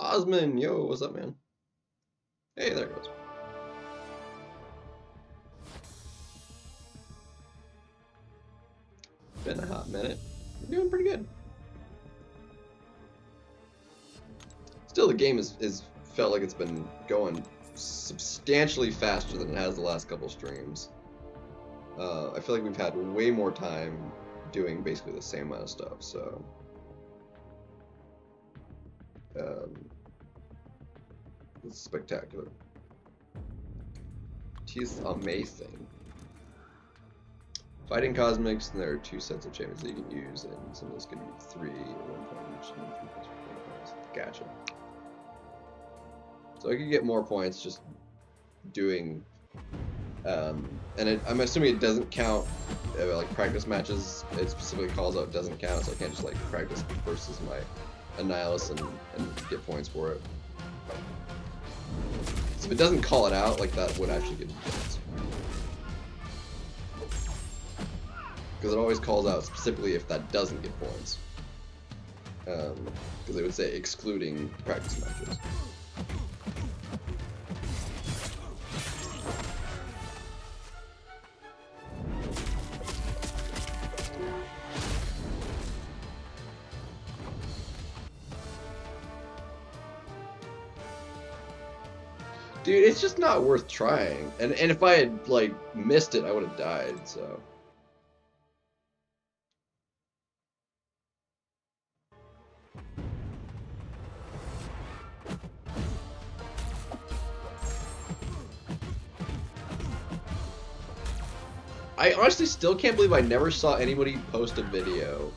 Osman, yo, what's up, man? Hey, there it goes. Been a hot minute. We're doing pretty good. Still, the game is felt like it's been going substantially faster than it has the last couple streams. I feel like we've had way more time doing basically the same amount of stuff, so it's spectacular. He's amazing. Fighting cosmics, and there are 2 sets of champions that you can use, and some of those can be 3 at one point each. Gotcha. So I could get more points just doing, and I'm assuming it doesn't count like practice matches. It specifically calls out doesn't count, so I can't just like practice versus my Annihilus and get points for it. So if it doesn't call it out, like that would actually get points. Because it always calls out specifically if that doesn't get points. Because they would say excluding practice matches. Dude, it's just not worth trying. And if I had, like, missed it, I would have died, so. I honestly still can't believe I never saw anybody post a video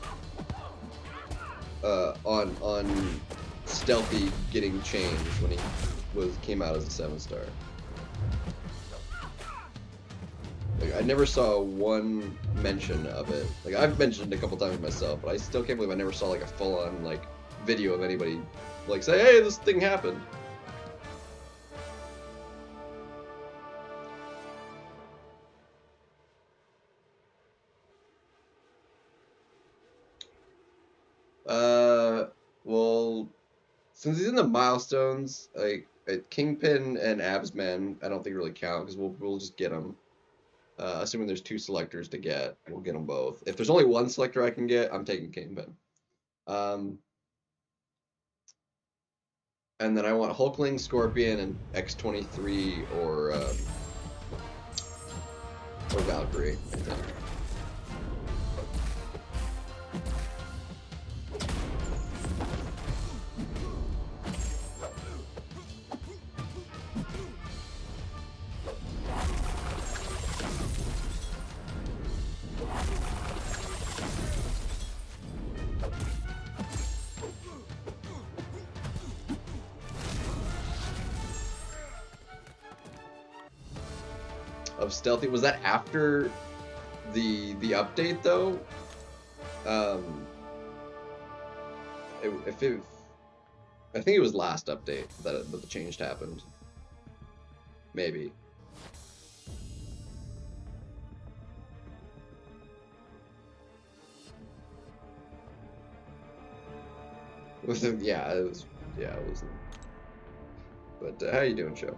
on Stealthy getting changed when he came out as a 7-star. Like, I never saw one mention of it. Like, I've mentioned it a couple times myself, but I still can't believe I never saw, like, a full-on, like, video of anybody, like, say, hey, this thing happened. Well, since he's in the milestones, like, Kingpin and Absman, I don't think really count, because we'll just get them. Assuming there's 2 selectors to get, we'll get them both. If there's only 1 selector I can get, I'm taking Kingpin. And then I want Hulkling, Scorpion, and X-23 or Valkyrie, I think. Of stealthy, was that after the update though? I think it was last update that the change happened. Maybe. Yeah, it was. Yeah, it was. But how you doing, Joe?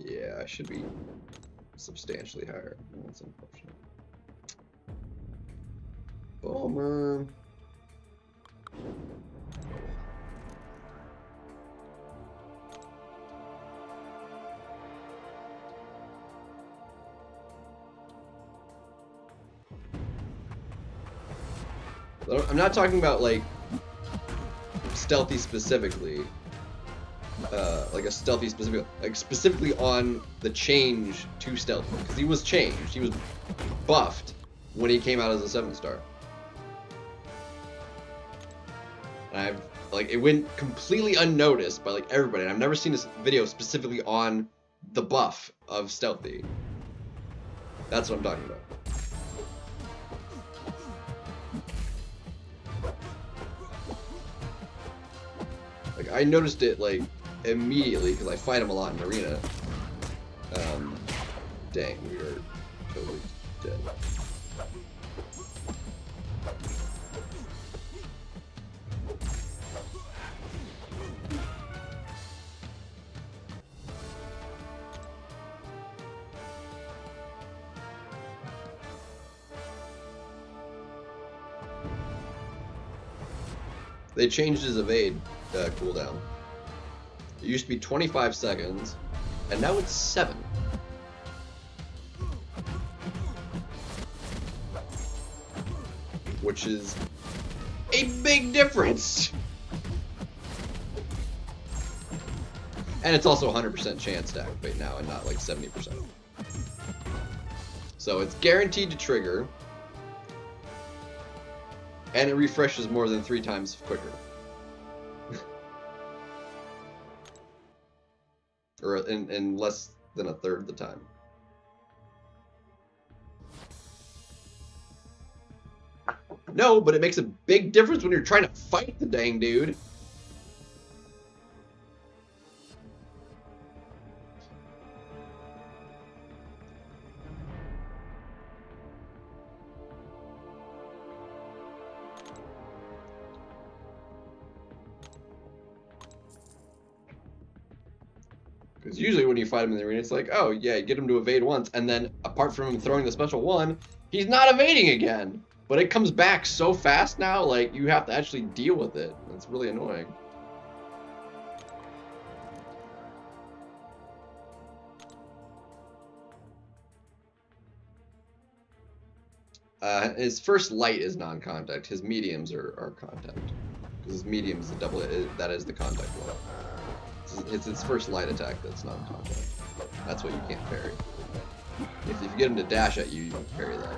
Yeah, I should be substantially higher. That's unfortunate. Bummer. I'm not talking about like stealthy specifically. Like a stealthy specific, like specifically on the change to stealthy, because he was changed. He was buffed when he came out as a 7-star. And it went completely unnoticed by like everybody. And I've never seen this video specifically on the buff of stealthy. That's what I'm talking about. Like, I noticed it like immediately because I fight him a lot in arena. Dang, we are totally dead. They changed his evade cooldown. It used to be 25 seconds, and now it's 7. Which is a big difference. And it's also 100% chance to activate now and not like 70%. So it's guaranteed to trigger. And it refreshes more than 3 times quicker. Or in less than a third of the time. No, but it makes a big difference when you're trying to fight the dang dude. Because usually when you fight him in the arena, it's like, oh, yeah, you get him to evade once, and then apart from him throwing the special one, he's not evading again. But it comes back so fast now, like, you have to actually deal with it. It's really annoying. His first light is non-contact. His mediums are contact. Because his medium is a double, that is the contact one. It's its first light attack that's non-contact. That's what you can't parry. If you get him to dash at you, you can parry that.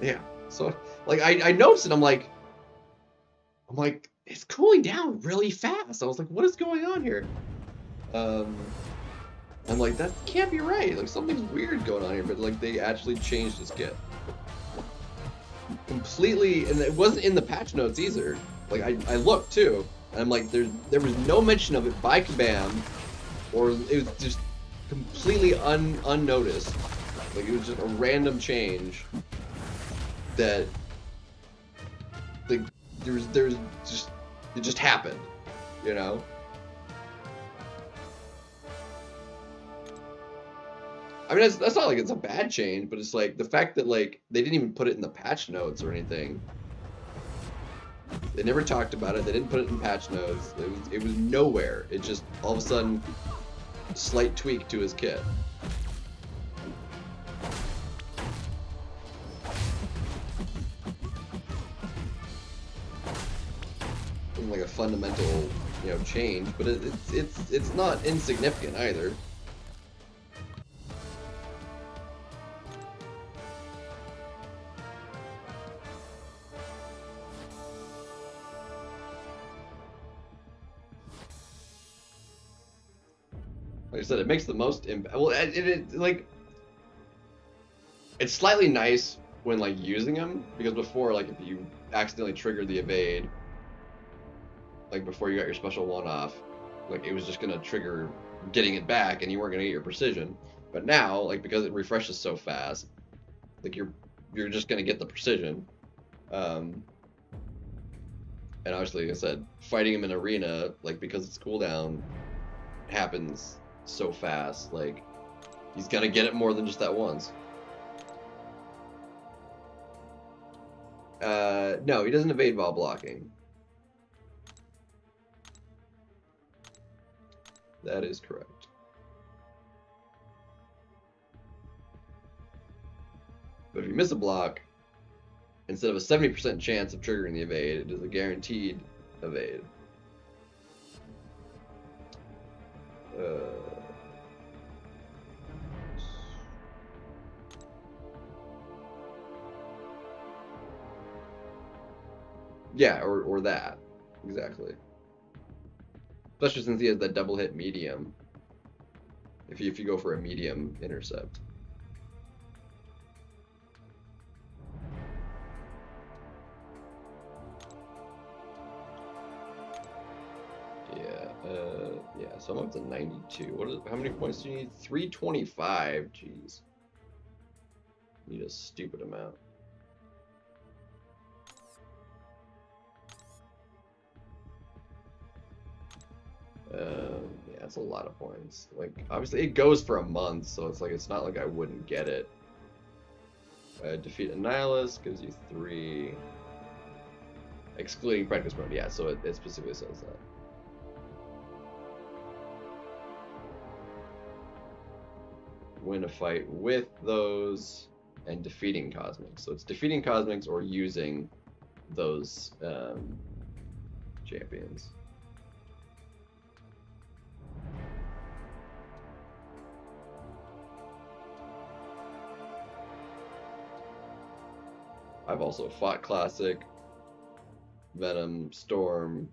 Yeah. So like I noticed it. I'm like it's cooling down really fast. I was like, what is going on here? I'm like, that can't be right. Like something's weird going on here. But like they actually changed his kit completely, and it wasn't in the patch notes either. Like I looked too, and I'm like, there was no mention of it by Kabam, or it was just completely unnoticed. Like it was just a random change that like there's just it just happened, you know. I mean, that's not like it's a bad change, but it's like the fact that like they didn't even put it in the patch notes or anything. They never talked about it. They didn't put it in patch notes. It was nowhere. It just all of a sudden, a slight tweak to his kit. Wasn't like a fundamental, you know, change, but it's not insignificant either. Like I said, it makes the most impact. Well, like it's slightly nice when like using them because before, like if you accidentally triggered the evade, like before you got your special one off, like it was just gonna trigger getting it back, and you weren't gonna get your precision. But now, like because it refreshes so fast, like you're just gonna get the precision. Um, and obviously, like I said, fighting him in arena, like because it's cooldown, happens so fast. Like he's gonna get it more than just that once. No, he doesn't evade while blocking. That is correct. But if you miss a block, instead of a 70% chance of triggering the evade, it is a guaranteed evade. Yeah, or that. Exactly. Especially since he has that double hit medium. If you go for a medium intercept. Yeah, so I'm up to 92. How many points do you need? 325. Jeez. Need a stupid amount. Yeah, that's a lot of points. Like, obviously, it goes for a month, so it's like it's not like I wouldn't get it. Defeat a Nihilist gives you 3, excluding practice mode. Yeah, so it specifically says that. Win a fight with those and defeating Cosmics. So it's defeating Cosmics or using those champions. I've also fought Classic, Venom, Storm,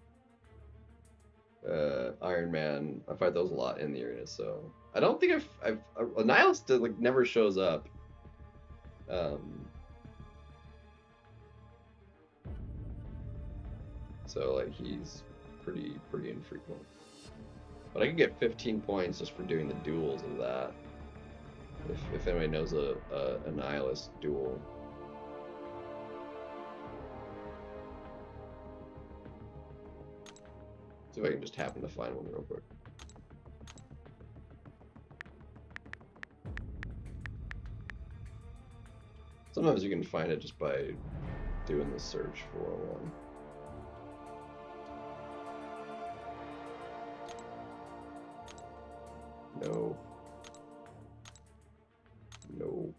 Iron Man. I fight those a lot in the arena, so I don't think I've Nihilist like never shows up. So like he's pretty infrequent. But I can get 15 points just for doing the duels of that. If anybody knows a Nihilist duel. See if I can just happen to find one real quick. Sometimes you can find it just by doing the search for one. Nope. Nope.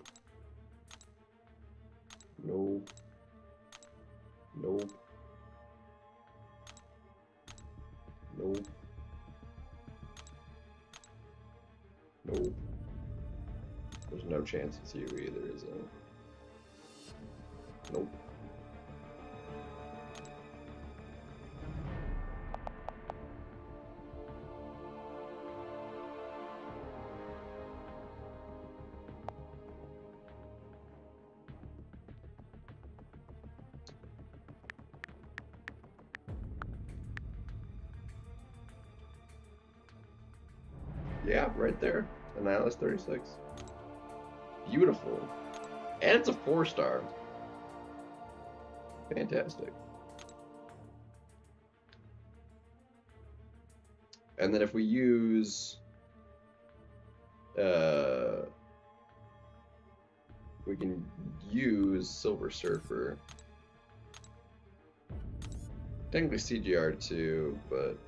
Nope. Nope. Nope. Nope. There's no chance it's you either, is it? Nope. Yeah, right there. And now it's 36. Beautiful. And it's a 4-star. Fantastic. And then if we use... we can use Silver Surfer. Technically CGR too, but...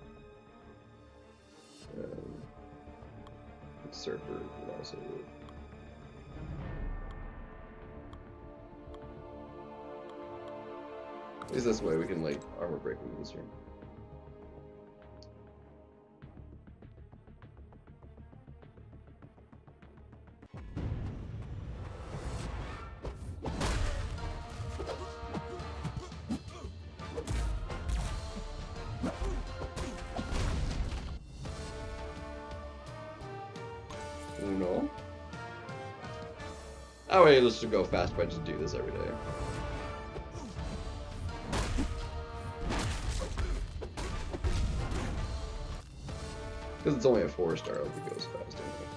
Surfer would also work. At least this way we can like armor break them easier. No. Oh wait, let's just go fast if I just do this every day. Because it's only a 4-star, like it goes fast anyway.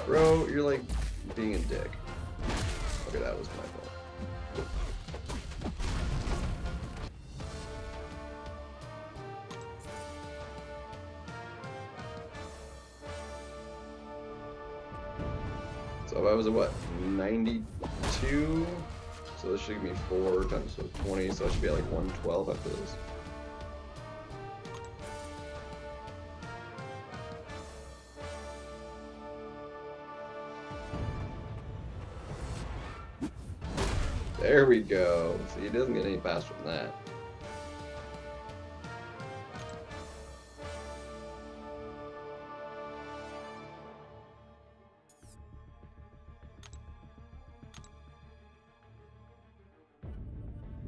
Bro, you're like being a dick. Okay, that was my fault. So I was at what, 92? So this should give me 4 times 20, so I should be at like 112 after this. There we go. See, it doesn't get any faster than that.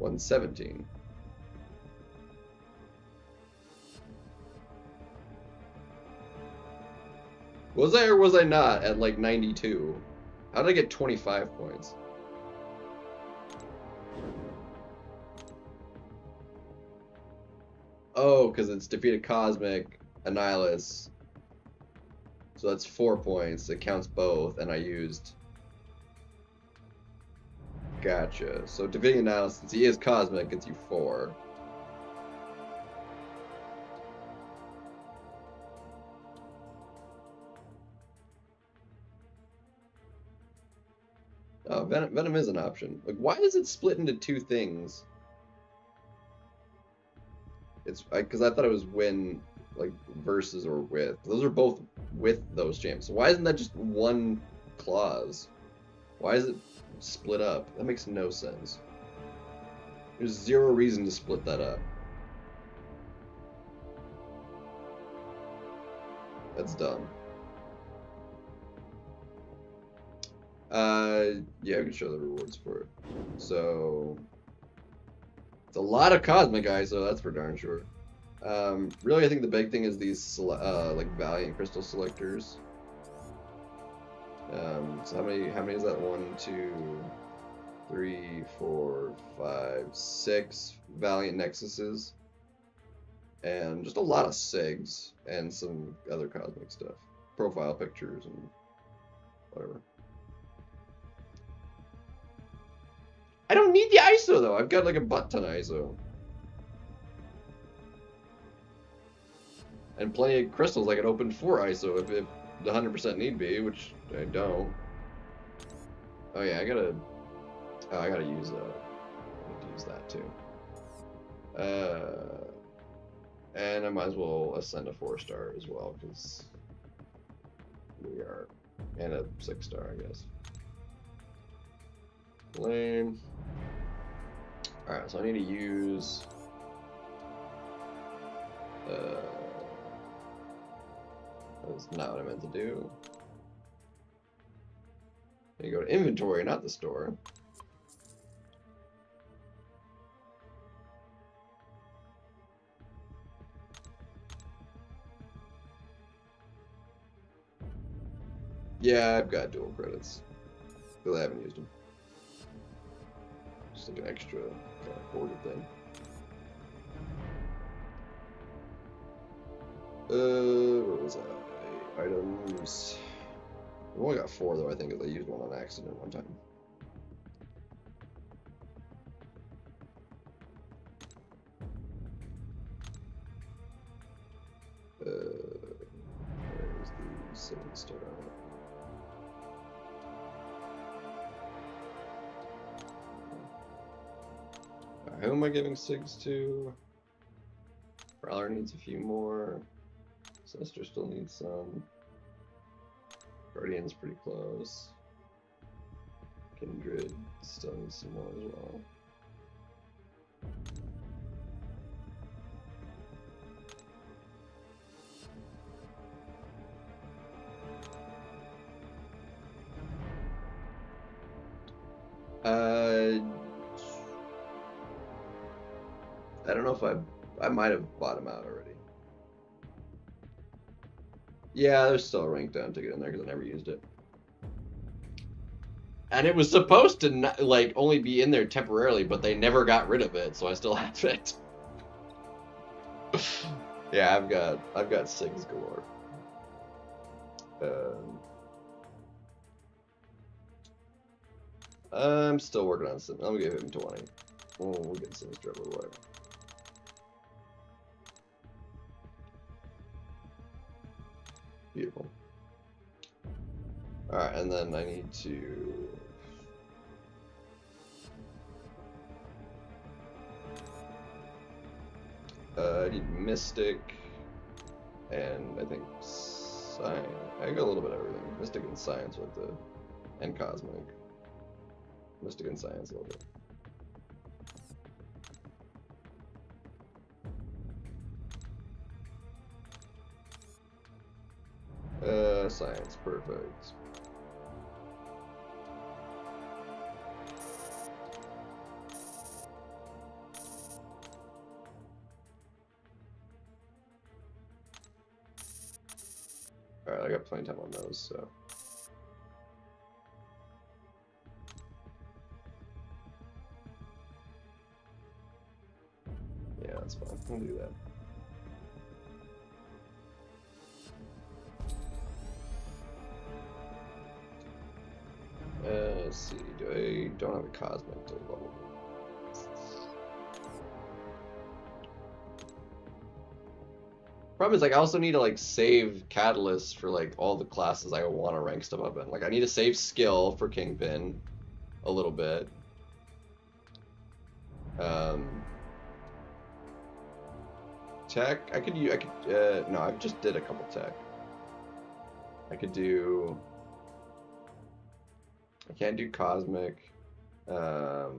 $117. Was I or was I not at like 92? How did I get 25 points? Oh, because it's defeated Cosmic, Annihilus. So that's 4 points. It counts both, and I used... Gotcha. So defeating Annihilus, since he is Cosmic, gets you 4. Oh, Venom is an option. Like, why is it split into 2 things? It's because I thought it was win, like, versus or with. Those are both with those champs. So why isn't that just one clause? Why is it split up? That makes no sense. There's 0 reason to split that up. That's dumb. Yeah, we can show the rewards for it. So, it's a lot of Cosmic ISO, that's for darn sure. Really, I think the big thing is these, like, Valiant Crystal Selectors. So how many is that? 1, 2, 3, 4, 5, 6 Valiant Nexuses. And just a lot of SIGs and some other Cosmic stuff. Profile pictures and whatever. I don't need the ISO though. I've got like a butt ton of ISO. And plenty of crystals I could open for ISO if the 100% need be, which I don't. Oh yeah, I gotta use I need to use that too. And I might as well ascend a 4-star as well, because we are, and a 6-star, I guess. Lame. Alright, so I need to use That was not what I meant to do. You go to inventory, not the store. Yeah, I've got dual credits. Because I haven't used them. Just like an extra kind of hoarded thing. Where was I? Items. I've only got 4 though, I think, because I used one on accident one time. Where's the 7-star? Who am I giving SIGs to? Prowler needs a few more. Sinister still needs some. Guardian's pretty close. Kindred still needs some more as well. I don't know if I might have bought him out already. Yeah, there's still a rank down ticket in there because I never used it. And it was supposed to not, like only be in there temporarily, but they never got rid of it, so I still have it. Yeah, I've got 6 galore. I'm still working on some. I'm gonna give him 20. We'll get Sinister over the way. Beautiful. Alright, and then I need to... I need Mystic, and I think Science. I got a little bit of everything. Mystic and Science with the... and Cosmic. Mystic and Science a little bit. Science, perfect. Alright, I got plenty of time on those, so. Yeah, that's fine. We'll do that. Let's see, don't have a Cosmic to level. Problem is, like, I also need to, like, save catalysts for, like, all the classes I want to rank stuff up in. Like, I need to save skill for Kingpin a little bit. Tech, no, I just did a couple tech. I could do... I can't do Cosmic. I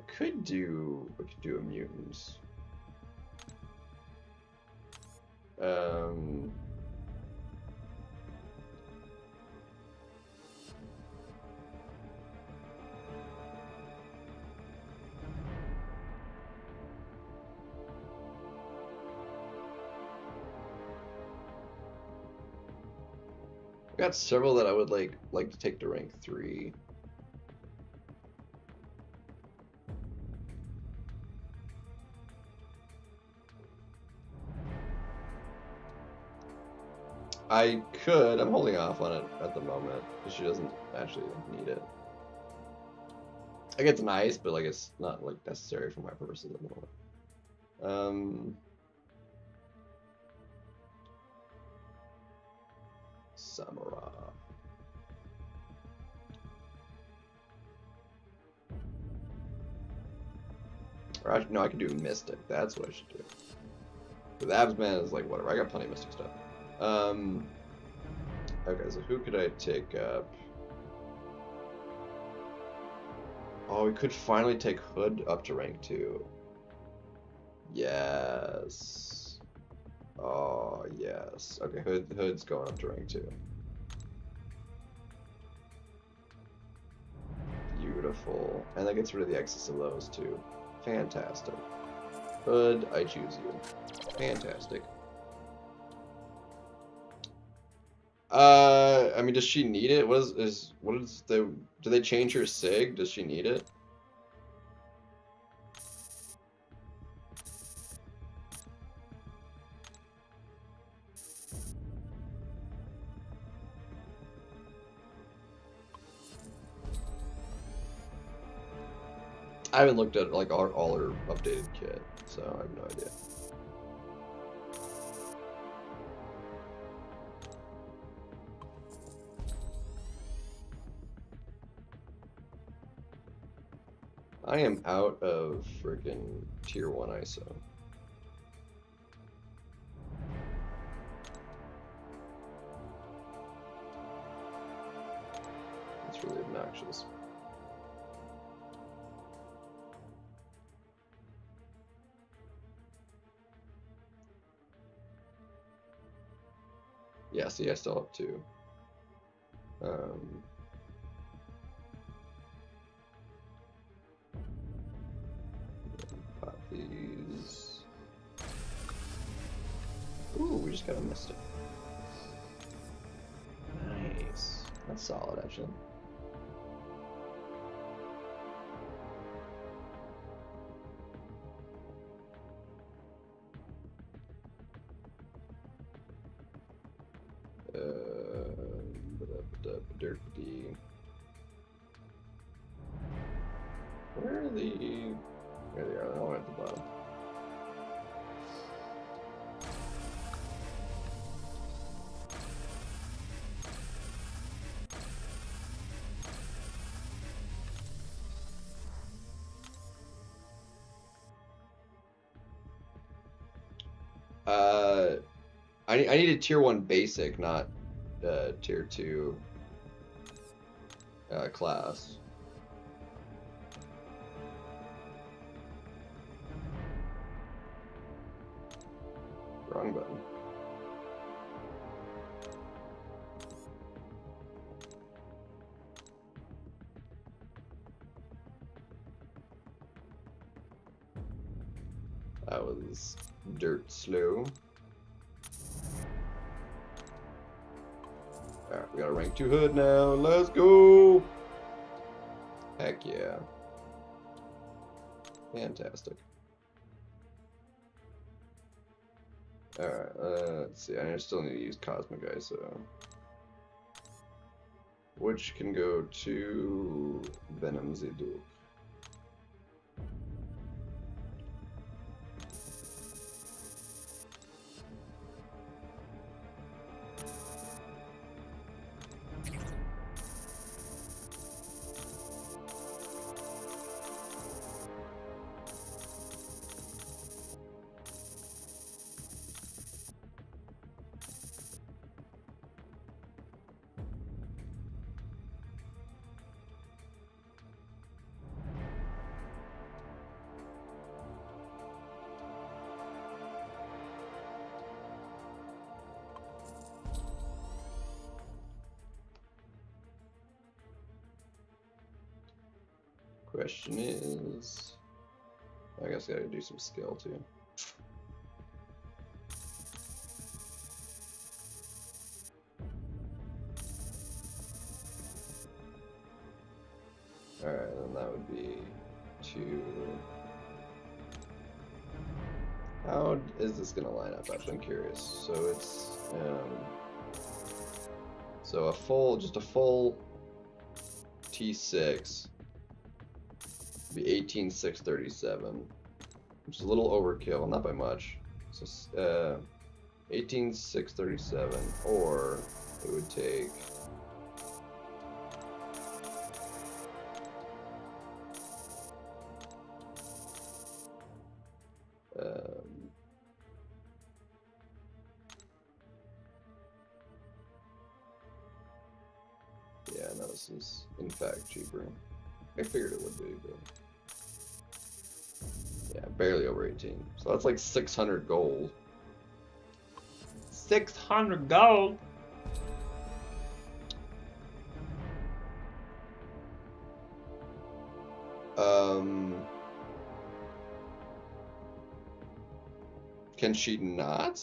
could do a Mutants. I got several that I would like to take to rank 3. I could. I'm holding off on it at the moment because she doesn't actually need it. Like, it's nice, but like it's not like necessary for my purposes at the moment. Samurai. Or actually, no, I could do Mystic. That's what I should do. The Absman is like whatever. I got plenty of Mystic stuff. Okay, so who could I take up? Oh, we could finally take Hood up to rank 2. Yes. Oh, yes. Okay, Hood's going up to rank 2. Beautiful. And that gets rid of the excess of those, too. Fantastic. Hood, I choose you. Fantastic. I mean, does she need it? What is the... Do they change her sig? Does she need it? I haven't looked at like all her updated kit, so I have no idea. I am out of freaking tier 1 ISO. It's really obnoxious. Yeah, see, I still have 2. Pop these. Ooh, we just kind of missed it. Nice. That's solid, actually. Where are the... There they are, they're all at the bottom. I needed tier 1 basic, not tier 2 class. Wrong button. That was dirt slow. Alright, we got a rank 2 Hood now. Let's go! Heck yeah. Fantastic. Alright, let's see. I still need to use Cosmic ISO. Which can go to Venom Ziduk. Question is, I guess I gotta do some skill too. Alright, then that would be 2. How is this gonna line up? Actually, I'm curious. So it's so just a full T6 would be 18,637, which is a little overkill, not by much. So 18,637, or it would take yeah, no, this is in fact cheaper. I figured it would be, but yeah, Yeah, barely over 18. So that's like 600 gold. 600 gold. Can she not?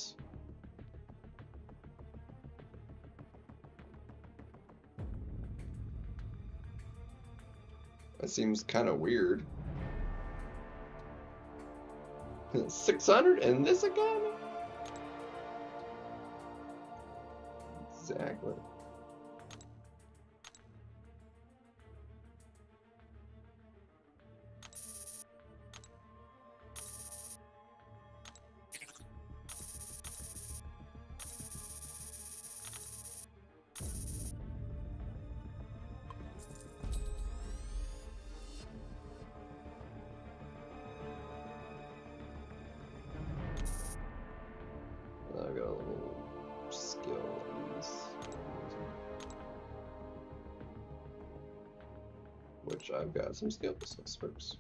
That seems kind of weird. 600 in this economy? Exactly. I got a little skill at least. Which I've got some skills, I suppose.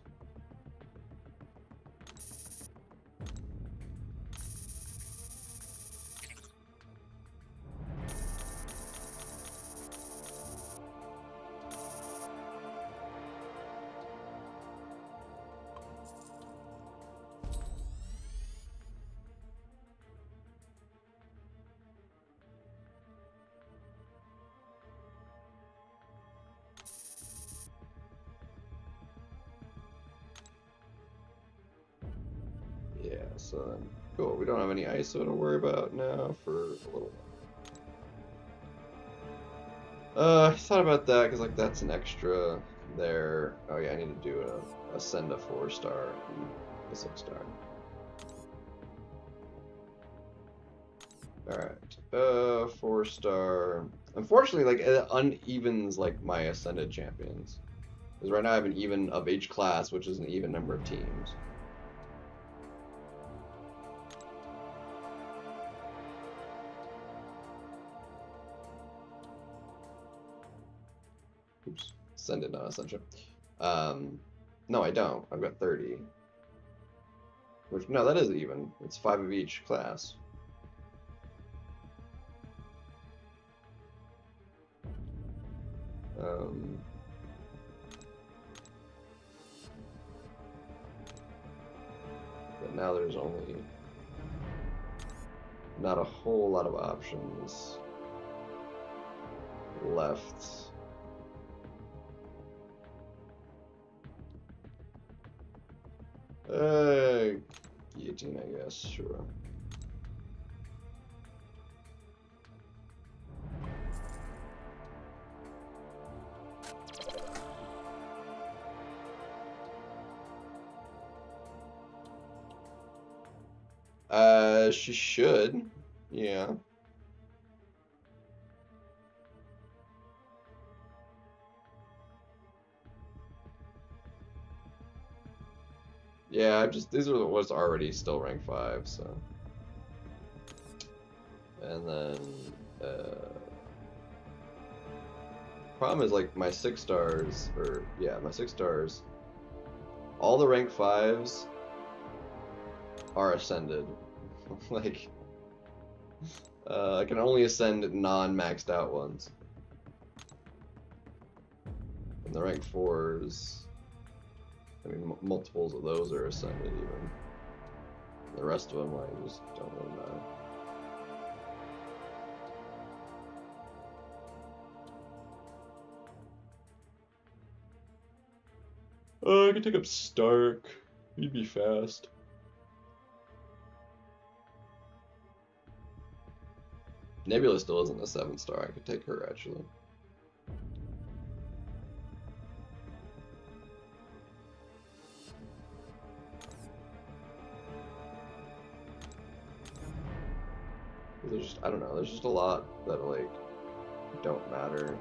Yeah, so cool. We don't have any ISO to worry about now for a little while. I thought about that because like that's an extra there. Oh yeah, I need to do a send a 4-star and a 6-star. All right, 4-star. Unfortunately, like it unevens like my ascended champions. Because right now I have an even of each class, which is an even number of teams. Oops, send it, not ascension. No, I don't. I've got 30. Which, no, that is even. It's 5 of each class. But now there's only not a whole lot of options left. Guillotine, I guess, sure. She should, yeah. Yeah, these are what's already still rank 5, so. And then, problem is like my 6-stars, or yeah, my 6-stars, all the rank 5s are ascended. Like, I can only ascend non-maxed out ones. And the rank 4s, I mean, multiples of those are ascended even. The rest of them, like, just don't really matter. I could take up Stark. He'd be fast. Nebula still isn't a 7-star. I could take her, actually. There's just, I don't know, there's just a lot that, like, don't matter.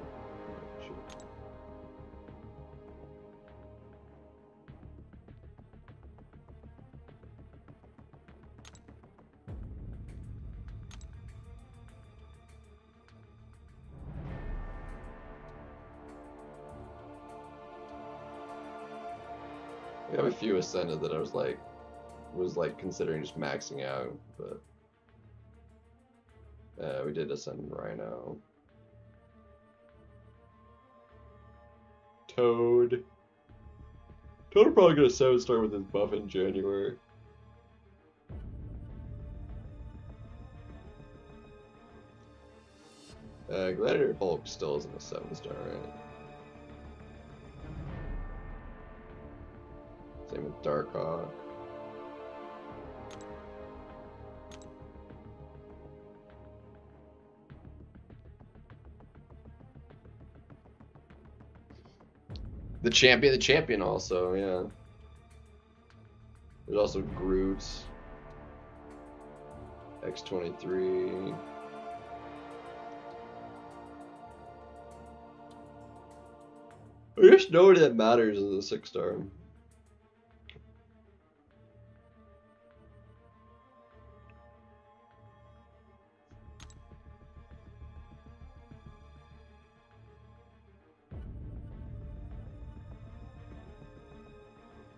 I have a few ascended that I was like, was like considering just maxing out, but we did Ascend Rhino. Toad. Toad will probably get a 7-star with his buff in January. Gladiator Hulk still isn't a 7-star, right? Same with Darkhawk. The champion also, yeah. There's also Groot. X-23. There's nobody that matters as a 6-star.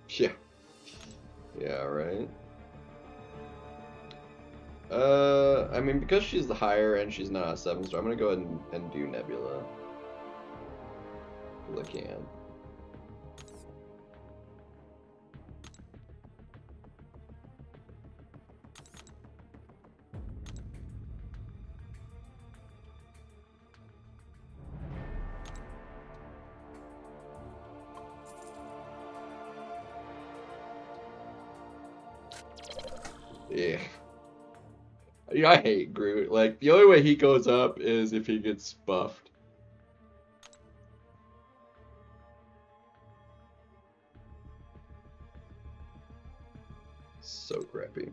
Yeah. Yeah, right. I mean, because she's the higher and she's not a 7-star, I'm gonna go ahead and do Nebula. Because I can. Yeah. Yeah, I hate Groot. Like, the only way he goes up is if he gets buffed. So crappy.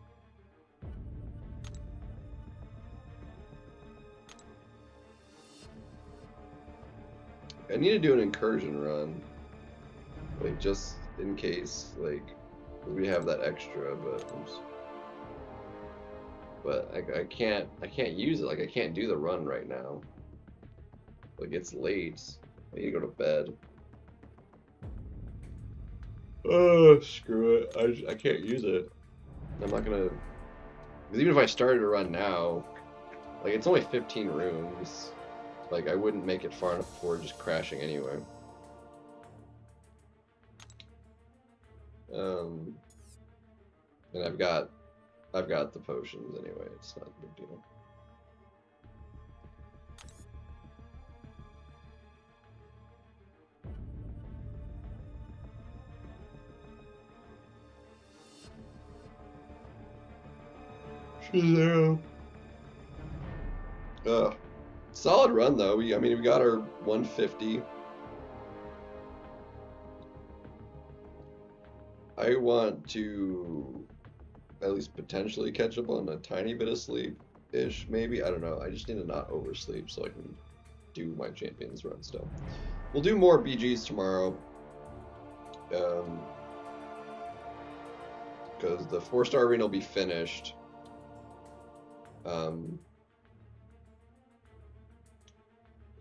I need to do an incursion run. Like, just in case, like, we have that extra, but I can't use it. Like, I can't do the run right now. Like, it's late. I need to go to bed. Oh, screw it. I can't use it. I'm not gonna... Because even if I started to run now, like, it's only 15 rooms. Like, I wouldn't make it far enough before just crashing anyway. And I've got the potions anyway. It's not a big deal. Shazam. Solid run though. I mean, we got our 150. I want to at least potentially catch up on a tiny bit of sleep-ish, maybe. I don't know. I just need to not oversleep so I can do my champions run stuff. We'll do more BGs tomorrow. Because the 4-star arena will be finished.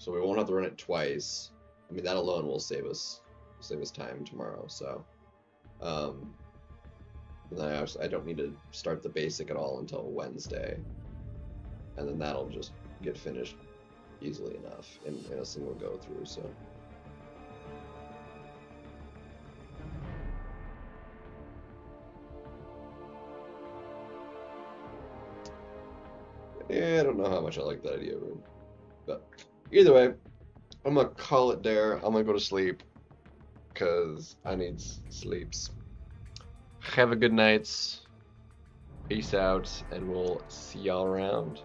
So we won't have to run it twice. I mean, that alone will save us time tomorrow. So, and then I don't need to start the basic at all until Wednesday, and then that'll just get finished easily enough in a single go through. So. Yeah, I don't know how much I like that idea, but either way, I'm gonna call it there. I'm gonna go to sleep because I need sleeps. Have a good night. Peace out, and we'll see y'all around.